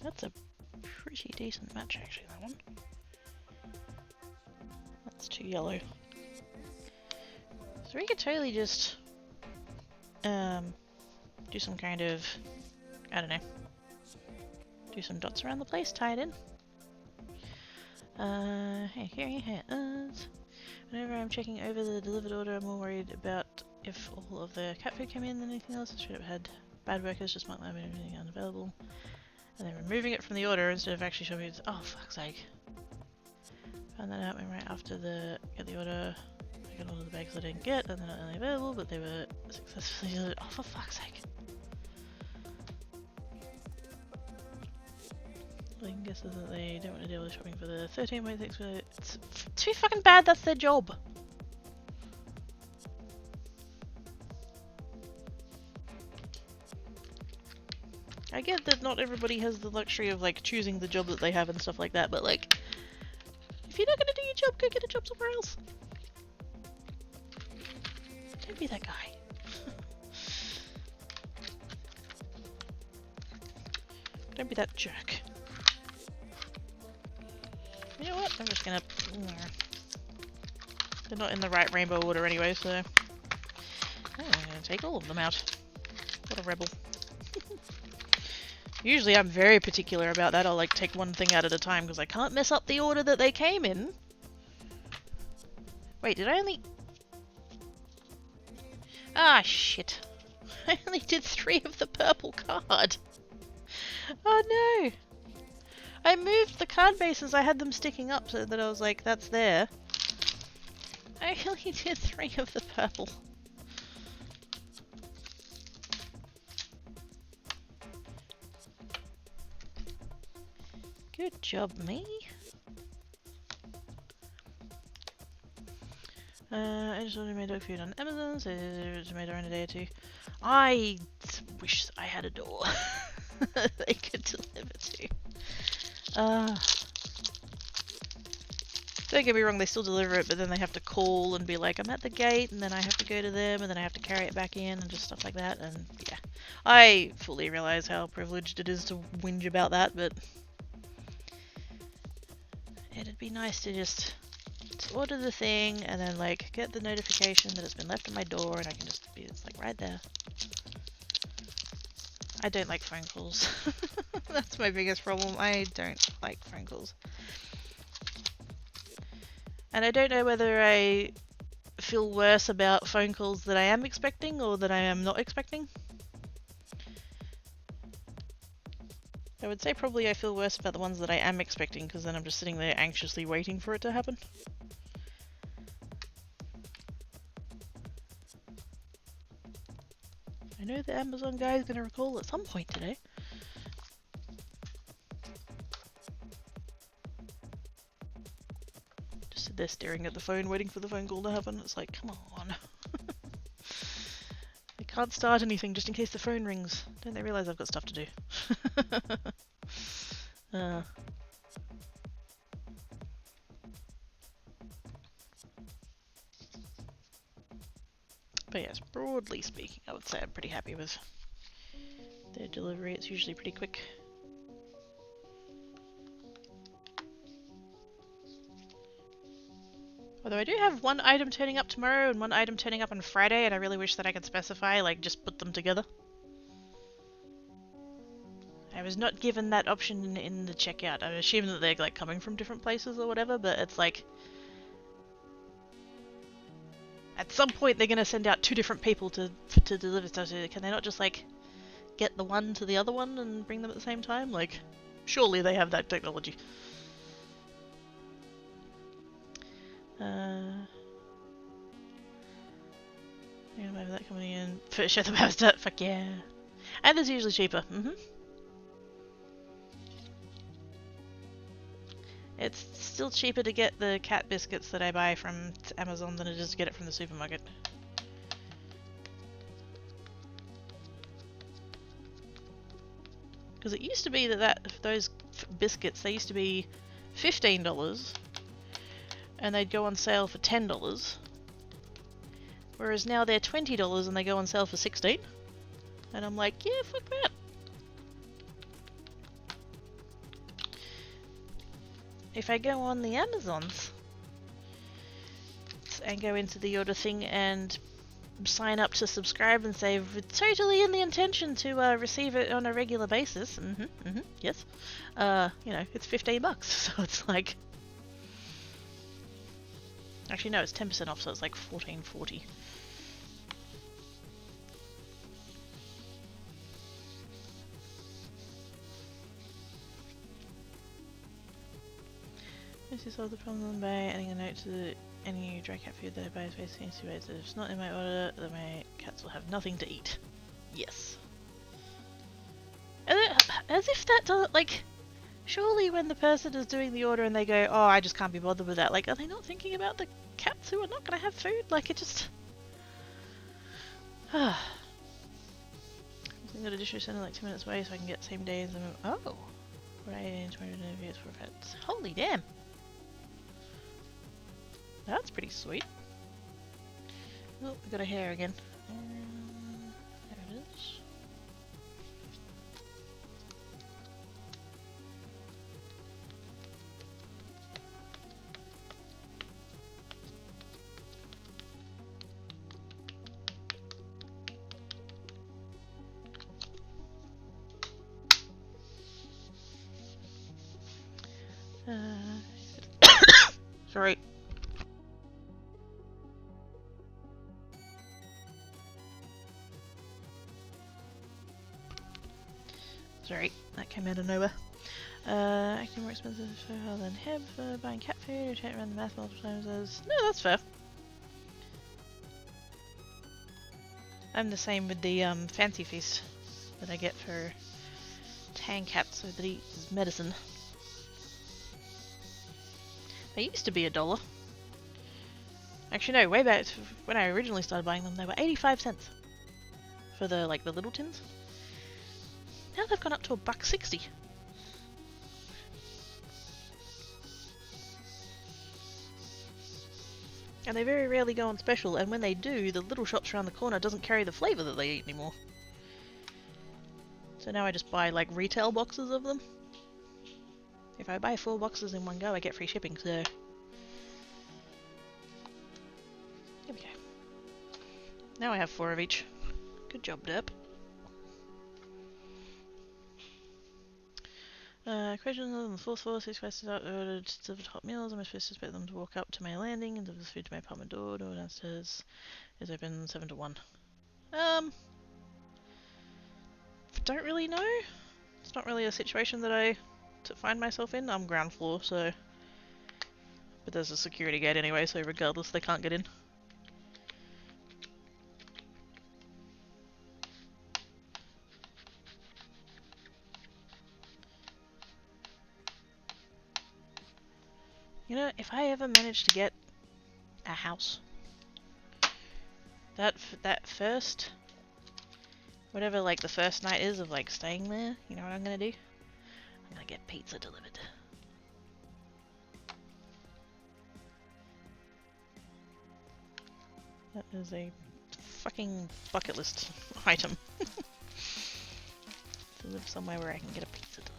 That's a pretty decent match actually, that one. That's too yellow. So we could totally just do some kind of, I don't know, do some dots around the place, tie it in. Hey, here it is. Whenever I'm checking over the delivered order, I'm more worried about if all of the cat food came in than anything else. I should have had bad workers just mark everything unavailable. And then removing it from the order instead of actually showing it. Oh, fuck's sake. Found that out when right after get the order. I got all of the bags I didn't get, and they're not only available, but they were successfully delivered. Oh, for fuck's sake. I can guess that they don't want to deal with shopping for the 13.6, but it's too fucking bad, that's their job. I get that not everybody has the luxury of like choosing the job that they have and stuff like that, but like, if you're not gonna do your job, go get a job somewhere else. Don't be that guy. Don't be that jerk. You know what? I'm just gonna... They're not in the right rainbow order anyway, so... I'm gonna take all of them out. What a rebel. Usually I'm very particular about that. I'll like take one thing out at a time because I can't mess up the order that they came in. Wait, did I only... Ah, shit. I only did 3 of the purple card. Oh no! I moved the card bases, I had them sticking up so that I was like, that's there. I only did 3 of the purple. Good job, me. I just ordered my dog food on Amazon, so it's made around a day or 2. I wish I had a door they could deliver to. Don't get me wrong, they still deliver it, but then they have to call and be like, I'm at the gate, and then I have to go to them, and then I have to carry it back in, and just stuff like that, and yeah. I fully realise how privileged it is to whinge about that, but it'd be nice to just order the thing, and then like get the notification that it's been left at my door, and I can just be, it's like right there. I don't like phone calls. That's my biggest problem. I don't like phone calls. And I don't know whether I feel worse about phone calls that I am expecting or that I am not expecting. I would say probably I feel worse about the ones that I am expecting, because then I'm just sitting there anxiously waiting for it to happen. I know the Amazon guy is going to recall at some point today. Just sit there staring at the phone waiting for the phone call to happen. It's like, come on. I can't start anything just in case the phone rings. Don't they realise I've got stuff to do? But yes, broadly speaking, I would say I'm pretty happy with their delivery. It's usually pretty quick. Although I do have one item turning up tomorrow and one item turning up on Friday, and I really wish that I could specify, like, just put them together. I was not given that option in the checkout. I assume that they're, like, coming from different places or whatever, but it's like... At some point they're going to send out 2 different people to deliver stuff. So can they not just, like, get the one to the other one and bring them at the same time? Like, surely they have that technology. Yeah, maybe that coming in. Show the power start. Fuck yeah. And it's usually cheaper. It's still cheaper to get the cat biscuits that I buy from Amazon than it is to get it from the supermarket. Because it used to be that those biscuits, they used to be $15 and they'd go on sale for $10. Whereas now they're $20 and they go on sale for $16. And I'm like, yeah, fuck that. If I go on the Amazons and go into the order thing and sign up to subscribe and say totally in the intention to receive it on a regular basis, yes, you know, it's $15, so it's like, actually no, it's 10% off, so it's like $14.40. This is all the problem by adding a note to any dry cat food that I buy is basically in 2 ways. If it's not in my order, then my cats will have nothing to eat. Yes. As if that doesn't, like, surely when the person is doing the order and they go, oh, I just can't be bothered with that, like, are they not thinking about the cats who are not going to have food? Like, it just... I'm going to dish send like 2 minutes away so I can get same day as them. Oh! Right, 200 interviews for pets. Holy damn! That's pretty sweet. Oh, we got a hair again. There it is. Sorry. Sorry, that came out of nowhere. Acting more expensive than Heb for buying cat food. Check around the math multiple times as... No, that's fair. I'm the same with the fancy feast that I get for tang cats so that he eats medicine. They used to be $1. Actually, no, way back when I originally started buying them, they were 85 cents for the the little tins. Now they've gone up to $1.60. And they very rarely go on special, and when they do, the little shops around the corner doesn't carry the flavour that they eat anymore. So now I just buy retail boxes of them. If I buy 4 boxes in one go, I get free shipping, so... Here we go. Now I have 4 of each. Good job, Derp. Question on the 4th floor, 6 places out ordered delivered hot meals. Am I supposed to expect them to walk up to my landing and deliver the food to my apartment door? Door downstairs is open 7 to 1. Don't really know. It's not really a situation that I find myself in. I'm ground floor, so... But there's a security gate anyway, so regardless, they can't get in. You know, if I ever manage to get a house, that first, whatever the first night is of staying there, you know what I'm gonna do? I'm gonna get pizza delivered. That is a fucking bucket list item. To live somewhere where I can get a pizza delivered.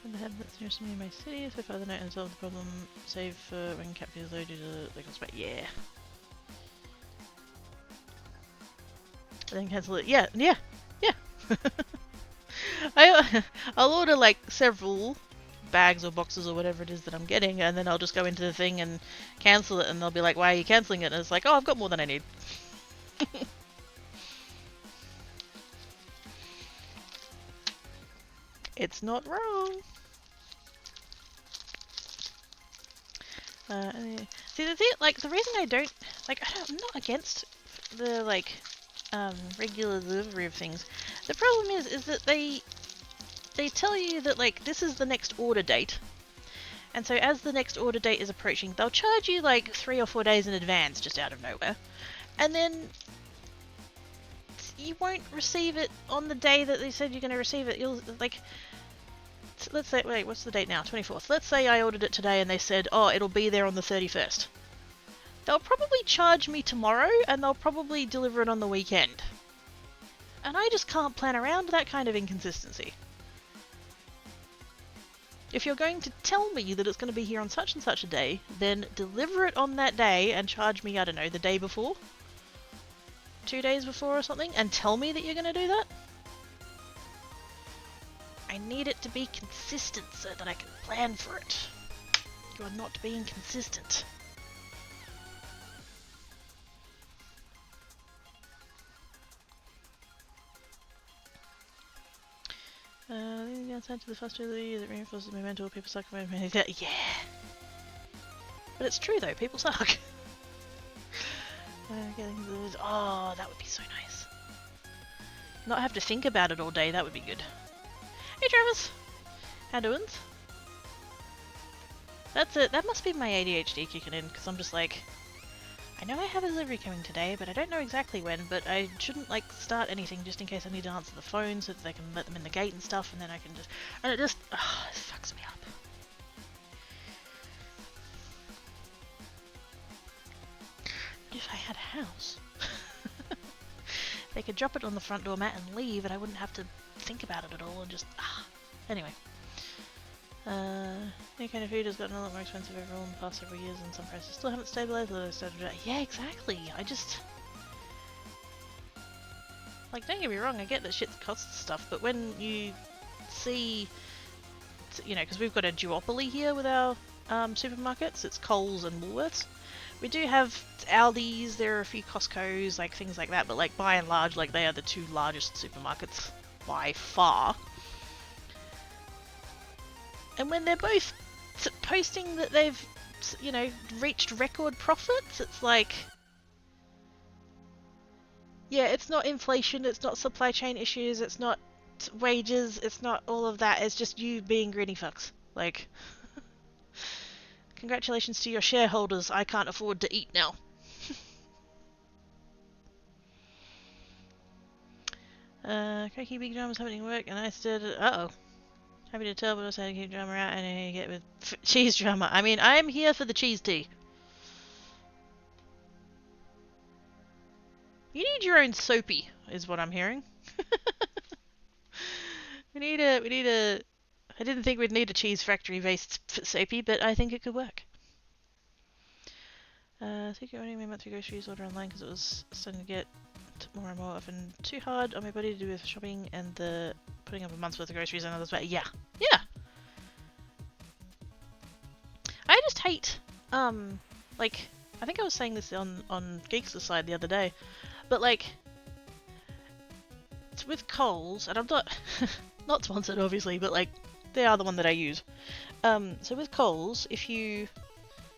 The head that's nearest me in my city, so far the night and solve the problem, save for when cat feels low due to the spot. Yeah. I then cancel it. Yeah. I'll order several bags or boxes or whatever it is that I'm getting, and then I'll just go into the thing and cancel it, and they'll be like, why are you cancelling it? And it's like, oh, I've got more than I need. It's not wrong. See, the thing, like, the reason I don't, like, I'm not against the, like, regular delivery of things. The problem is that they tell you that, like, this is the next order date. And so as the next order date is approaching, they'll charge you, like, 3 or 4 days in advance, just out of nowhere. And then you won't receive it on the day that they said you're going to receive it. You'll, like, let's say, wait, what's the date now? 24th. Let's say I ordered it today and they said, oh, it'll be there on the 31st. They'll probably charge me tomorrow and they'll probably deliver it on the weekend. And I just can't plan around that kind of inconsistency. If you're going to tell me that it's going to be here on such and such a day, then deliver it on that day and charge me, I don't know, the day before? 2 days before or something? And tell me that you're going to do that? I need it to be consistent so that I can plan for it. You are not being consistent. Leading the outside to the faster that reinforces my mental people suck. Yeah. But it's true though, people suck. Oh, that would be so nice. Not have to think about it all day, that would be good. Hey Travis! How doin's? That's it, that must be my ADHD kicking in, because I'm just like, I know I have a delivery coming today, but I don't know exactly when, but I shouldn't like start anything just in case I need to answer the phone so that they can let them in the gate and stuff, and then I can just, and it just, it fucks me up. If I had a house, they could drop it on the front door mat and leave, and I wouldn't have to think about it at all, and just, Anyway. Any kind of food has gotten a lot more expensive overall in the past several years, and some prices still haven't stabilized, although they've started to... Yeah, exactly! I just... Like, don't get me wrong, I get that shit costs stuff, but when you see... You know, because we've got a duopoly here with our supermarkets, it's Coles and Woolworths. We do have Aldi's, there are a few Costco's, like things like that, but like by and large, like they are the 2 largest supermarkets by far. And when they're both posting that they've, you know, reached record profits, it's like... Yeah, it's not inflation, it's not supply chain issues, it's not wages, it's not all of that, it's just you being greedy fucks. Like... Congratulations to your shareholders, I can't afford to eat now. Cracky big drama's happening work, and I said, uh-oh. Happy to tell, but also to keep drama out, and I get with cheese drama. I mean, I'm here for the cheese tea. You need your own soapy, is what I'm hearing. we need a... I didn't think we'd need a cheese factory-based soapy, but I think it could work. I think running my monthly groceries order online because it was starting to get more and more often too hard on my body to do with shopping and the putting up a month's worth of groceries and others. But yeah. I just hate, like, I think I was saying this on Geeks Aside the other day, but like, it's with Coles, and I'm not, not sponsored obviously, but like, they are the one that I use. So with Coles, if you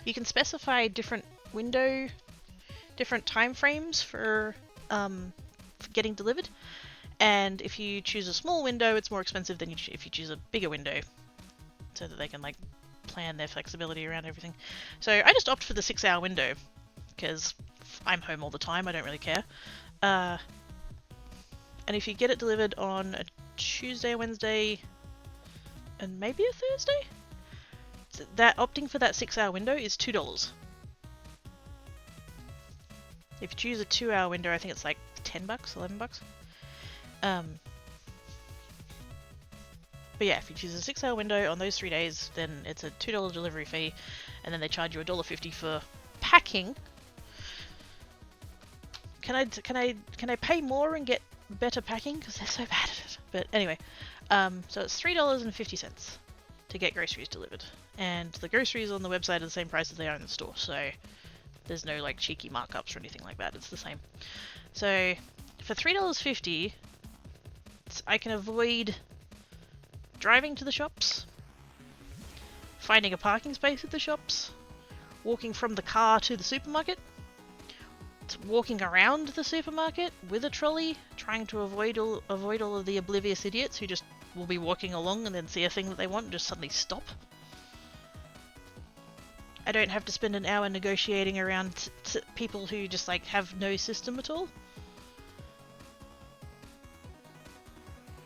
can specify different time frames for getting delivered, and if you choose a small window, it's more expensive than if you choose a bigger window, so that they can like plan their flexibility around everything. So I just opt for the 6-hour window because I'm home all the time. I don't really care. And if you get it delivered on a Tuesday, Wednesday, and maybe a Thursday, that opting for that 6-hour window is $2. If you choose a 2-hour window, I think it's like $10, $11. But yeah, if you choose a 6-hour window on those 3 days, then it's a $2 delivery fee, and then they charge you $1.50 for packing. Can I pay more and get better packing? Because they're so bad at it. But anyway, so it's $3.50 to get groceries delivered, and the groceries on the website are the same price as they are in the store. So there's no like cheeky markups or anything like that. It's the same. So for $3.50, I can avoid driving to the shops, finding a parking space at the shops, walking from the car to the supermarket. It's walking around the supermarket with a trolley, trying to avoid all of the oblivious idiots who just will be walking along and then see a thing that they want and just suddenly stop. I don't have to spend an hour negotiating around people who just like have no system at all.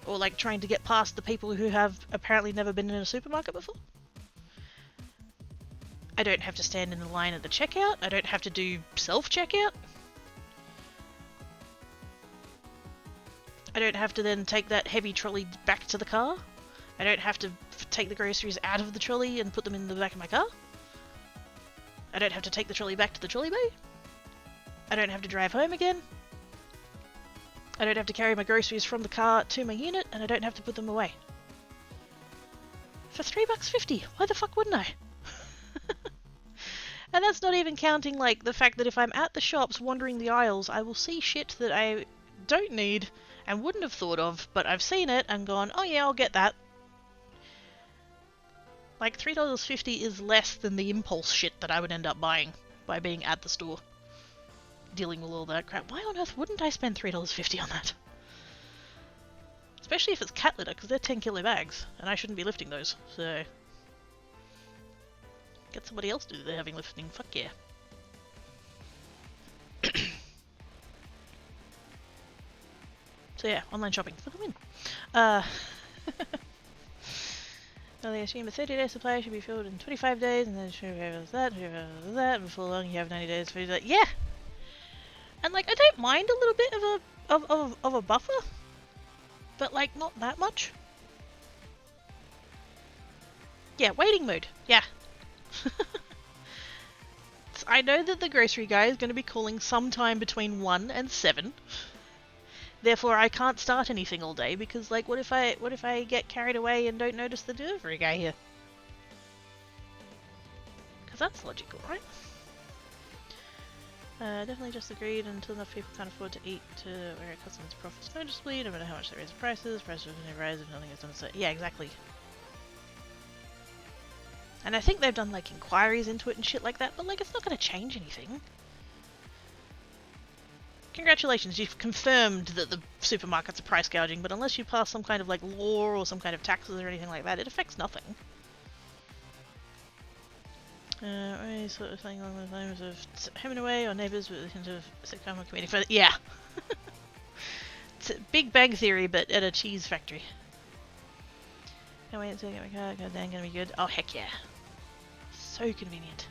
Or like trying to get past the people who have apparently never been in a supermarket before. I don't have to stand in the line at the checkout. I don't have to do self-checkout. I don't have to then take that heavy trolley back to the car. I don't have to take the groceries out of the trolley and put them in the back of my car. I don't have to take the trolley back to the trolley bay. I don't have to drive home again. I don't have to carry my groceries from the car to my unit, and I don't have to put them away. For $3.50, why the fuck wouldn't I? And that's not even counting like the fact that if I'm at the shops wandering the aisles, I will see shit that I don't need and wouldn't have thought of, but I've seen it and gone, oh yeah, I'll get that. Like $3.50 is less than the impulse shit that I would end up buying by being at the store. Dealing with all that crap. Why on earth wouldn't I spend $3.50 on that? Especially if it's cat litter, because they're 10 kilo bags, and I shouldn't be lifting those, so... Get somebody else to do the heavy lifting, fuck yeah. So yeah, online shopping for the win. Well, they assume a 30-day supply should be filled in 25 days, and then sure that, and before long you have 90 days for that. Yeah! And like, I don't mind a little bit of a buffer, but like, not that much. Yeah, waiting mode. Yeah. I know that the grocery guy is going to be calling sometime between 1 and 7. Therefore, I can't start anything all day because, like, what if I get carried away and don't notice the delivery guy here? Because that's logical, right? Definitely just agreed until enough people can't afford to eat to where it customers' profits noticeably, no matter how much they raise the prices will only rise if nothing is done. So yeah, exactly. And I think they've done like inquiries into it and shit like that, but like it's not going to change anything. Congratulations, you've confirmed that the supermarkets are price gouging, but unless you pass some kind of like law or some kind of taxes or anything like that, it affects nothing. Any sort of thing along the lines of home and away or neighbours with a hint of sitcom or comedic fun. Yeah. It's a Big Bang Theory, but at a cheese factory. Can't wait until I get my car. God damn, gonna be good. Oh heck yeah. So convenient.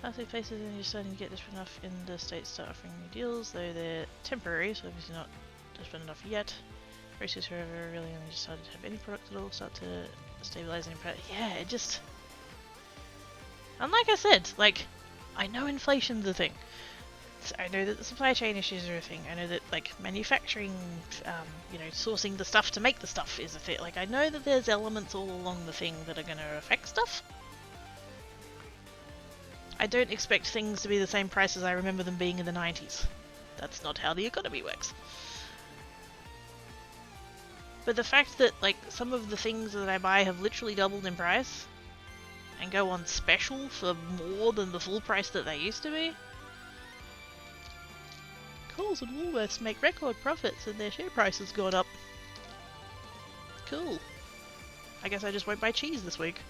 Lastly, places and you're starting to get desperate enough in the States start offering new deals, though they're temporary, so obviously not desperate enough yet. Races, however, really only decided to have any product at all, start to stabilize and impress. Yeah, it just... And like I said, like, I know inflation's a thing. I know that the supply chain issues are a thing. I know that, like, manufacturing, you know, sourcing the stuff to make the stuff is a thing. Like, I know that there's elements all along the thing that are going to affect stuff. I don't expect things to be the same price as I remember them being in the 90s. That's not how the economy works. But the fact that, like, some of the things that I buy have literally doubled in price and go on special for more than the full price that they used to be. Coles and Woolworths make record profits and their share price has gone up. Cool. I guess I just won't buy cheese this week.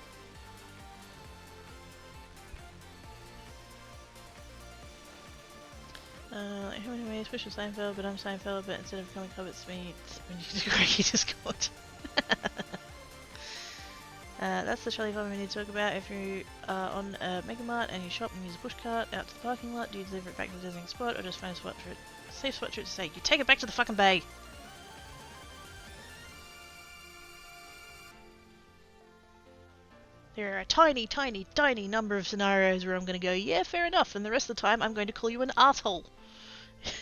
Like how many ways push Seinfeld, but I'm Seinfeld, but instead of becoming Hobbits, me, when you do Greggy Discord. That's the trolley farm we need to talk about. If you are on a Megamart and you shop and use a pushcart out to the parking lot, do you deliver it back to the designated spot or just find a spot for it? Safe spot for it to stay. You take it back to the fucking bay! There are a tiny, tiny, tiny number of scenarios where I'm going to go, yeah, fair enough, and the rest of the time I'm going to call you an asshole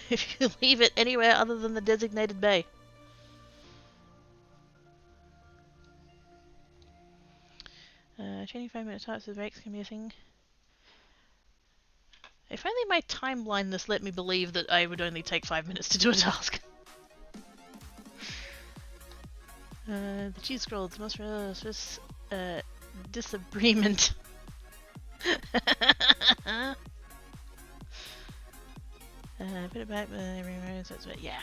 if you leave it anywhere other than the designated bay. Changing 5-minute types of breaks can be a thing. If only my time blindness let me believe that I would only take 5 minutes to do a task. The cheese scrolls must disagreement. Put it back, yeah.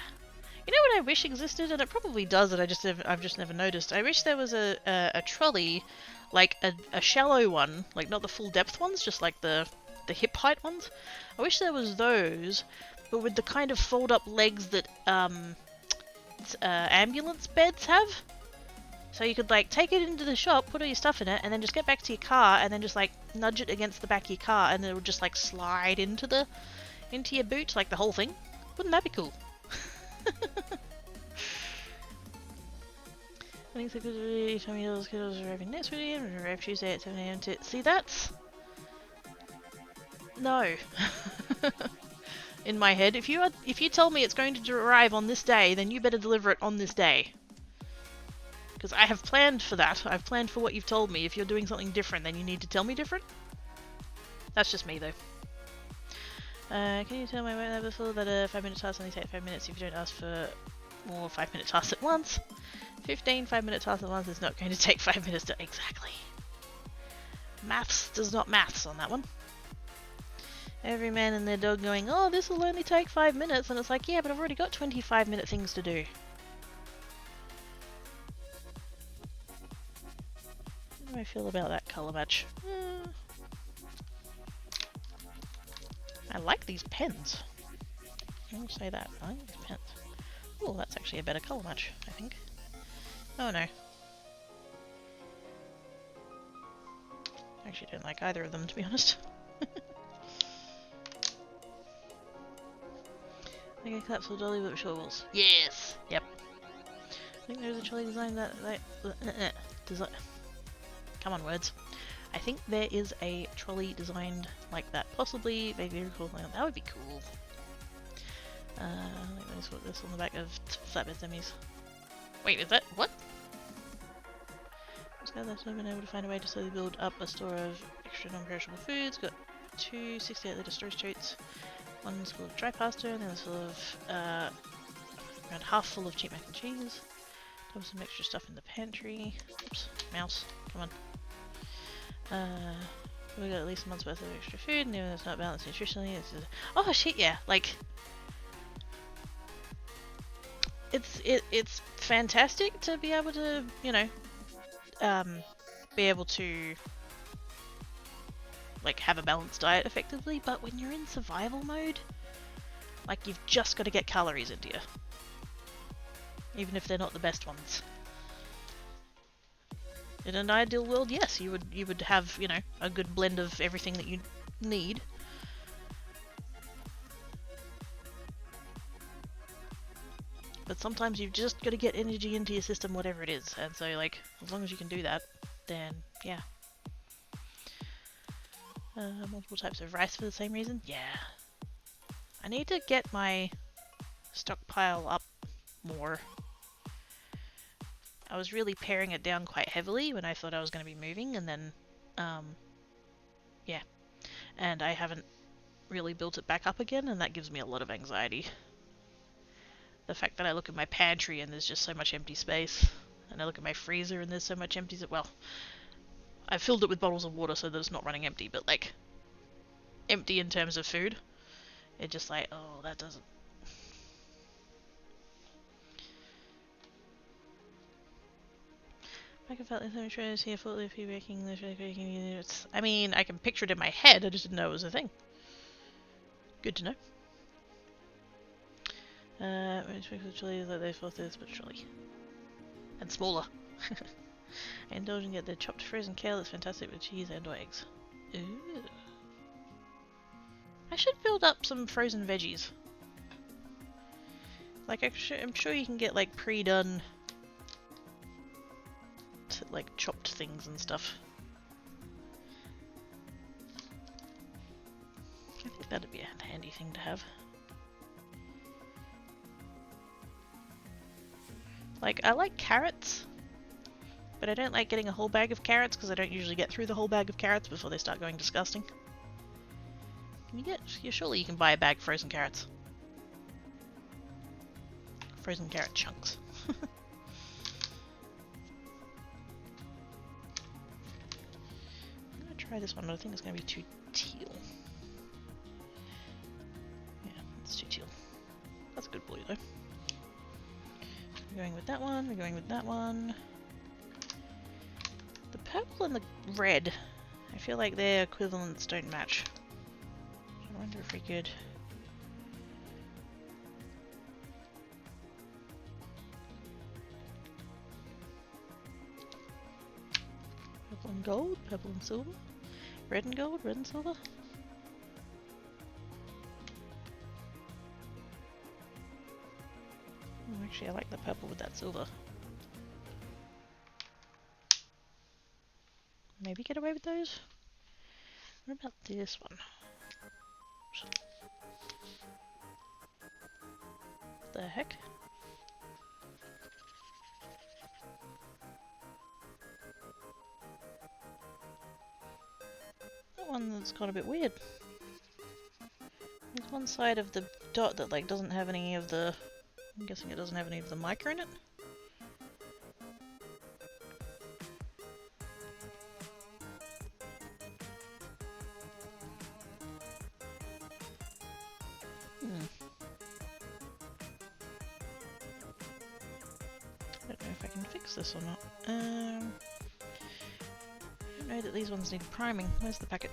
You know what I wish existed, and it probably does, and I've just never noticed. I wish there was a trolley, like a shallow one, like not the full depth ones, just like the hip height ones. I wish there was those, but with the kind of fold up legs that ambulance beds have. So you could like take it into the shop, put all your stuff in it, and then just get back to your car, and then just like nudge it against the back of your car, and it would just like slide into your boot, like the whole thing. Wouldn't that be cool? I think it's a good time you kiddos arriving next week and arrive Tuesday at 7 AM to see that's no. In my head, if you tell me it's going to arrive on this day, then you better deliver it on this day. Because I have planned for that. I've planned for what you've told me. If you're doing something different, then you need to tell me different. That's just me, though. Can you tell my work before that a 5-minute task only takes 5 minutes if you don't ask for more 5-minute tasks at once? 15 5-minute tasks at once is not going to take 5 minutes to... Exactly. Maths does not maths on that one. Every man and their dog going, oh, this will only take 5 minutes. And it's like, yeah, but I've already got 25-minute things to do. How do I feel about that colour match? I like these pens. I will say that. I like these pens. Oh, that's actually a better colour match, I think. Oh no. I actually don't like either of them, to be honest. Like a collapsible dolly with short walls. Yes! Yep. I think there's a trolley design that... design... Come on, words. I think there is a trolley designed like that. Possibly, maybe that would be cool. Like this on the back of flatbed semis. Wait, is that what? I've been able to find a way to slowly build up a store of extra non-perishable foods. Got 2 68-litre storage totes. One's full of dry pasta, and the other's full of around half full of cheap mac and cheese. Dump some extra stuff in the pantry. Oops, mouse, come on. We got at least a month's worth of extra food, and even though it's not balanced nutritionally, it's just... Oh shit, yeah, like... It's fantastic to be able to, you know, be able to, like, have a balanced diet effectively, but when you're in survival mode, like, you've just got to get calories into you. Even if they're not the best ones. In an ideal world, yes, you would have, you know, a good blend of everything that you need. But sometimes you've just got to get energy into your system, whatever it is. And so, like, as long as you can do that, then, yeah. Multiple types of rice for the same reason? Yeah. I need to get my stockpile up more. I was really paring it down quite heavily when I thought I was going to be moving, and then, yeah. And I haven't really built it back up again, and that gives me a lot of anxiety. The fact that I look at my pantry and there's just so much empty space, and I look at my freezer and there's so much empty... Well, I filled it with bottles of water so that it's not running empty, but, like, empty in terms of food. It's just like, oh, that doesn't... I can feel the trailers here fully if you're making the units. I mean, I can picture it in my head, I just didn't know it was a thing. Good to know. Chili like they both is, but chili. And smaller. I indulge and get the chopped frozen kale that's fantastic with cheese and or eggs. Ooh. I should build up some frozen veggies. Like, I'm sure you can get, like, pre-done... like chopped things and stuff. I think that'd be a handy thing to have. Like, I like carrots, but I don't like getting a whole bag of carrots because I don't usually get through the whole bag of carrots before they start going disgusting. Can you get... Yeah, surely you can buy a bag of frozen carrots. Frozen carrot chunks. try this one, but I think it's going to be too teal. Yeah, it's too teal. That's a good blue though. We're going with that one, we're going with that one. The purple and the red, I feel like their equivalents don't match. I wonder if we could... Purple and gold, purple and silver. Red and gold, red and silver. Actually, I like the purple with that silver. Maybe get away with those? What about this one? What the heck? That one that's got a bit weird. There's one side of the dot that like doesn't have any of the... I'm guessing it doesn't have any of the mica in it. I don't know if I can fix this or not. I don't know that these ones need priming. Where's the packet?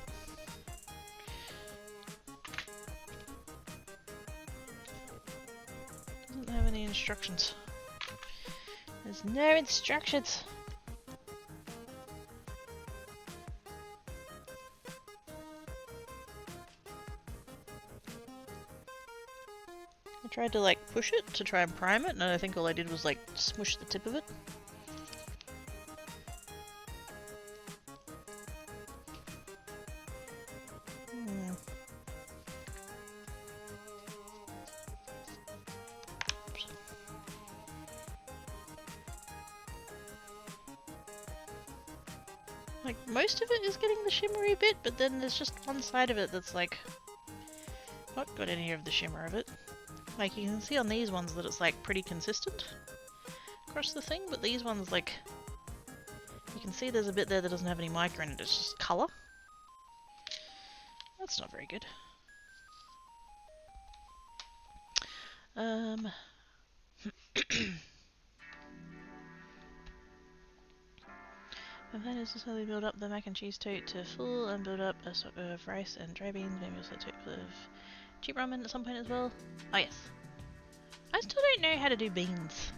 Doesn't have any instructions. There's no instructions! I tried to like push it to try and prime it, and I think all I did was like smush the tip of it. Like, most of it is getting the shimmery bit, but then there's just one side of it that's like not got any of the shimmer of it. Like, you can see on these ones that it's like pretty consistent across the thing, but these ones, like, you can see there's a bit there that doesn't have any mica in it, it's just colour. That's not very good. The plan is to slowly build up the mac and cheese tote to full and build up a stock of rice and dry beans, maybe also a tote full of cheap ramen at some point as well. Oh yes. I still don't know how to do beans.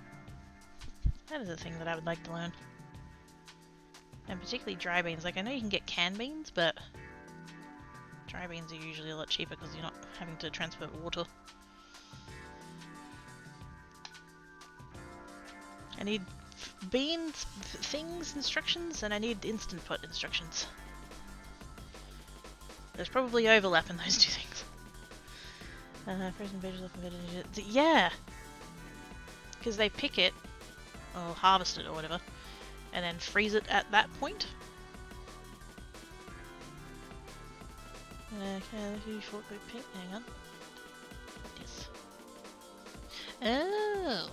That is a thing that I would like to learn. And particularly dry beans. Like, I know you can get canned beans, but dry beans are usually a lot cheaper because you're not having to transfer water. I need beans, things, instructions, and I need instant pot instructions. There's probably overlap in those two things. Frozen vegetables and vegetables. Yeah! Because they pick it, or harvest it or whatever, and then freeze it at that point. Okay, let's do short quick pink. Hang on. Yes. Oh!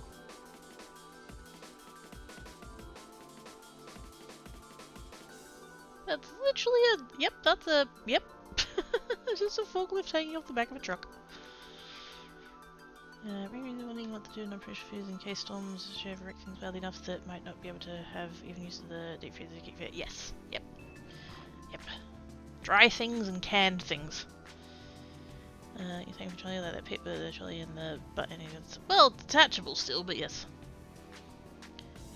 That's literally a... Yep, that's a... Yep. It's just a forklift hanging off the back of a truck. Bring me the one you want to do no pressure foods in case storms share things badly enough that might not be able to have even use of the deep freezer to keep it. Yes. Yep. Yep. Dry things and canned things. You think for trolley like that pit, but the trolley and the button is... Well, detachable still, but yes.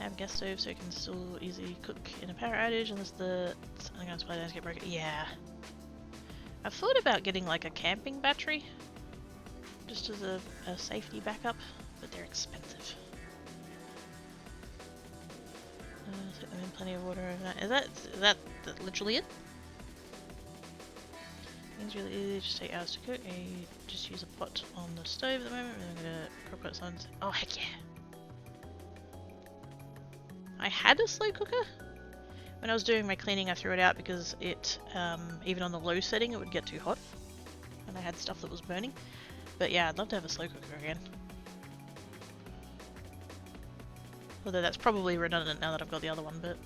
I have a gas stove so it can still easily cook in a power outage unless the something on supply lines get broken. Yeah. I've thought about getting like a camping battery just as a safety backup, but they're expensive. Put them in plenty of water overnight. Is that literally it? It's really easy, just take hours to cook. I just use a pot on the stove at the moment. I'm gonna crock out signs. Oh heck yeah! I had a slow cooker. When I was doing my cleaning, I threw it out because it, even on the low setting, it would get too hot. And I had stuff that was burning. But yeah, I'd love to have a slow cooker again. Although that's probably redundant now that I've got the other one, but...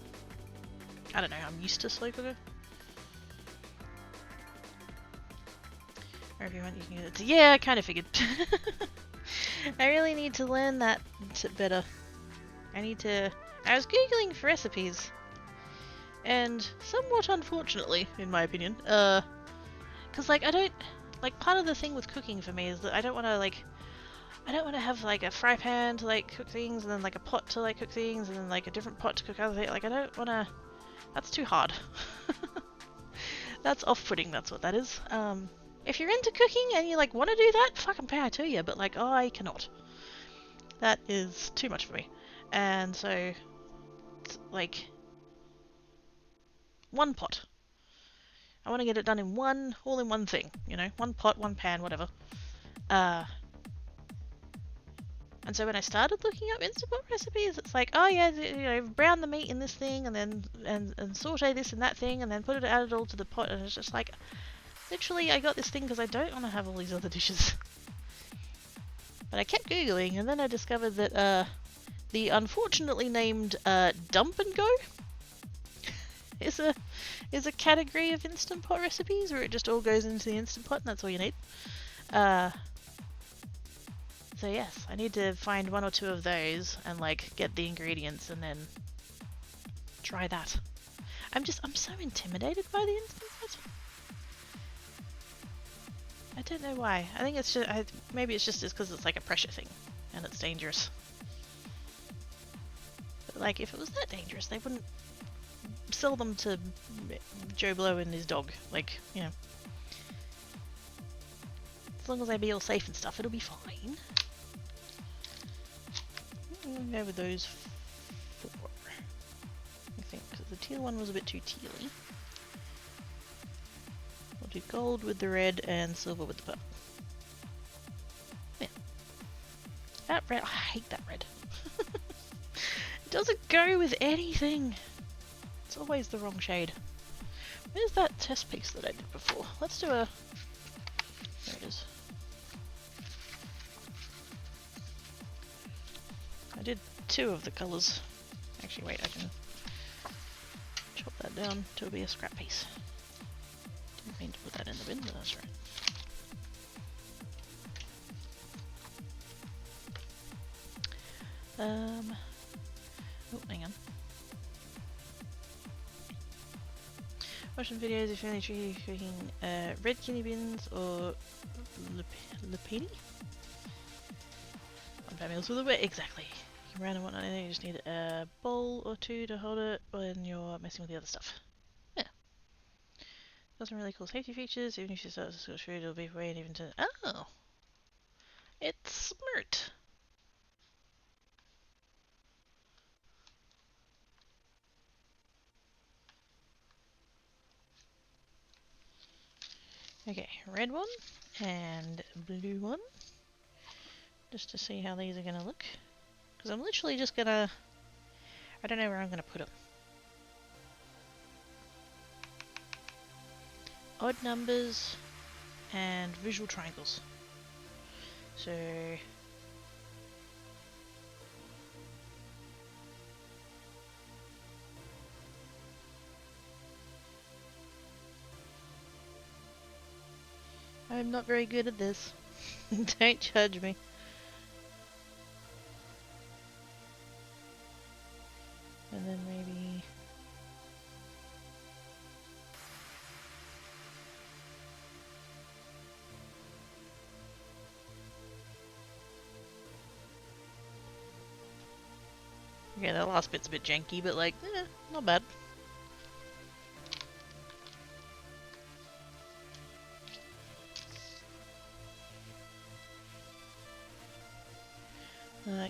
I don't know, I'm used to slow cooker. Or if you want, you can use it. Yeah, I kind of figured. I really need to learn that better. I was googling for recipes, and somewhat unfortunately, in my opinion, because like I don't like part of the thing with cooking for me is that I don't want to have like a fry pan to like cook things, and then like a pot to like cook things, and then like a different pot to cook other things. Like I don't want to. That's too hard. That's off-putting. That's what that is. If you're into cooking and you like want to do that, fucking power to you. But like, I cannot. That is too much for me. And so, like, one pot. I want to get it done in all in one thing. You know, one pot, one pan, whatever. And so when I started looking up Instant Pot recipes, it's like, oh yeah, you know, brown the meat in this thing, and then and saute this in that thing, and then add it all to the pot, and it's just like, literally, I got this thing because I don't want to have all these other dishes. But I kept googling, and then I discovered that the unfortunately named Dump and Go is a category of Instant Pot recipes where it just all goes into the Instant Pot, and that's all you need. So yes, I need to find one or two of those and like get the ingredients and then try that. I'm so intimidated by the Instant Pot. I don't know why. I think it's just maybe it's just because it's like a pressure thing and it's dangerous. But like if it was that dangerous, they wouldn't sell them to Joe Blow and his dog. Like, you know, as long as they be all safe and stuff, it'll be fine. We'll go with those 4. I think, because the teal one was a bit too tealy. We'll do gold with the red and silver with the purple. Yeah. That red, I hate that red. It doesn't go with anything. It's always the wrong shade. Where's that test piece that I did before? Let's do a... There it is. I did 2 of the colours. Actually, wait, I can chop that down to be a scrap piece. Didn't mean to put that in the bin, but that's right. Oh, hang on. Watching videos if you're only tricky cooking red kidney beans or lupini? One pan meals with a bit, exactly. You can brown and whatnot, and then you just need a bowl or 2 to hold it when you're messing with the other stuff. Yeah. Got some really cool safety features, even if you start to scorch food, it'll be away and even to... Oh! It's smart! Okay, red one and blue one. Just to see how these are going to look. Because I'm literally just going to... I don't know where I'm going to put them. Odd numbers and visual triangles. So... I'm not very good at this. Don't judge me. And then maybe... Okay, that last bit's a bit janky, but like, not bad.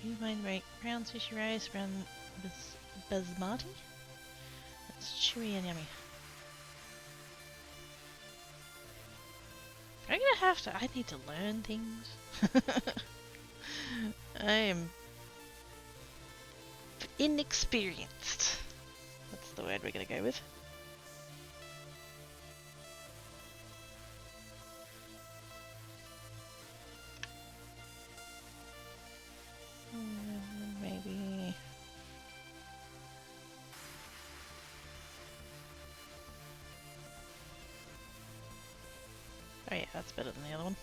You mind make brown sushi rice, brown basmati? That's chewy and yummy. I'm gonna have to, I need to learn things. I am inexperienced. That's the word we're gonna go with. Maybe... Oh yeah, that's better than the other one.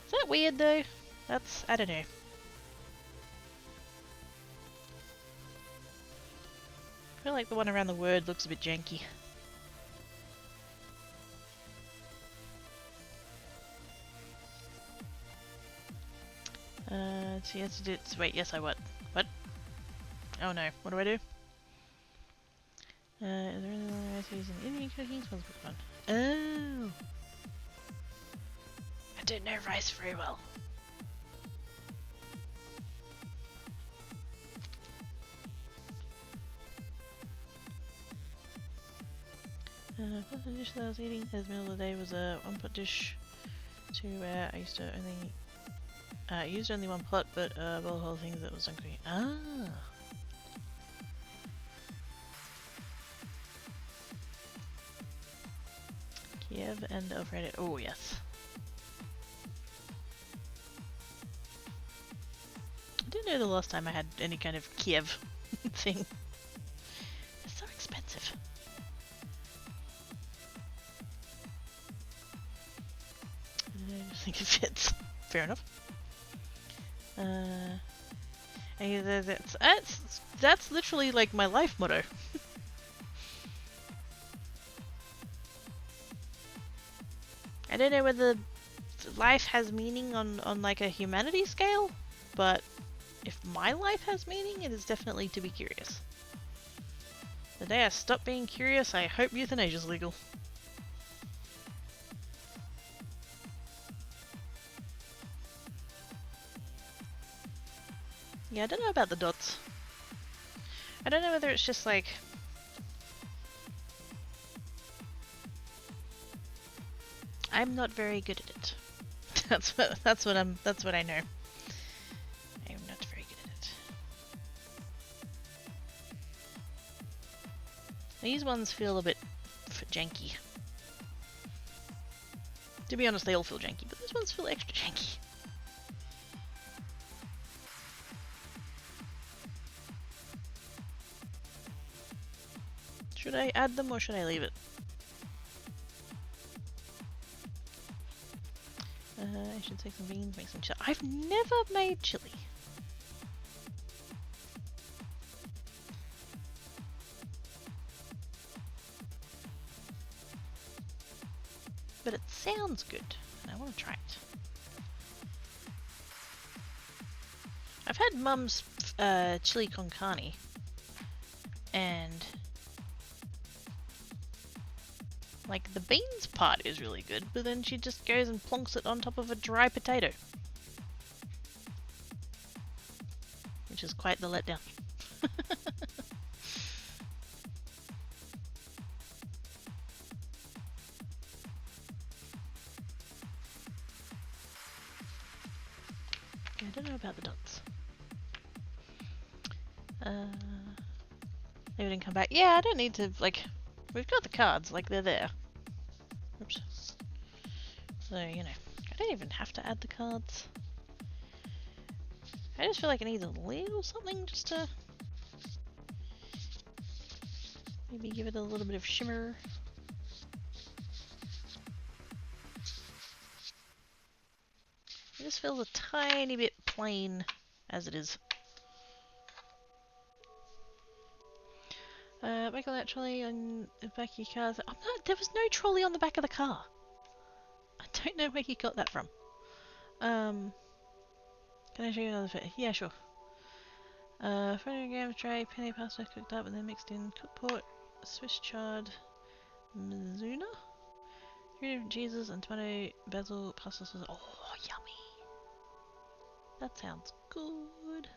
Is that weird though? I don't know. I feel like the one around the word looks a bit janky. So yes, wait, yes I what? What? Oh no, what do I do? Is there anything else using Indian cooking? Smells good fun. Oh! I don't know rice very well. The dish that I was eating as meal of the day was a one-pot dish to where I used to only used only one pot, but boiled whole things that was uncooking. Ah. Kiev and Alfredo. Oh yes. I didn't know the last time I had any kind of Kiev thing. It's so expensive. I think it fits. Fair enough. That's literally like my life motto. I don't know whether life has meaning on like a humanity scale, but if my life has meaning, it is definitely to be curious. The day I stop being curious, I hope euthanasia is legal. Yeah, I don't know about the dots. I don't know whether it's just like... I'm not very good at it. That's what I know. I'm not very good at it. These ones feel a bit janky. To be honest, they all feel janky, but these ones feel extra janky. Should I add them or should I leave it? I should take some beans, make some chili. I've never made chili. But it sounds good, and I want to try it. I've had Mum's chili con carne, and like the beans part is really good, but then she just goes and plonks it on top of a dry potato, which is quite the letdown. I don't know about the dots. They didn't come back. Yeah, I don't need to, like, we've got the cards, like, they're there. Oops. So, you know, I don't even have to add the cards. I just feel like I need a little something just to maybe give it a little bit of shimmer. It just feels a tiny bit plain as it is. Back on that trolley on the back of your car. Oh, no, there was no trolley on the back of the car. I don't know where you got that from. Can I show you another bit? Yeah, sure. 400 grams tray, penne pasta cooked up and then mixed in cooked pork, Swiss chard, mizuna, 3 different cheeses and tomato, basil, pasta sauce. Oh, yummy! That sounds good.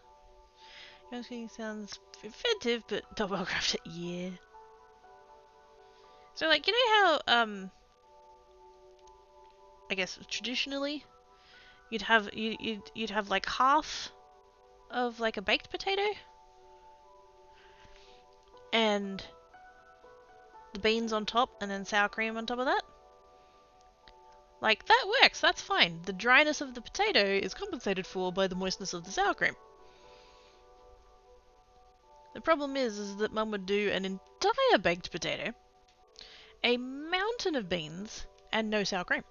Your cooking sounds inventive, but not well crafted. Yeah. So, like, you know how, I guess traditionally, you'd have like half of like a baked potato, and the beans on top, and then sour cream on top of that. Like, that works, that's fine. The dryness of the potato is compensated for by the moistness of the sour cream. The problem is that Mum would do an entire baked potato, a mountain of beans, and no sour cream.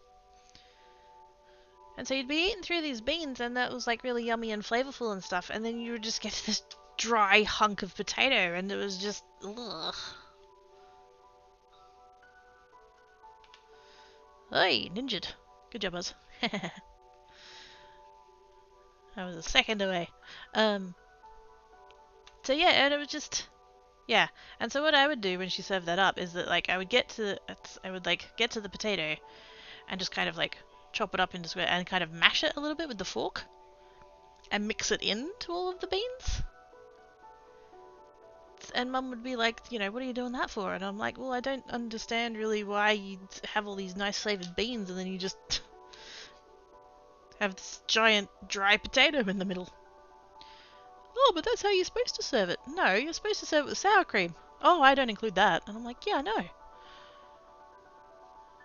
And so you'd be eating through these beans, and that was like really yummy and flavorful and stuff, and then you would just get this dry hunk of potato, and it was just ugh. Hey, ninja. Good job, Buzz. I was a second away. So yeah, and it was just yeah. And so what I would do when she served that up is that like I would get to the potato and just kind of like chop it up into square and kind of mash it a little bit with the fork and mix it into all of the beans. And Mum would be like, you know, what are you doing that for? And I'm like, well, I don't understand really why you have all these nice flavored beans and then you just have this giant dry potato in the middle. Oh, but that's how you're supposed to serve it. No, you're supposed to serve it with sour cream. Oh, I don't include that. And I'm like, yeah, I know.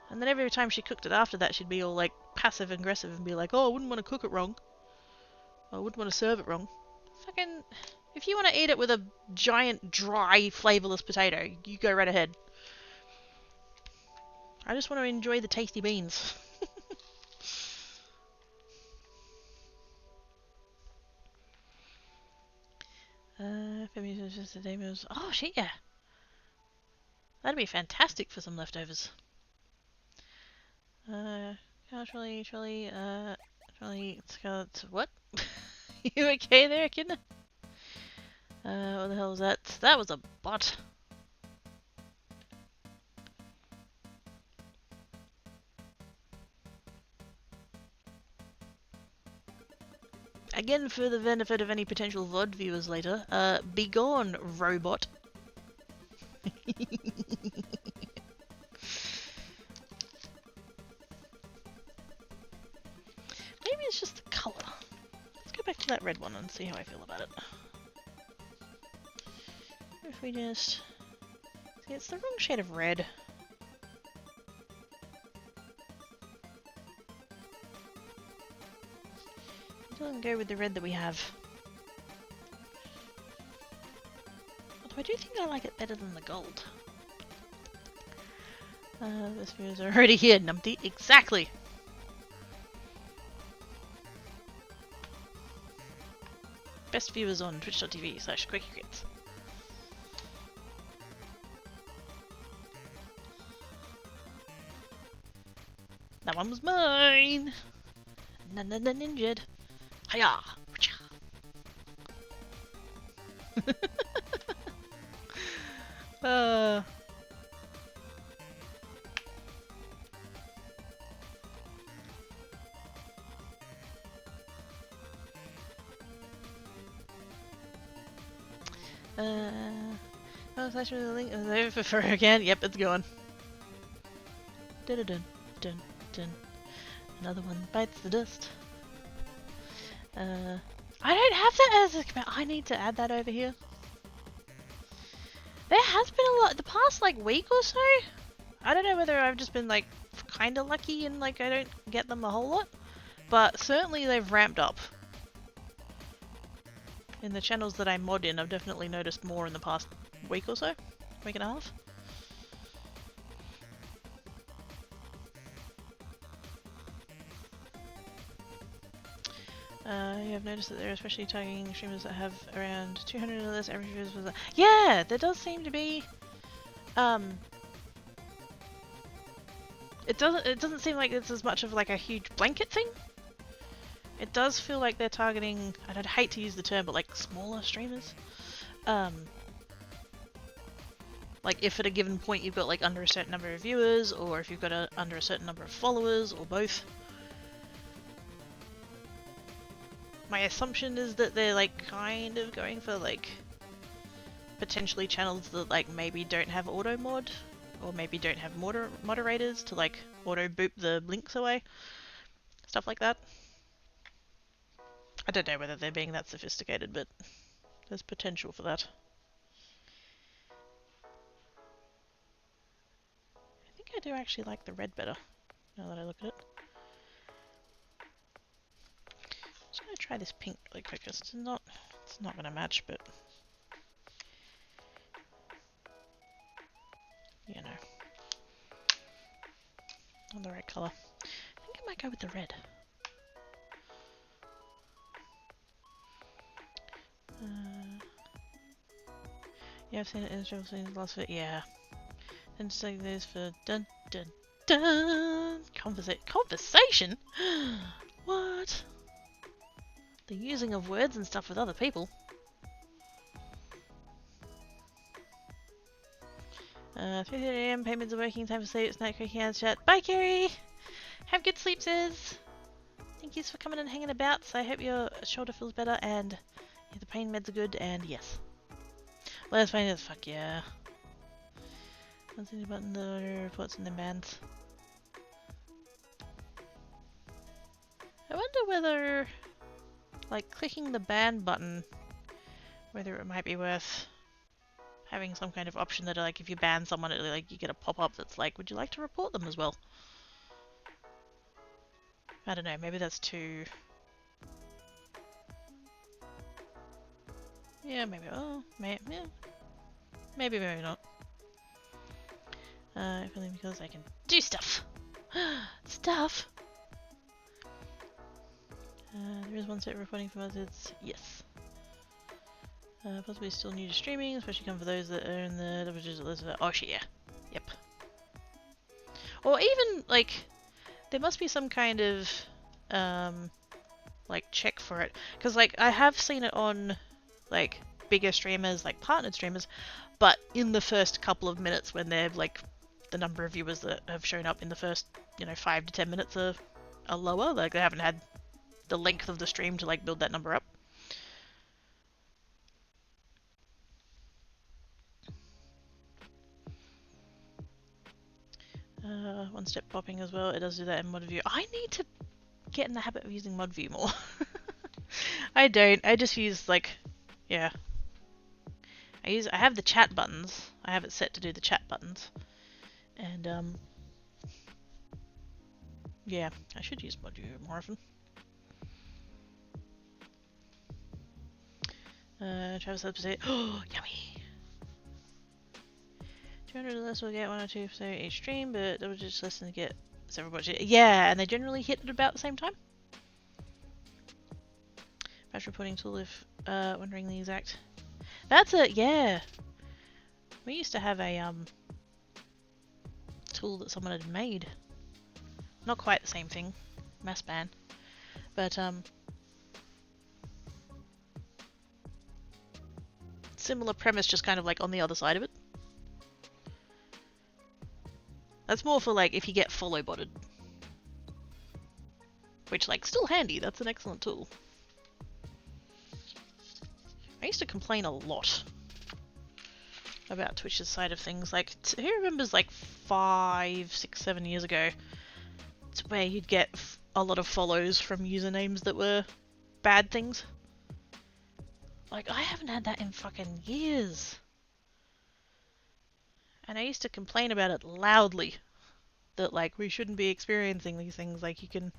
And then every time she cooked it after that, she'd be all like passive aggressive and be like, oh, I wouldn't want to cook it wrong. I wouldn't want to serve it wrong. Fucking, if you want to eat it with a giant, dry, flavorless potato, you go right ahead. I just want to enjoy the tasty beans. Just a demos. Oh shit, yeah. That'd be fantastic for some leftovers. Trolley, what? You okay there, kid? What the hell was that? That was a bot. Again, for the benefit of any potential VOD viewers later, be gone, robot. Maybe it's just the colour. Let's go back to that red one and see how I feel about it. If we just... See, it's the wrong shade of red. It doesn't go with the red that we have. Although I do think I like it better than the gold. This view's already here, numpty. Exactly! Best viewers on twitch.tv/quickycrits. That one was mine! Ninja. Hiya! Oh, slash with the link over for again. Yep, it's going. Dun dun dun dun. Another one bites the dust. I don't have that as a command. I need to add that over here. There has been a lot the past like week or so. I don't know whether I've just been like kind of lucky and like I don't get them a whole lot, but certainly they've ramped up. In the channels that I mod in, I've definitely noticed more in the past week or so, week and a half. You have noticed that they're especially targeting streamers that have around 200 or less average viewers. Yeah, there does seem to be. It doesn't seem like it's as much of like a huge blanket thing. It does feel like they're targeting, and I'd hate to use the term, but like smaller streamers. Like if at a given point you've got like under a certain number of viewers, or if you've got under a certain number of followers, or both. My assumption is that they're like kind of going for like potentially channels that like maybe don't have auto mod, or maybe don't have moderators to like auto boop the links away. Stuff like that. I don't know whether they're being that sophisticated, but there's potential for that. I think I do actually like the red better, now that I look at it. I'm just gonna try this pink really quick, because it's not gonna match, but you know, not the right colour. I think I might go with the red. Yeah, I've seen it in the last bit. Yeah. And say this for dun dun dun conversation. What? The using of words and stuff with other people. 3:30 AM. Payments are working. Time for sleep. It's night creaking out chat. Bye, Kerry. Have good sleep, sis. Thank you for coming and hanging about. So I hope your shoulder feels better and the pain meds are good. And yes, let's find it. Fuck yeah. What's in the button? The reports and the bands. I wonder whether, like, clicking the ban button, whether it might be worth having some kind of option that, like, if you ban someone, it, like, you get a pop-up that's like, would you like to report them as well? I don't know, maybe that's too... Yeah, maybe, oh, yeah. Maybe not. If only because I can do stuff! Stuff! There is one set reporting for others, yes. Possibly still new to streaming, especially come for those that are in the leverages list. Oh shit, yeah. Yep. Or even, like, there must be some kind of, like, check for it. Because, like, I have seen it on, like, bigger streamers, like partnered streamers, but in the first couple of minutes when they're, like, the number of viewers that have shown up in the first, 5 to 10 minutes are lower. Like, they haven't had the length of the stream to, like, build that number up. One step popping as well. It does do that in mod view. I need to get in the habit of using mod view more. I don't. I just use like, yeah. I have the chat buttons. I have it set to do the chat buttons, and yeah. I should use mod view more often. Travis said to say, oh, yummy. 200 or less will get 1 or 2 for each stream, but that was just less than to get several budget. Yeah, and they generally hit at about the same time. Batch reporting tool if wondering the exact. That's it, yeah. We used to have a tool that someone had made. Not quite the same thing, mass ban, but similar premise, just kind of like on the other side of it. That's more for like if you get follow botted. Which, like, still handy, that's an excellent tool. I used to complain a lot about Twitch's side of things. Like, who remembers like 5, 6, 7 years ago, it's where you'd get a lot of follows from usernames that were bad things? Like, I haven't had that in fucking years. And I used to complain about it loudly. That, like, we shouldn't be experiencing these things, like, you can...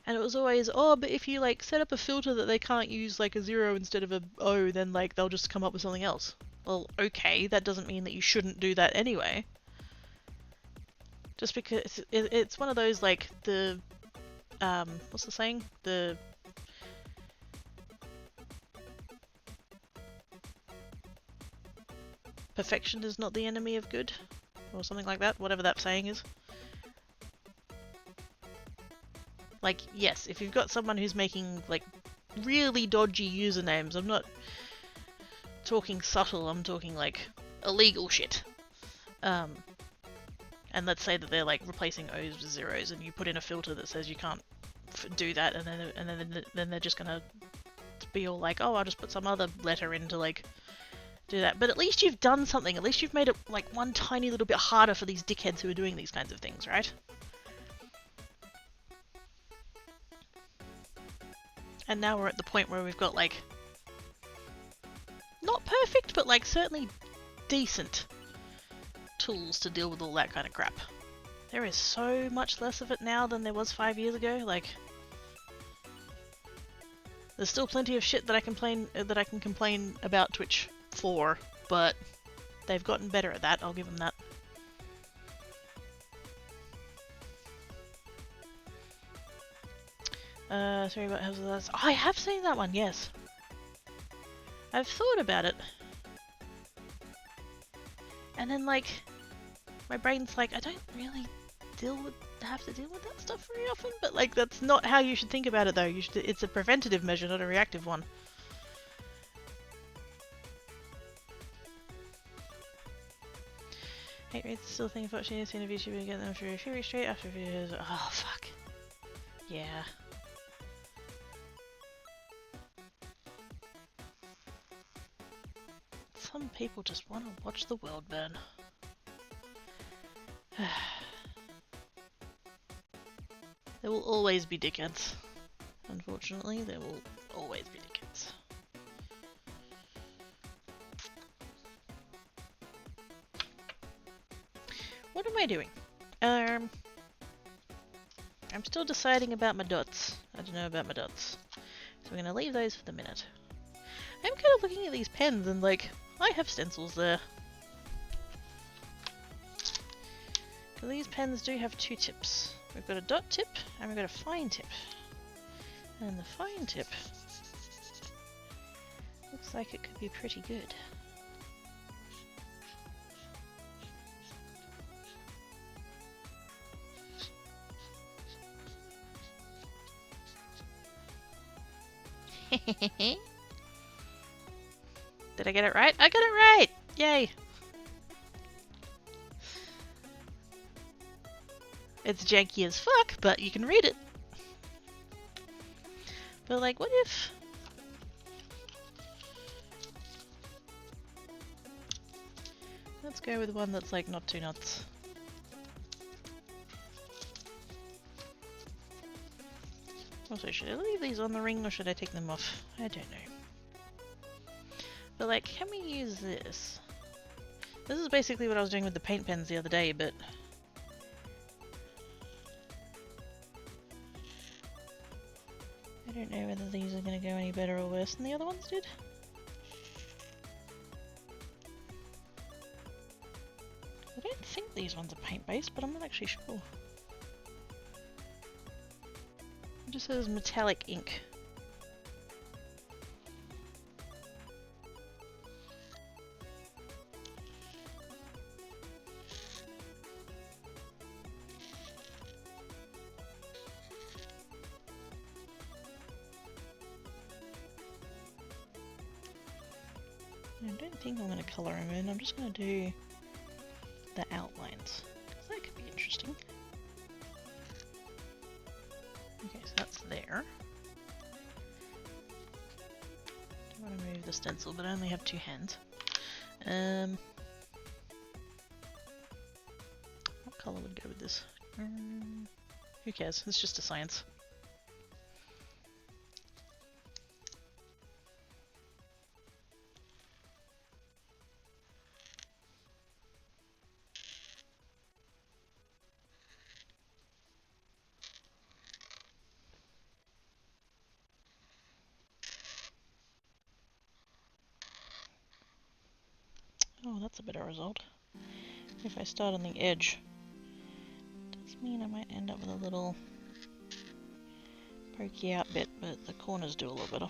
And it was always, oh, but if you, like, set up a filter that they can't use, like, a 0 instead of a O, then, like, they'll just come up with something else. Well, okay, that doesn't mean that you shouldn't do that anyway. Just because it's one of those, like, the... what's the saying? The... Perfection is not the enemy of good? Or something like that, whatever that saying is. Like, yes, if you've got someone who's making, like, really dodgy usernames, I'm not talking subtle, I'm talking, like, illegal shit. And let's say that they're, like, replacing O's with zeros, and you put in a filter that says you can't do that, and then they're just gonna be all like, oh, I'll just put some other letter in to, like, do that. But at least you've done something. At least you've made it, like, one tiny little bit harder for these dickheads who are doing these kinds of things, right? And now we're at the point where we've got, like, not perfect, but, like, certainly decent tools to deal with all that kind of crap. There is so much less of it now than there was 5 years ago. Like, there's still plenty of shit that I can complain about Twitch for, but they've gotten better at that. I'll give them that. Sorry about House of the Last. Oh, I have seen that one, yes. I've thought about it. And then, like, my brain's like, I don't really have to deal with that stuff very often, but, like, that's not how you should think about it, though. It's a preventative measure, not a reactive one. Hate rates still think if watching this interview should be getting them for a few weeks straight after videos. Oh, fuck. Yeah. Some people just want to watch the world burn. There will always be dickheads. Unfortunately, there will always be dickheads. What am I doing? I'm still deciding about my dots. I don't know about my dots. So I'm gonna leave those for the minute. I'm kind of looking at these pens and like, I have stencils there. These pens do have two tips. We've got a dot tip and we've got a fine tip. And the fine tip looks like it could be pretty good. Did I get it right? I got it right! Yay! It's janky as fuck, but you can read it. But like, what if... Let's go with one that's like not too nuts. Also, should I leave these on the ring or should I take them off? I don't know. But like, can we use this? This is basically what I was doing with the paint pens the other day, but... I don't know whether these are going to go any better or worse than the other ones did. I don't think these ones are paint-based, but I'm not actually sure. It just says metallic ink. I don't think I'm going to colour them in, I'm just going to do the outlines, because that could be interesting. Okay, so that's there. I want to move the stencil, but I only have two hands. What colour would go with this? Who cares? It's just a science. Oh, that's a better result. If I start on the edge, does mean I might end up with a little pokey out bit, but the corners do a lot better.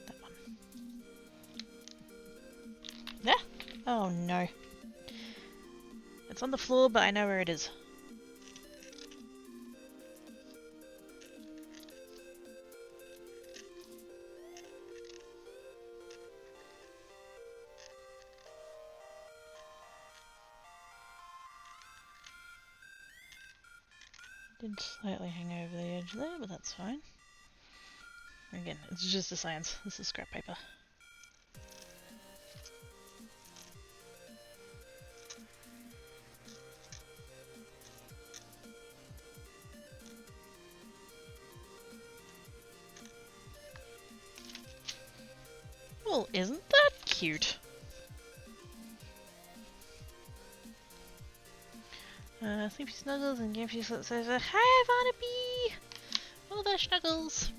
That one. Yeah? Oh no. It's on the floor, but I know where it is. Did slightly hang over the edge there, but that's fine. Again, it's just a science. This is scrap paper. Well, isn't that cute? Sleepy Snuggles and Game She's says, hi Barnaby! All the snuggles!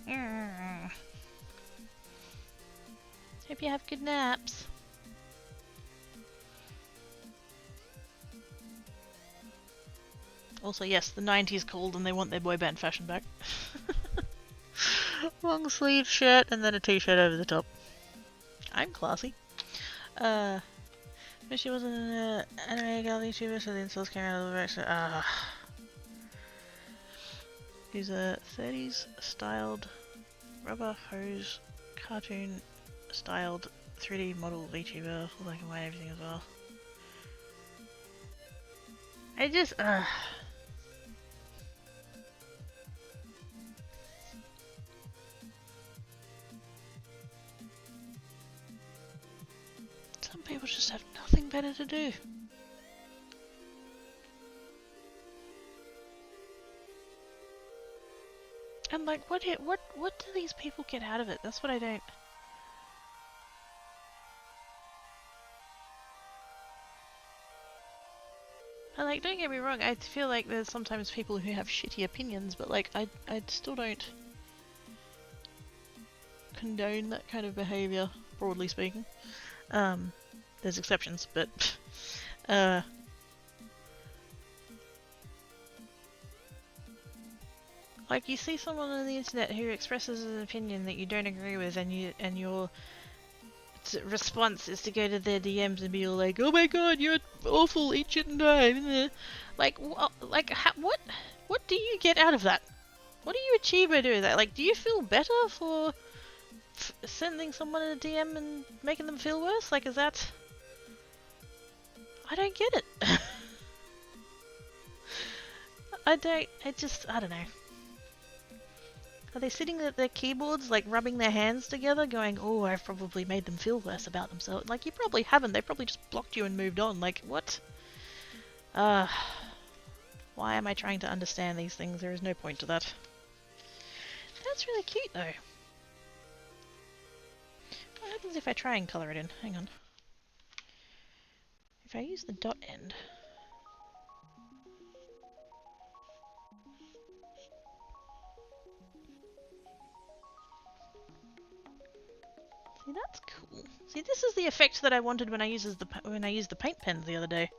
Hope you have good naps. Also, yes, the 90s called and they want their boy band fashion back. Long sleeve shirt and then a t-shirt over the top. I'm classy. But she wasn't an anime girl YouTuber, so the insults came out of the direction. She's a 30s styled rubber hose cartoon styled 3D model VTuber, full black and white, everything as well. I just, some people just have nothing better to do. And like, what do these people get out of it? That's what I don't... And like, don't get me wrong, I feel like there's sometimes people who have shitty opinions, but like, I still don't condone that kind of behaviour, broadly speaking. There's exceptions, but like, you see someone on the internet who expresses an opinion that you don't agree with, and your response is to go to their DMs and be all like, "Oh my god, you're awful, eat shit and die." Like, what do you get out of that? What do you achieve by doing that? Like, do you feel better for sending someone a DM and making them feel worse? Like, is that... I don't get it. I don't know. Are they sitting at their keyboards, like, rubbing their hands together, going, "Oh, I've probably made them feel worse about themselves"? Like, you probably haven't. They probably just blocked you and moved on. Like, what? Why am I trying to understand these things? There is no point to that. That's really cute, though. What happens if I try and colour it in? Hang on. If I use the dot end... See, that's cool. See, this is the effect that I wanted when I used the paint pens the other day.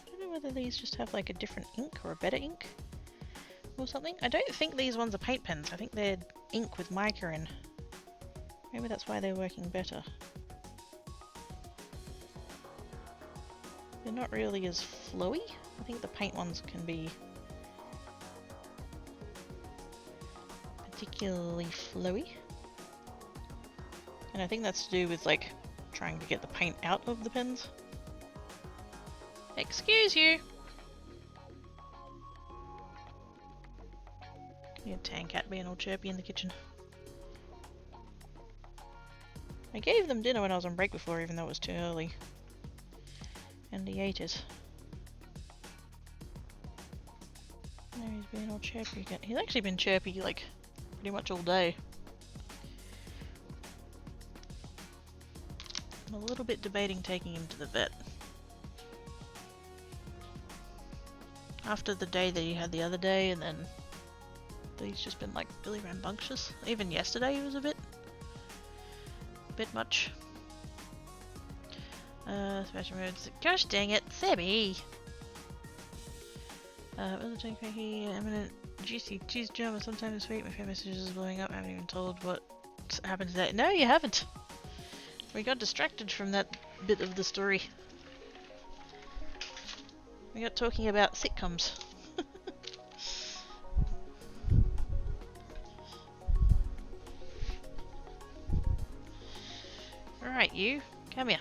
I don't know whether these just have like a different ink or a better ink or something. I don't think these ones are paint pens. I think they're ink with mica in. Maybe that's why they're working better. They're not really as flowy. I think the paint ones can be particularly flowy. And I think that's to do with like trying to get the paint out of the pens. Excuse you! Your tan cat being all chirpy in the kitchen. I gave them dinner when I was on break before, even though it was too early. And he ate it. Now he's being all chirpy again. He's actually been chirpy like pretty much all day. I'm a little bit debating taking him to the vet. After the day that he had the other day, and then he's just been like really rambunctious. Even yesterday he was a bit much. Special modes. Gosh dang it, Sebby! Other cranky, eminent, juicy cheese jam, and sometimes sweet. My favorite messages is blowing up. I haven't even told what happened today. No, you haven't! We got distracted from that bit of the story. We got talking about sitcoms. Alright, you. Come here.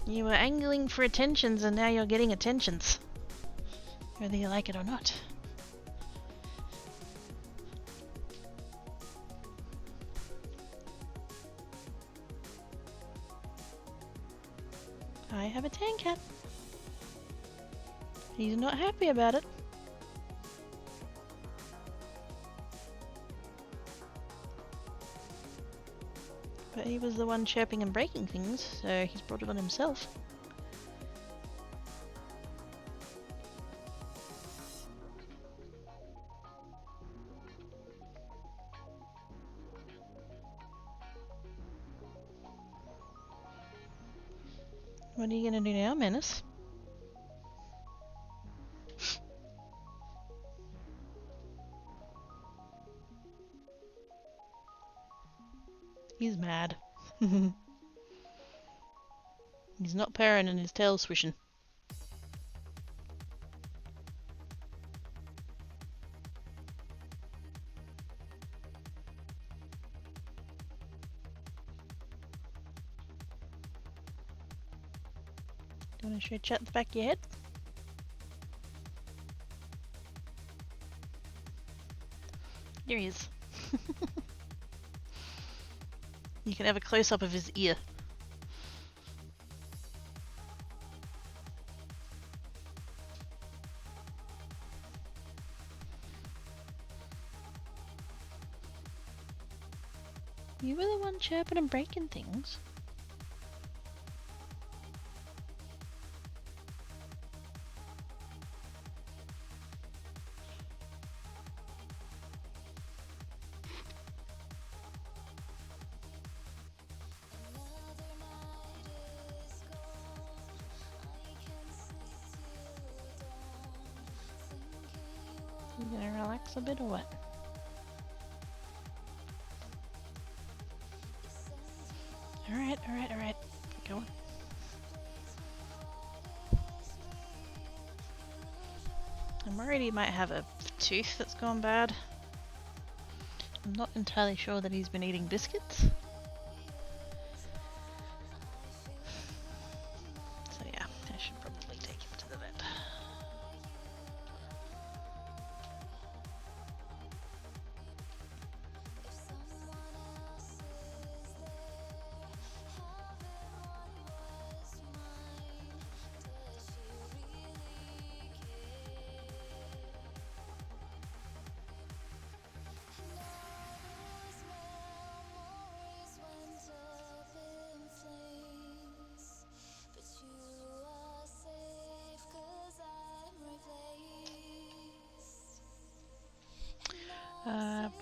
You were angling for attentions and now you're getting attentions. Whether you like it or not. I have a tan cat. He's not happy about it. But he was the one chirping and breaking things, so he's brought it on himself. What are you gonna do now, Menace? He's mad. He's not purring and his tail's swishing. Do you want to show chat the back of your head? There he is. You can have a close-up of his ear. You were the one chirping and breaking things. You gonna relax a bit or what? Alright. Go on. I'm worried he might have a tooth that's gone bad. I'm not entirely sure that he's been eating biscuits. So yeah, I should probably take him to the vet.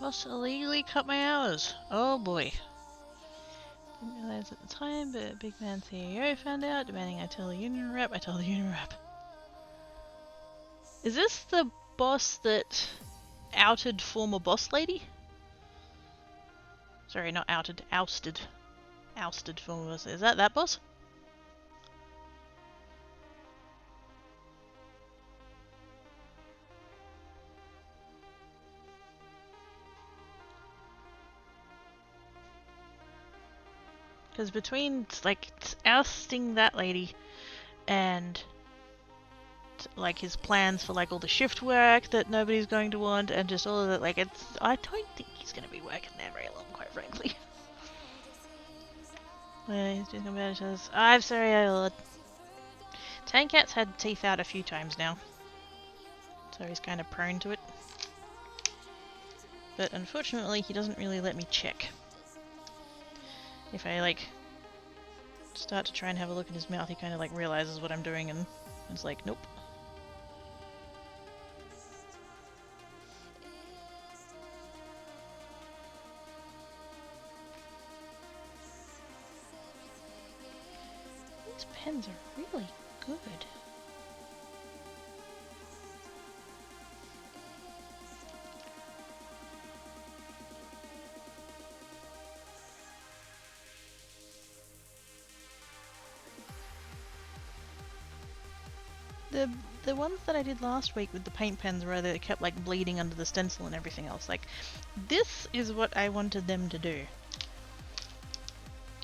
Boss illegally cut my hours. Oh boy. Didn't realize at the time, but Big Man CEO found out, demanding I tell the union rep. I told the union rep. Is this the boss that outed former boss lady? Sorry, not outed, ousted. Ousted former boss. Is that boss? Because between, like, ousting that lady and, like, his plans for, like, all the shift work that nobody's going to want and just all of that, like, it's... I don't think he's going to be working there very long, quite frankly. He's doing about it. Says, I'm sorry, I lied. Tankat's had teeth out a few times now. So he's kind of prone to it. But unfortunately, he doesn't really let me check. If I, like, start to try and have a look at his mouth, he kind of, like, realizes what I'm doing and is like, nope. These pens are really good. The ones that I did last week with the paint pens where they kept like bleeding under the stencil and everything else, like, this is what I wanted them to do.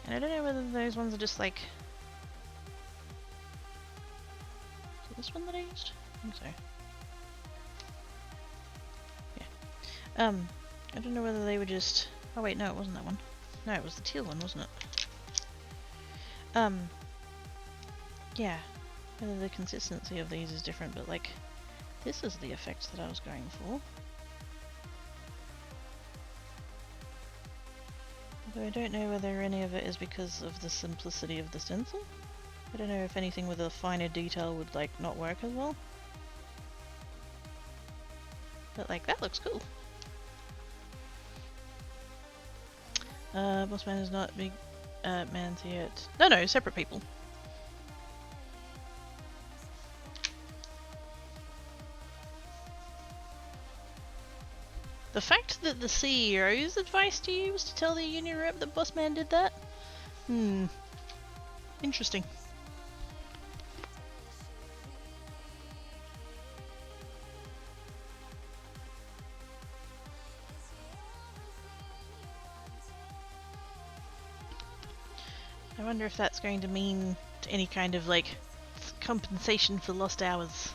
And I don't know whether those ones are just like... Is it this one that I used? I think so. Yeah. I don't know whether they were just... Oh wait, no, it wasn't that one. No, it was the teal one, wasn't it? Yeah. Whether the consistency of these is different, but like, this is the effect that I was going for. Although I don't know whether any of it is because of the simplicity of the stencil. I don't know if anything with a finer detail would like not work as well. But like, that looks cool. Boss man is not big man's yet. No, separate people. The fact that the CEO's advice to you was to tell the union rep that Boss Man did that? Interesting. I wonder if that's going to mean any kind of, like, compensation for lost hours.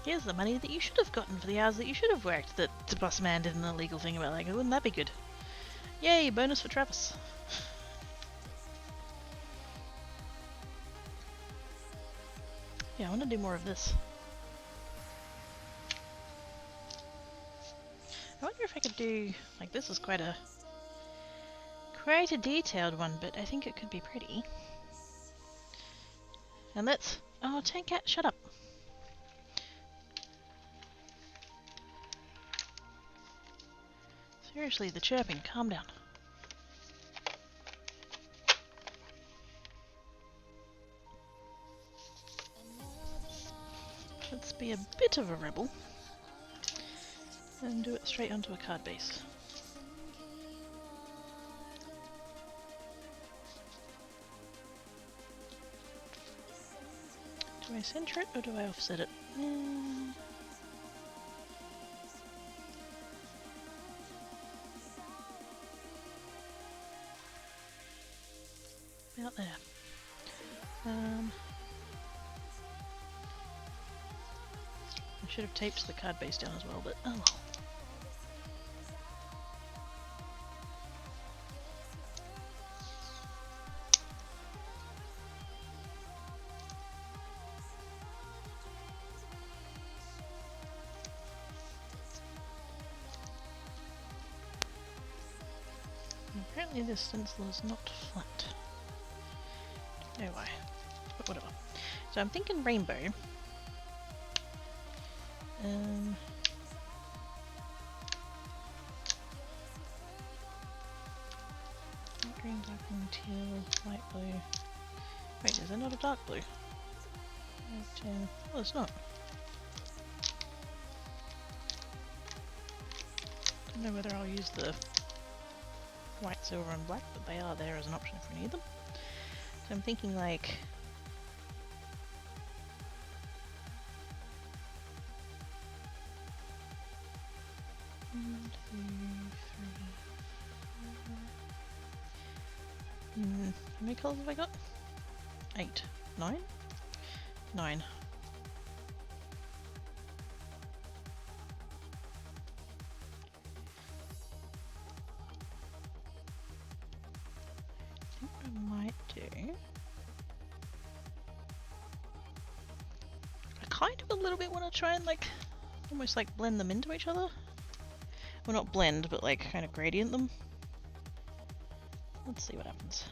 Here's the money that you should have gotten for the hours that you should have worked that the boss man did an illegal thing about. Like, wouldn't that be good? Yay, bonus for Travis. Yeah, I want to do more of this. I wonder if I could do, like, this is quite a detailed one, but I think it could be pretty. And let's, oh, Tank Cat, shut up. Seriously, the chirping, calm down. Let's be a bit of a rebel and do it straight onto a card base. Do I center it or do I offset it? About there. I should have taped the card base down as well, but oh well. Apparently this stencil is not flat. Don't know why, but whatever. So I'm thinking rainbow. Light green, dark green, teal, light blue. Wait, is there not a dark blue? Oh, it's not. Don't know whether I'll use the white, silver and black, but they are there as an option if we need them. So I'm thinking like... One, two, three, four. How many colours have I got? 8. 9? 9. I think what I might do... I kind of a little bit want to try and like, almost like blend them into each other. Well, not blend, but like kind of gradient them. Let's see what happens.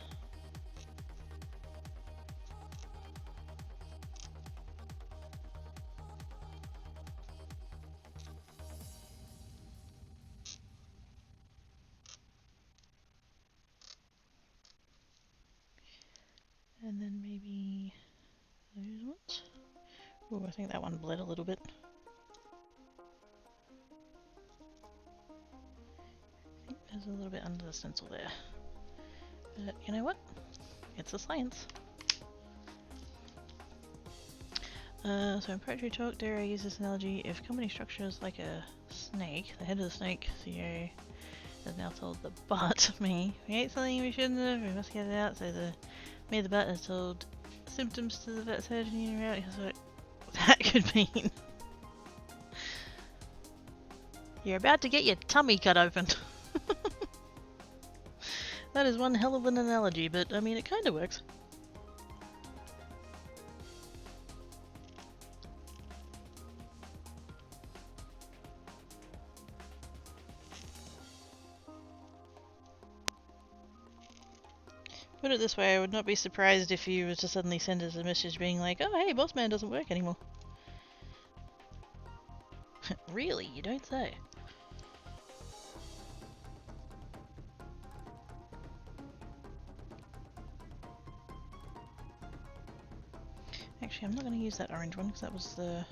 And then maybe those ones. Oh, I think that one bled a little bit. I think there's a little bit under the stencil there. But you know what? It's a science. So in Poetry Talk, dare I use this analogy? If company structure is like a snake, the head of the snake, CEO, has now told the butt, me, we ate something we shouldn't have, we must get it out, so the butt has told symptoms to the vet surgeon in reality. So that could mean you're about to get your tummy cut open. That is one hell of an analogy, but I mean it kind of works. Put it this way, I would not be surprised if you were to suddenly send us a message being like, oh hey, Boss Man doesn't work anymore. Really? You don't say. Actually, I'm not going to use that orange one because that was the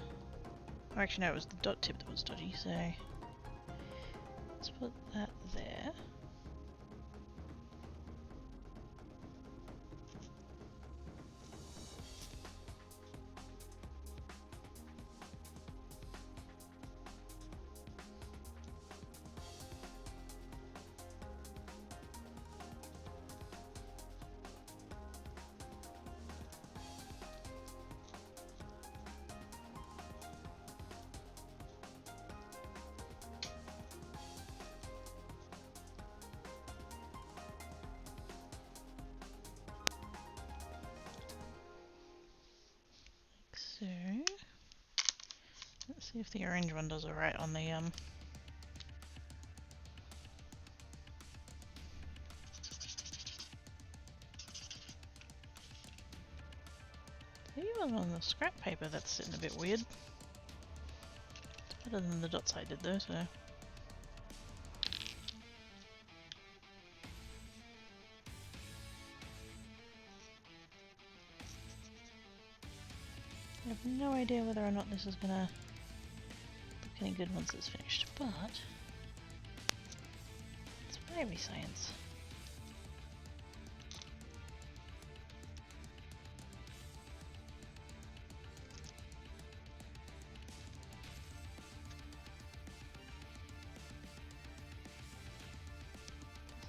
Or actually no, it was the dot tip that was dodgy, so let's put that there. So let's see if the orange one does alright on the even on the scrap paper that's sitting a bit weird. It's better than the dots I did though, so I have no idea whether or not this is gonna look any good once it's finished, but it's fiery science.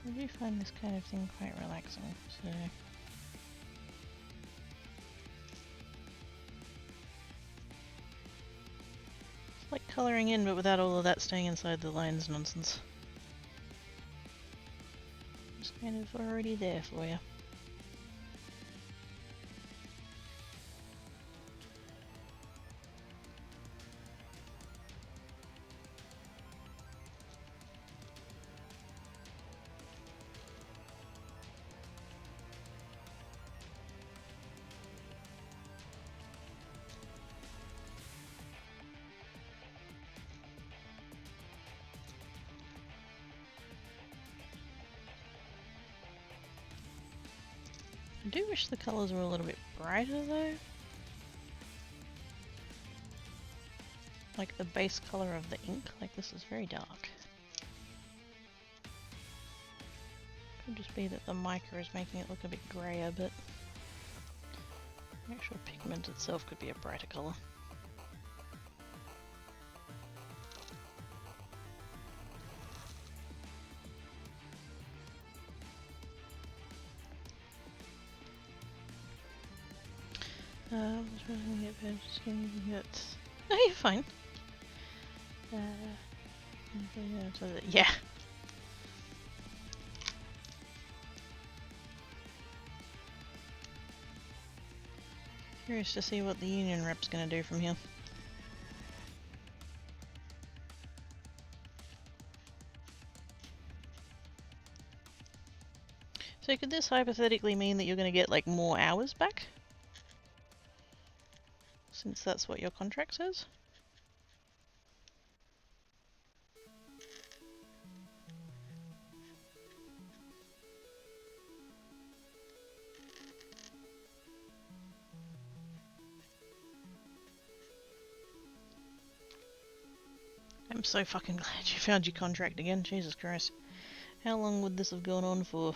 I do find this kind of thing quite relaxing, so it's like colouring in but without all of that staying inside the lines nonsense. It's kind of already there for you. I do wish the colours were a little bit brighter though. Like the base colour of the ink, like this is very dark. Could just be that the mica is making it look a bit grayer, but the actual pigment itself could be a brighter colour. Oh, you're fine. Yeah. Curious to see what the union rep's gonna do from here. So could this hypothetically mean that you're gonna get like more hours back? Since that's what your contract says? I'm so fucking glad you found your contract again, Jesus Christ. How long would this have gone on for?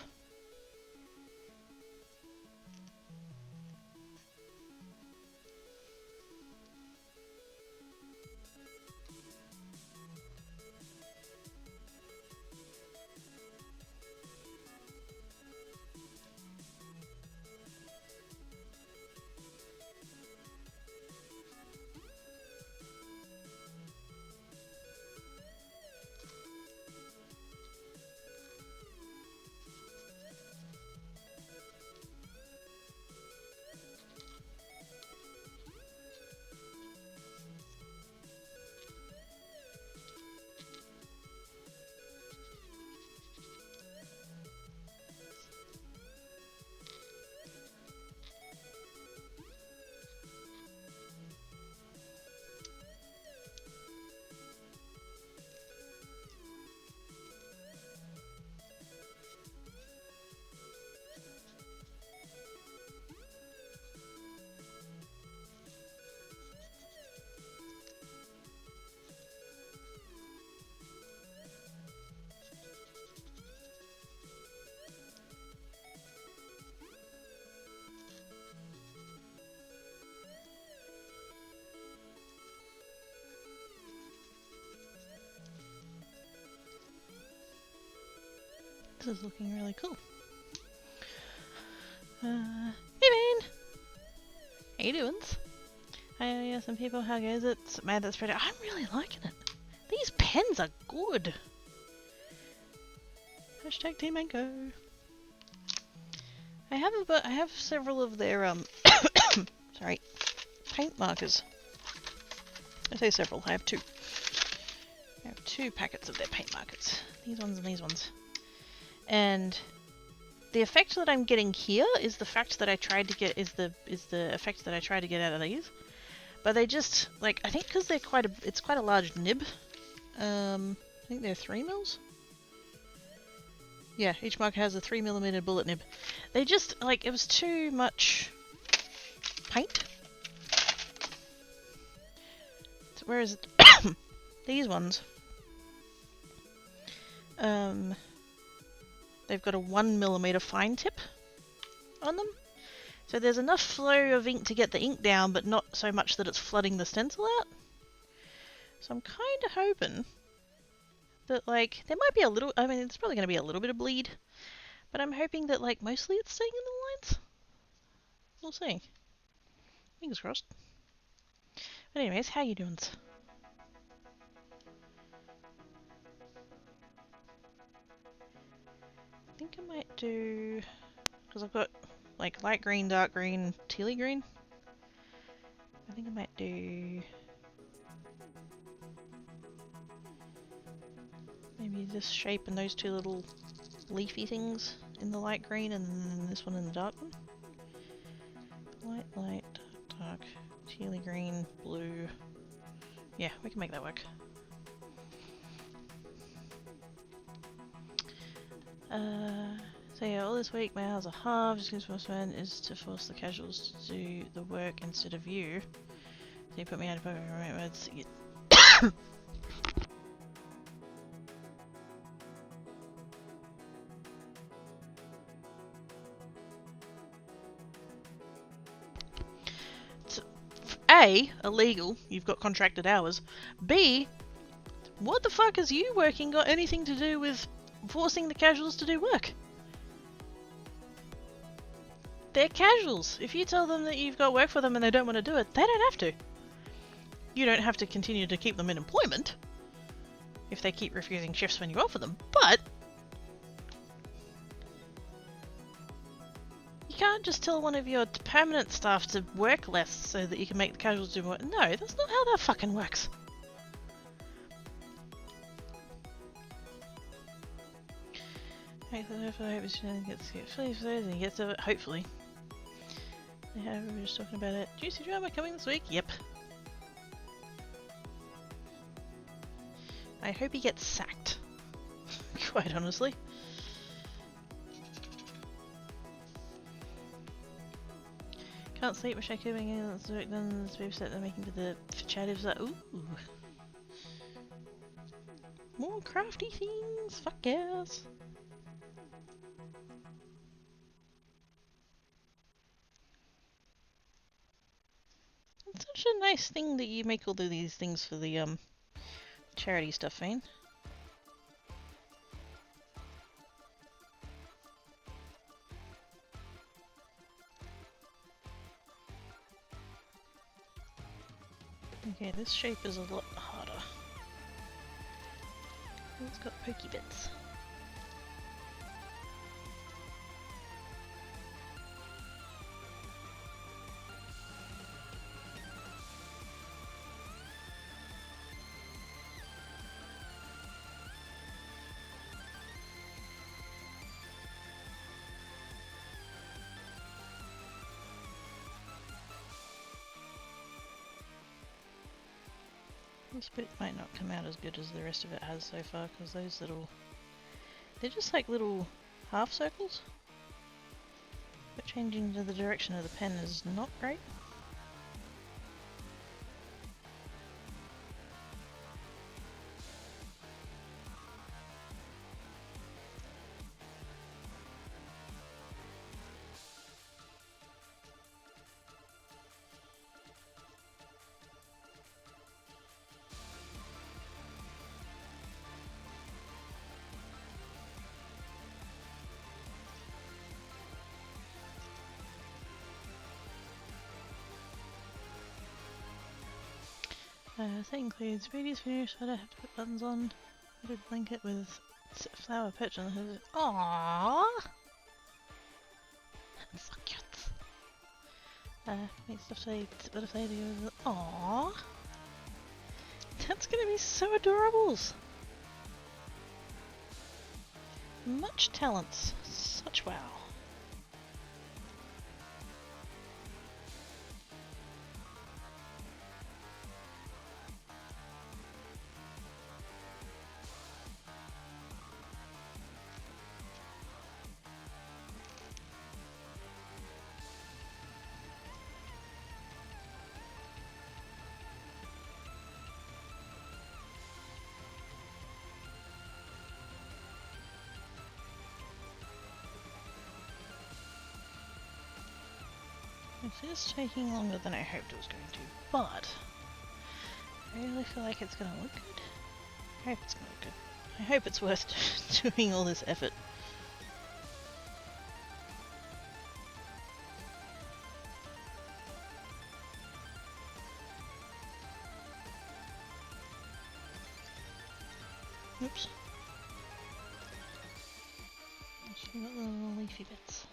This is looking really cool. Hey man! How you doing? Yeah, some people, how goes it? Man, that's pretty. I'm really liking it. These pens are good. Hashtag Team Mango. I have several of their sorry, paint markers. I say several. I have two. I have 2 packets of their paint markers. These ones and these ones. And the effect that I'm getting here is the fact that I tried to get the effect that I tried to get out of these. But they just like, I think because they're it's quite a large nib. I think they're 3 mils. Yeah, each marker has a 3mm bullet nib. They just like, it was too much paint. Whereas these ones, they've got a 1mm fine tip on them. So there's enough flow of ink to get the ink down, but not so much that it's flooding the stencil out. So I'm kind of hoping that, like, there might be a little, I mean, it's probably going to be a little bit of bleed, but I'm hoping that, like, mostly it's staying in the lines. We'll see. Fingers crossed. But anyways, how you doing? I think I might do, because I've got, like, light green, dark green, tealy green. I think I might do maybe this shape and those 2 little leafy things in the light green, and then this one in the dark one. Light, light, dark, dark, tealy green, blue. Yeah, we can make that work. So yeah, all this week my hours are halved. Just because my plan is to force the casuals to do the work instead of you. So you put me out of pocket for my words. It's A, illegal. You've got contracted hours. B, what the fuck has you working got anything to do with forcing the casuals to do work? They're casuals. If you tell them that you've got work for them and they don't want to do it, they don't have to. You don't have to continue to keep them in employment if they keep refusing shifts when you offer them, but you can't just tell one of your permanent staff to work less so that you can make the casuals do more. No, that's not how that fucking works. Hopefully. Yeah, we were just talking about it. Juicy drama coming this week? Yep. I hope he gets sacked. Quite honestly. Can't sleep, wish I could make it work done. This website they're making for the chat is like, ooh. More crafty things, fuck yes. It's such a nice thing that you make all of these things for the charity stuff, Vane. Okay, this shape is a lot harder. It's got pokey bits. This bit might not come out as good as the rest of it has so far, because those little... they're just like little half circles. But changing to the direction of the pen is not great. That includes Brady's finish, but I have to put buttons on. I did blanket with flower perch on the Aww! That's so cute. Make stuff like butterfly videos. Aww! That's gonna be so adorable! Much talent. Such wow. This is taking longer than I hoped it was going to, but I really feel like it's going to look good. I hope it's going to look good. I hope it's worth doing all this effort. Oops. Just got the little leafy bits.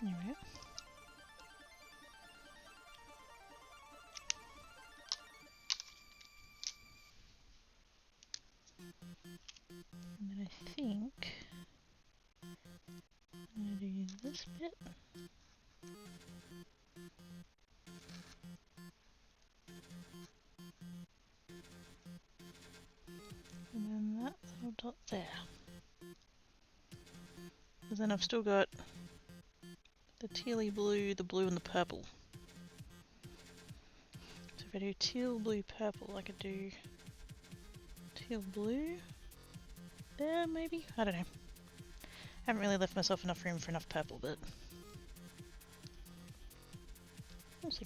There we go. And then I think I'm going to do this bit. And then that little dot there. But then I've still got the tealy blue, the blue and the purple. So if I do teal, blue, purple, I could do teal, blue there maybe? I don't know. I haven't really left myself enough room for enough purple, but we'll see.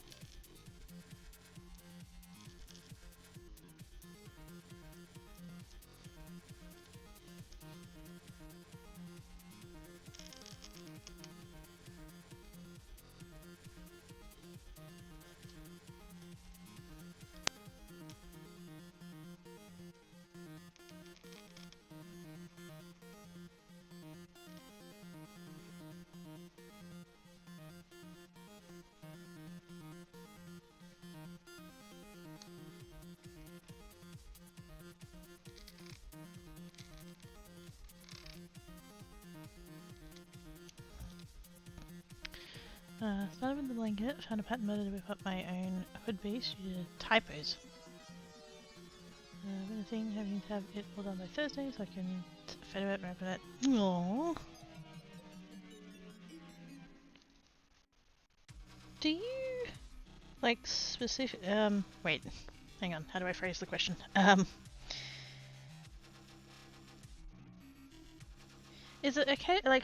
Started with the blanket, found a pattern better to whip up my own hood piece due to typos. Been a thing having to have it all done by Thursday so I can fit it, wrap it. Aww. Do you like specific wait, hang on, how do I phrase the question? Is it okay, like,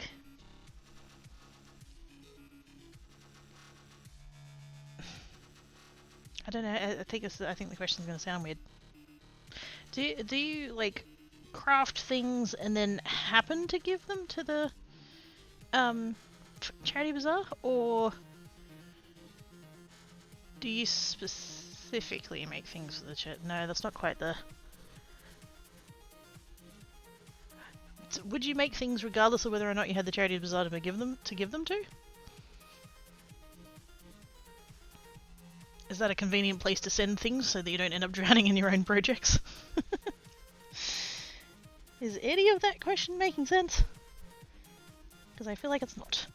I don't know, I think the question's gonna sound weird. Do you like craft things and then happen to give them to the charity bazaar, or do you specifically make things for the charity? No, that's not quite the. Would you make things regardless of whether or not you had the charity bazaar to give them to? Is that a convenient place to send things so that you don't end up drowning in your own projects? Is any of that question making sense? Because I feel like it's not.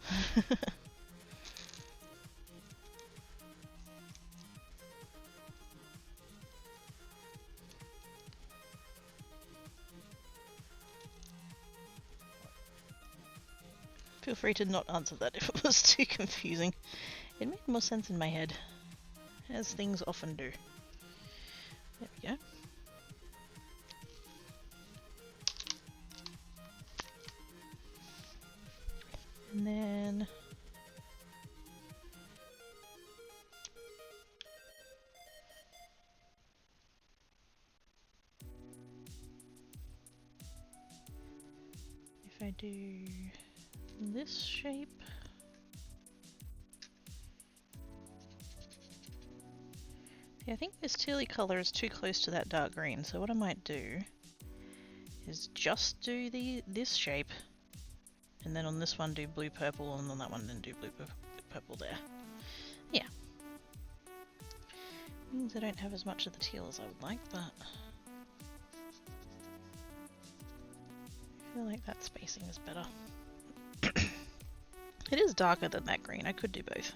Feel free to not answer that if it was too confusing. It made more sense in my head, as things often do. There we go. And then... if I do this shape... Yeah, I think this tealy colour is too close to that dark green, so what I might do is just do this shape, and then on this one do blue purple, and on that one then do blue purple there. Yeah. Means I don't have as much of the teal as I would like, but I feel like that spacing is better. It is darker than that green, I could do both.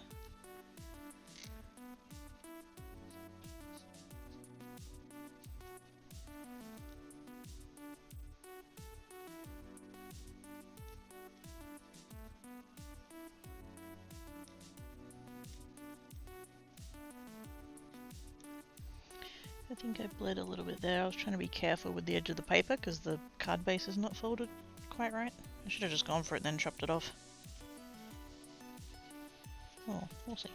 I think I bled a little bit there. I was trying to be careful with the edge of the paper because the card base is not folded quite right. I should have just gone for it and then chopped it off. Oh, we'll see.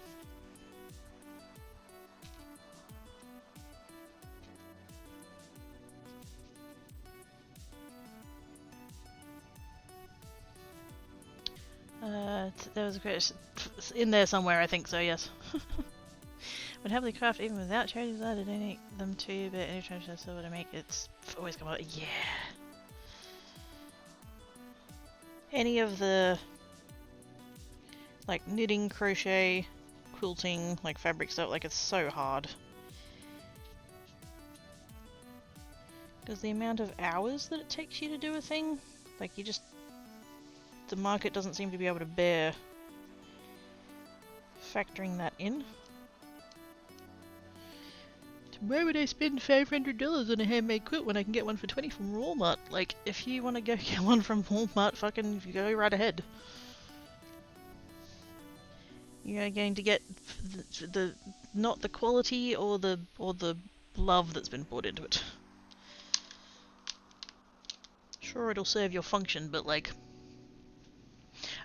There was a question in there somewhere, I think so, yes. Would happily craft even without charities allowed to donate them to, but any charity that's silver to make it's always come out. Yeah. Any of the like knitting, crochet, quilting, like fabric stuff, like it's so hard. Because the amount of hours that it takes you to do a thing, like you just, the market doesn't seem to be able to bear factoring that in. Why would I spend $500 on a handmade quilt when I can get one for $20 from Walmart? Like, if you want to go get one from Walmart, fucking go right ahead. You're going to get the not the quality or the love that's been put into it. Sure, it'll serve your function, but like,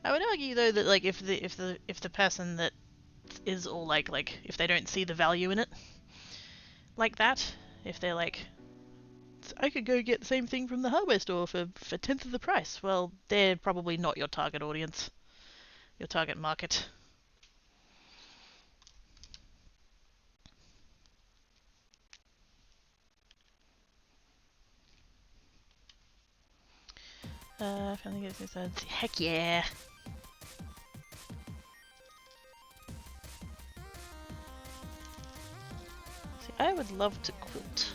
I would argue though that like if the person that is all like if they don't see the value in it, like that, if they're like, I could go get the same thing from the hardware store for 1/10 of the price, well, they're probably not your target audience, your target market. Finally get this inside. Heck yeah! See, I would love to quilt.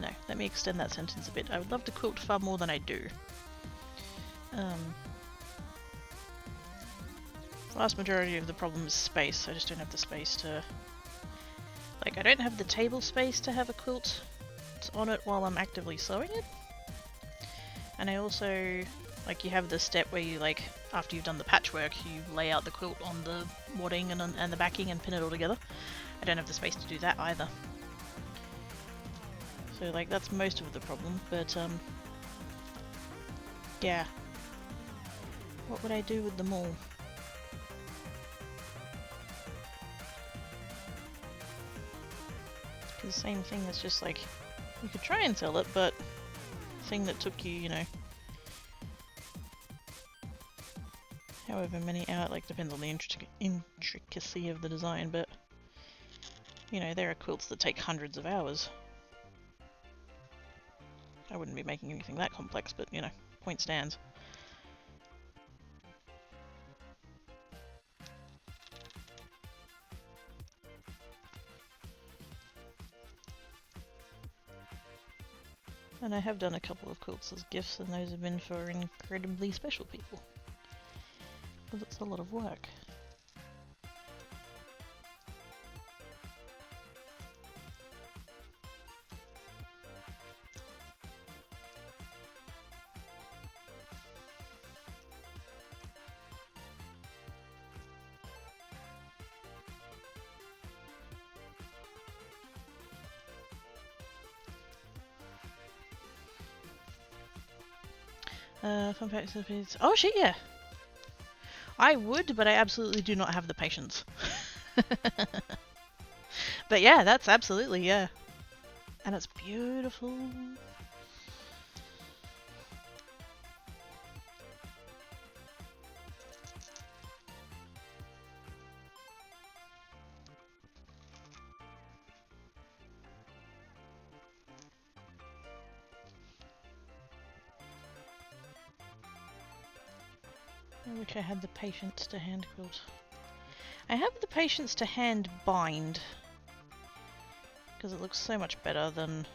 No, let me extend that sentence a bit. I would love to quilt far more than I do. Vast majority of the problem is space. I just don't have the space to... Like, I don't have the table space to have a quilt on it while I'm actively sewing it. And I also... Like, you have the step where you, like, after you've done the patchwork, you lay out the quilt on the wadding and the backing and pin it all together. I don't have the space to do that either. So, like, that's most of the problem, but, yeah. What would I do with them all? Because same thing, it's just like, you could try and sell it, but thing that took you, you know, however many hours, like depends on the intricacy of the design, but you know, there are quilts that take hundreds of hours. I wouldn't be making anything that complex, but you know, point stands. And I have done a couple of quilts as gifts, and those have been for incredibly special people. Because it's a lot of work. Compact surface. Oh shit, yeah! I would, but I absolutely do not have the patience. But yeah, that's absolutely, yeah. And it's beautiful. I wish I had the patience to hand quilt. I have the patience to hand bind, because it looks so much better than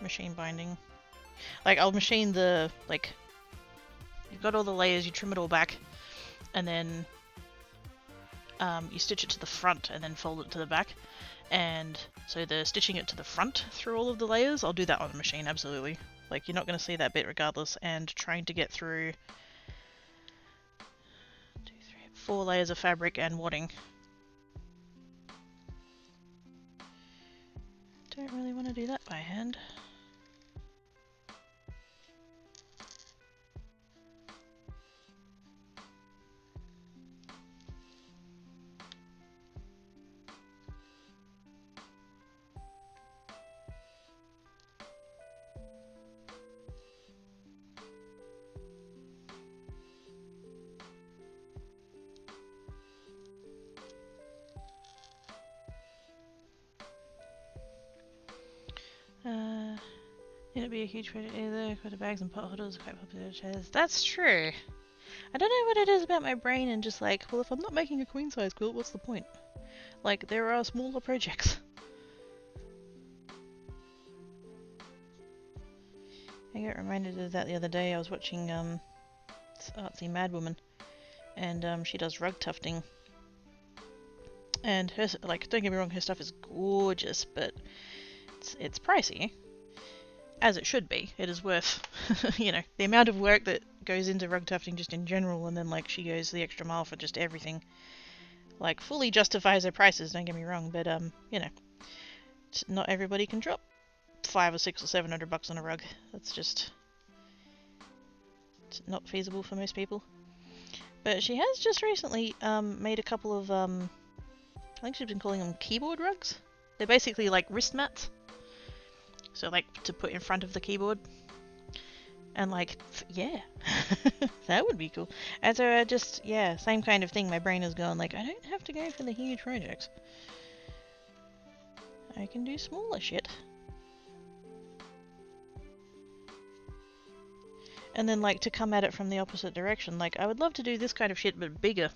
machine binding. Like, I'll machine the, like, you've got all the layers, you trim it all back, and then you stitch it to the front and then fold it to the back. And so the stitching it to the front through all of the layers, I'll do that on a machine, absolutely. Like, you're not going to see that bit regardless, and trying to get through 4 layers of fabric and wadding. Don't really want to do that by hand. It'd be a huge project either. Quarter bags and pot holders are quite popular chairs. That's true. I don't know what it is about my brain and just like, well, if I'm not making a queen size quilt, what's the point? Like, there are smaller projects. I got reminded of that the other day. I was watching this artsy madwoman, and she does rug tufting. And her, like, don't get me wrong, her stuff is gorgeous, but it's pricey. As it should be. It is worth, you know, the amount of work that goes into rug tufting just in general, and then, like, she goes the extra mile for just everything. Like, fully justifies her prices, don't get me wrong, but, you know, not everybody can drop $500 or $600 or $700 on a rug. That's just not feasible for most people. But she has just recently made a couple of, I think she's been calling them keyboard rugs. They're basically like wrist mats. So, like, to put in front of the keyboard. And, like, yeah. That would be cool. And so I just, yeah, same kind of thing. My brain is going, like, I don't have to go for the huge projects. I can do smaller shit. And then, like, to come at it from the opposite direction. Like, I would love to do this kind of shit, but bigger.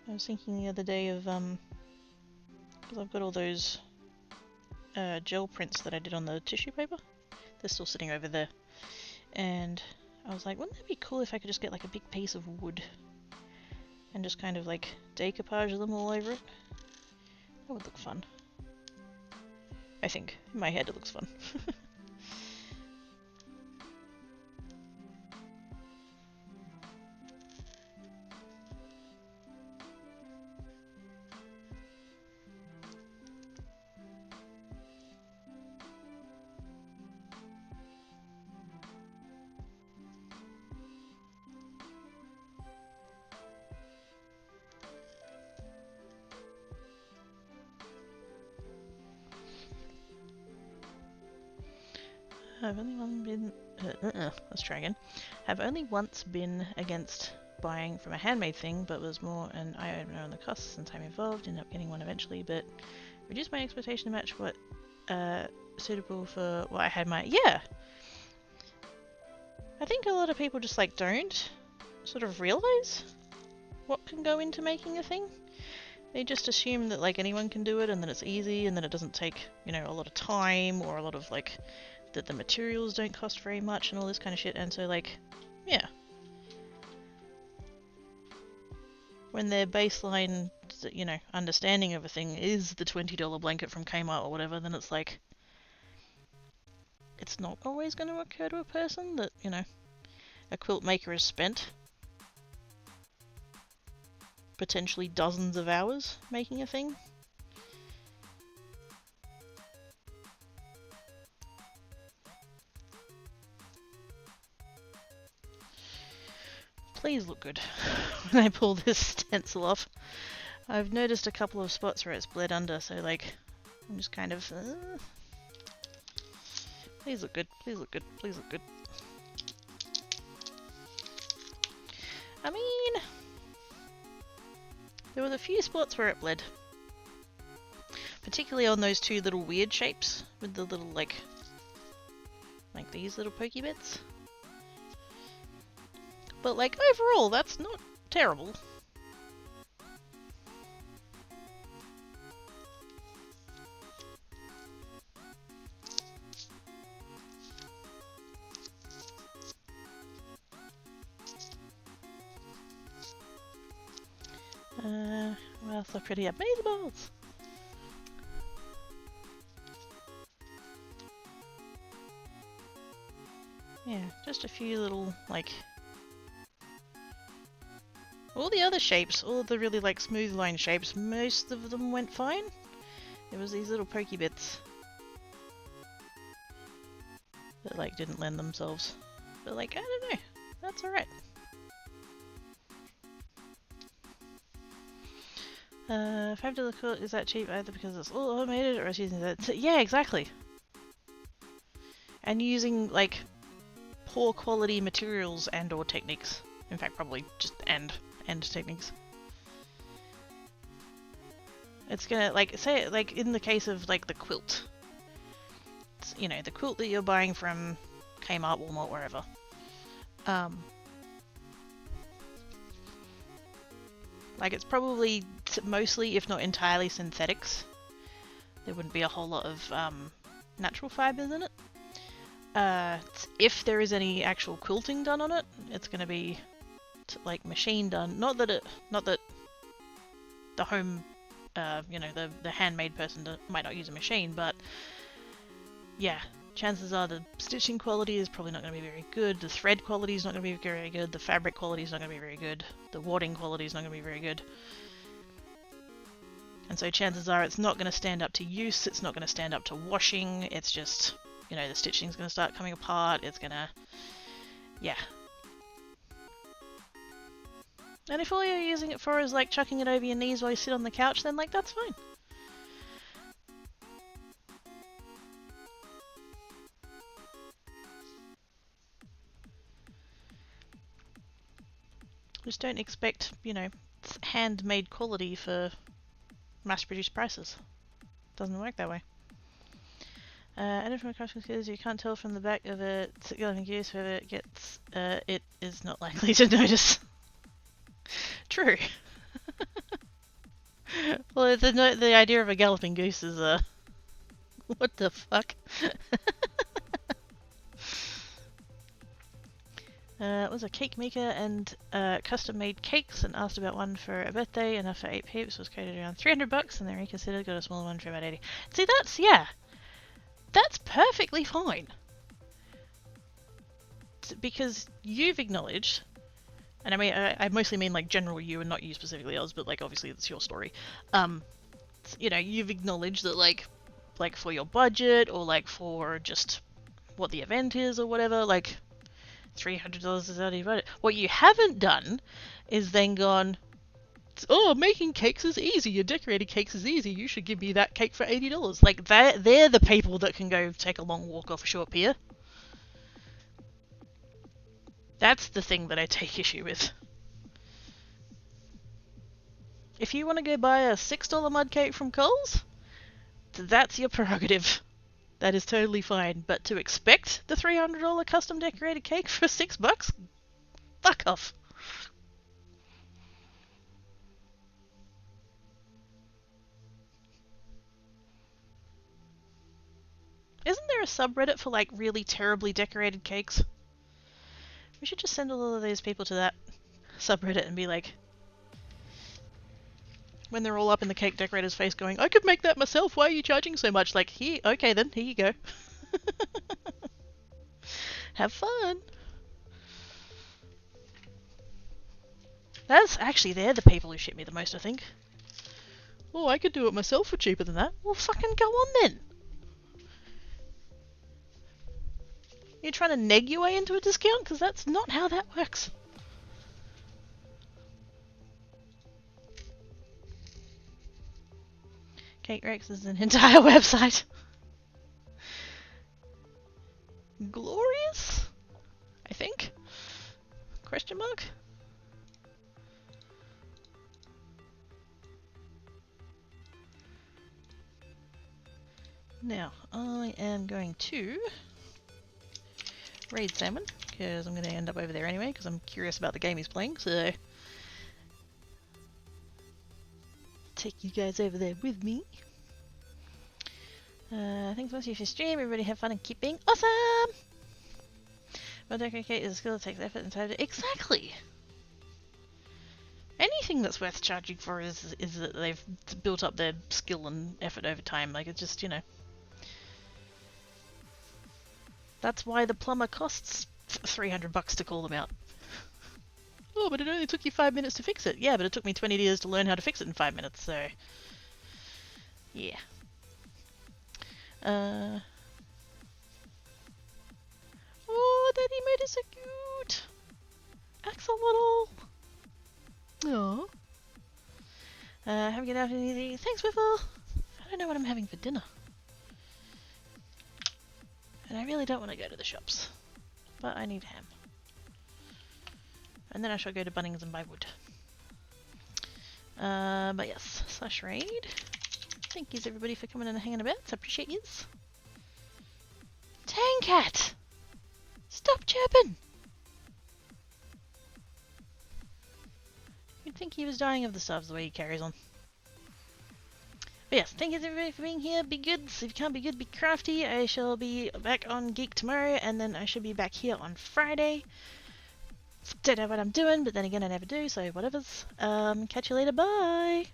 I was thinking the other day of, because I've got all those gel prints that I did on the tissue paper. They're still sitting over there. And I was like, wouldn't that be cool if I could just get like a big piece of wood and just kind of like decoupage them all over it? That would look fun. I think. In my head it looks fun. I've only been... let's try again. Have only once been against buying from a handmade thing, but was more an eye-opener on the costs and time involved. Ended up getting one eventually, but reduced my expectation to match what suitable for what I had my... Yeah! I think a lot of people just like don't sort of realise what can go into making a thing. They just assume that like anyone can do it and that it's easy and that it doesn't take, you know, a lot of time or a lot of like that the materials don't cost very much and all this kind of shit. And so like, yeah. When their baseline, you know, understanding of a thing is the $20 blanket from Kmart or whatever, then it's like, it's not always going to occur to a person that, you know, a quilt maker has spent potentially dozens of hours making a thing. Please look good when I pull this stencil off. I've noticed a couple of spots where it's bled under, so like, I'm just kind of... Please look good, please look good, please look good. I mean... There were a few spots where it bled. Particularly on those two little weird shapes, with the little like these little pokey bits. But like, overall, that's not terrible. Well, so pretty amazeballs. Yeah, just a few little, like... All the other shapes, all of the really, like, smooth line shapes, most of them went fine. It was these little pokey bits that, like, didn't lend themselves. But, like, I don't know. That's alright. $5 quilt, is that cheap either because it's all automated or it's using that? Yeah, exactly. And using, like, poor quality materials and or techniques. In fact, probably just and techniques. It's gonna, like, say, like, in the case of, like, the quilt. It's, you know, the quilt that you're buying from Kmart, Walmart, wherever. Like, it's probably mostly, if not entirely, synthetics. There wouldn't be a whole lot of natural fibers in it. If there is any actual quilting done on it, it's going to be like machine done. Not that the home, you know, the handmade person might not use a machine, but yeah, chances are the stitching quality is probably not going to be very good. The thread quality is not going to be very good. The fabric quality is not going to be very good. The wadding quality is not going to be very good. And so chances are it's not going to stand up to use. It's not going to stand up to washing. It's just, you know, the stitching's going to start coming apart. It's going to, yeah. And if all you're using it for is like chucking it over your knees while you sit on the couch, then like that's fine. Just don't expect, you know, handmade quality for mass-produced prices. Doesn't work that way. And from a custom because you can't tell from the back of it, use whether it gets, it is not likely to notice. True. Well, the idea of a galloping goose is, what the fuck? Was a cake maker and custom made cakes and asked about one for a birthday, enough for 8 peeps, was quoted around $300 and then reconsidered, got a smaller one for about 80. See, that's, yeah, that's perfectly fine. Because you've acknowledged, and I mean, I mostly mean like general you and not you specifically Oz, but like obviously it's your story. You know, you've acknowledged that like for your budget or like for just what the event is or whatever, like $300 is out of your budget. What you haven't done is then gone, oh, making cakes is easy, decorating cakes is easy, you should give me that cake for $80. Like, they're the people that can go take a long walk off a short pier. That's the thing that I take issue with. If you want to go buy a $6 mud cake from Coles, that's your prerogative. That is totally fine. But to expect the $300 custom decorated cake for $6? Fuck off. Isn't there a subreddit for like really terribly decorated cakes? We should just send all of those people to that subreddit and be like, when they're all up in the cake decorator's face going, I could make that myself, why are you charging so much? Like, here, okay then, here you go. Have fun. That's actually, they're the people who shit me the most, I think. Oh, I could do it myself for cheaper than that. Well, fucking go on then. You're trying to neg your way into a discount? Because that's not how that works. Cake Rex is an entire website. Glorious? I think? Question mark? Now, I am going to raid Salmon, because I'm going to end up over there anyway, because I'm curious about the game he's playing, so take you guys over there with me. Thanks so much for your stream, everybody have fun and keep being awesome! Well, decorate is a skill that takes effort and time to... Exactly! Anything that's worth charging for is that they've built up their skill and effort over time, like it's just, you know... That's why the plumber costs $300 to call them out. Oh, but it only took you 5 minutes to fix it. Yeah, but it took me 20 years to learn how to fix it in 5 minutes, so... Yeah. Oh, that emote is so cute! Axolotl! Aww. Have a good afternoon. Thanks, Whiffle! I don't know what I'm having for dinner. And I really don't want to go to the shops. But I need ham. And then I shall go to Bunnings and buy wood. But yes, slash raid. Thank yous everybody for coming and hanging about. I appreciate yous. Tangcat! Stop chirping! You'd think he was dying of the starves the way he carries on. But yes, thank you everybody for being here. Be good. If you can't be good, be crafty. I shall be back on Geek tomorrow, and then I should be back here on Friday. Don't know what I'm doing, but then again I never do, so whatevers. Catch you later, bye!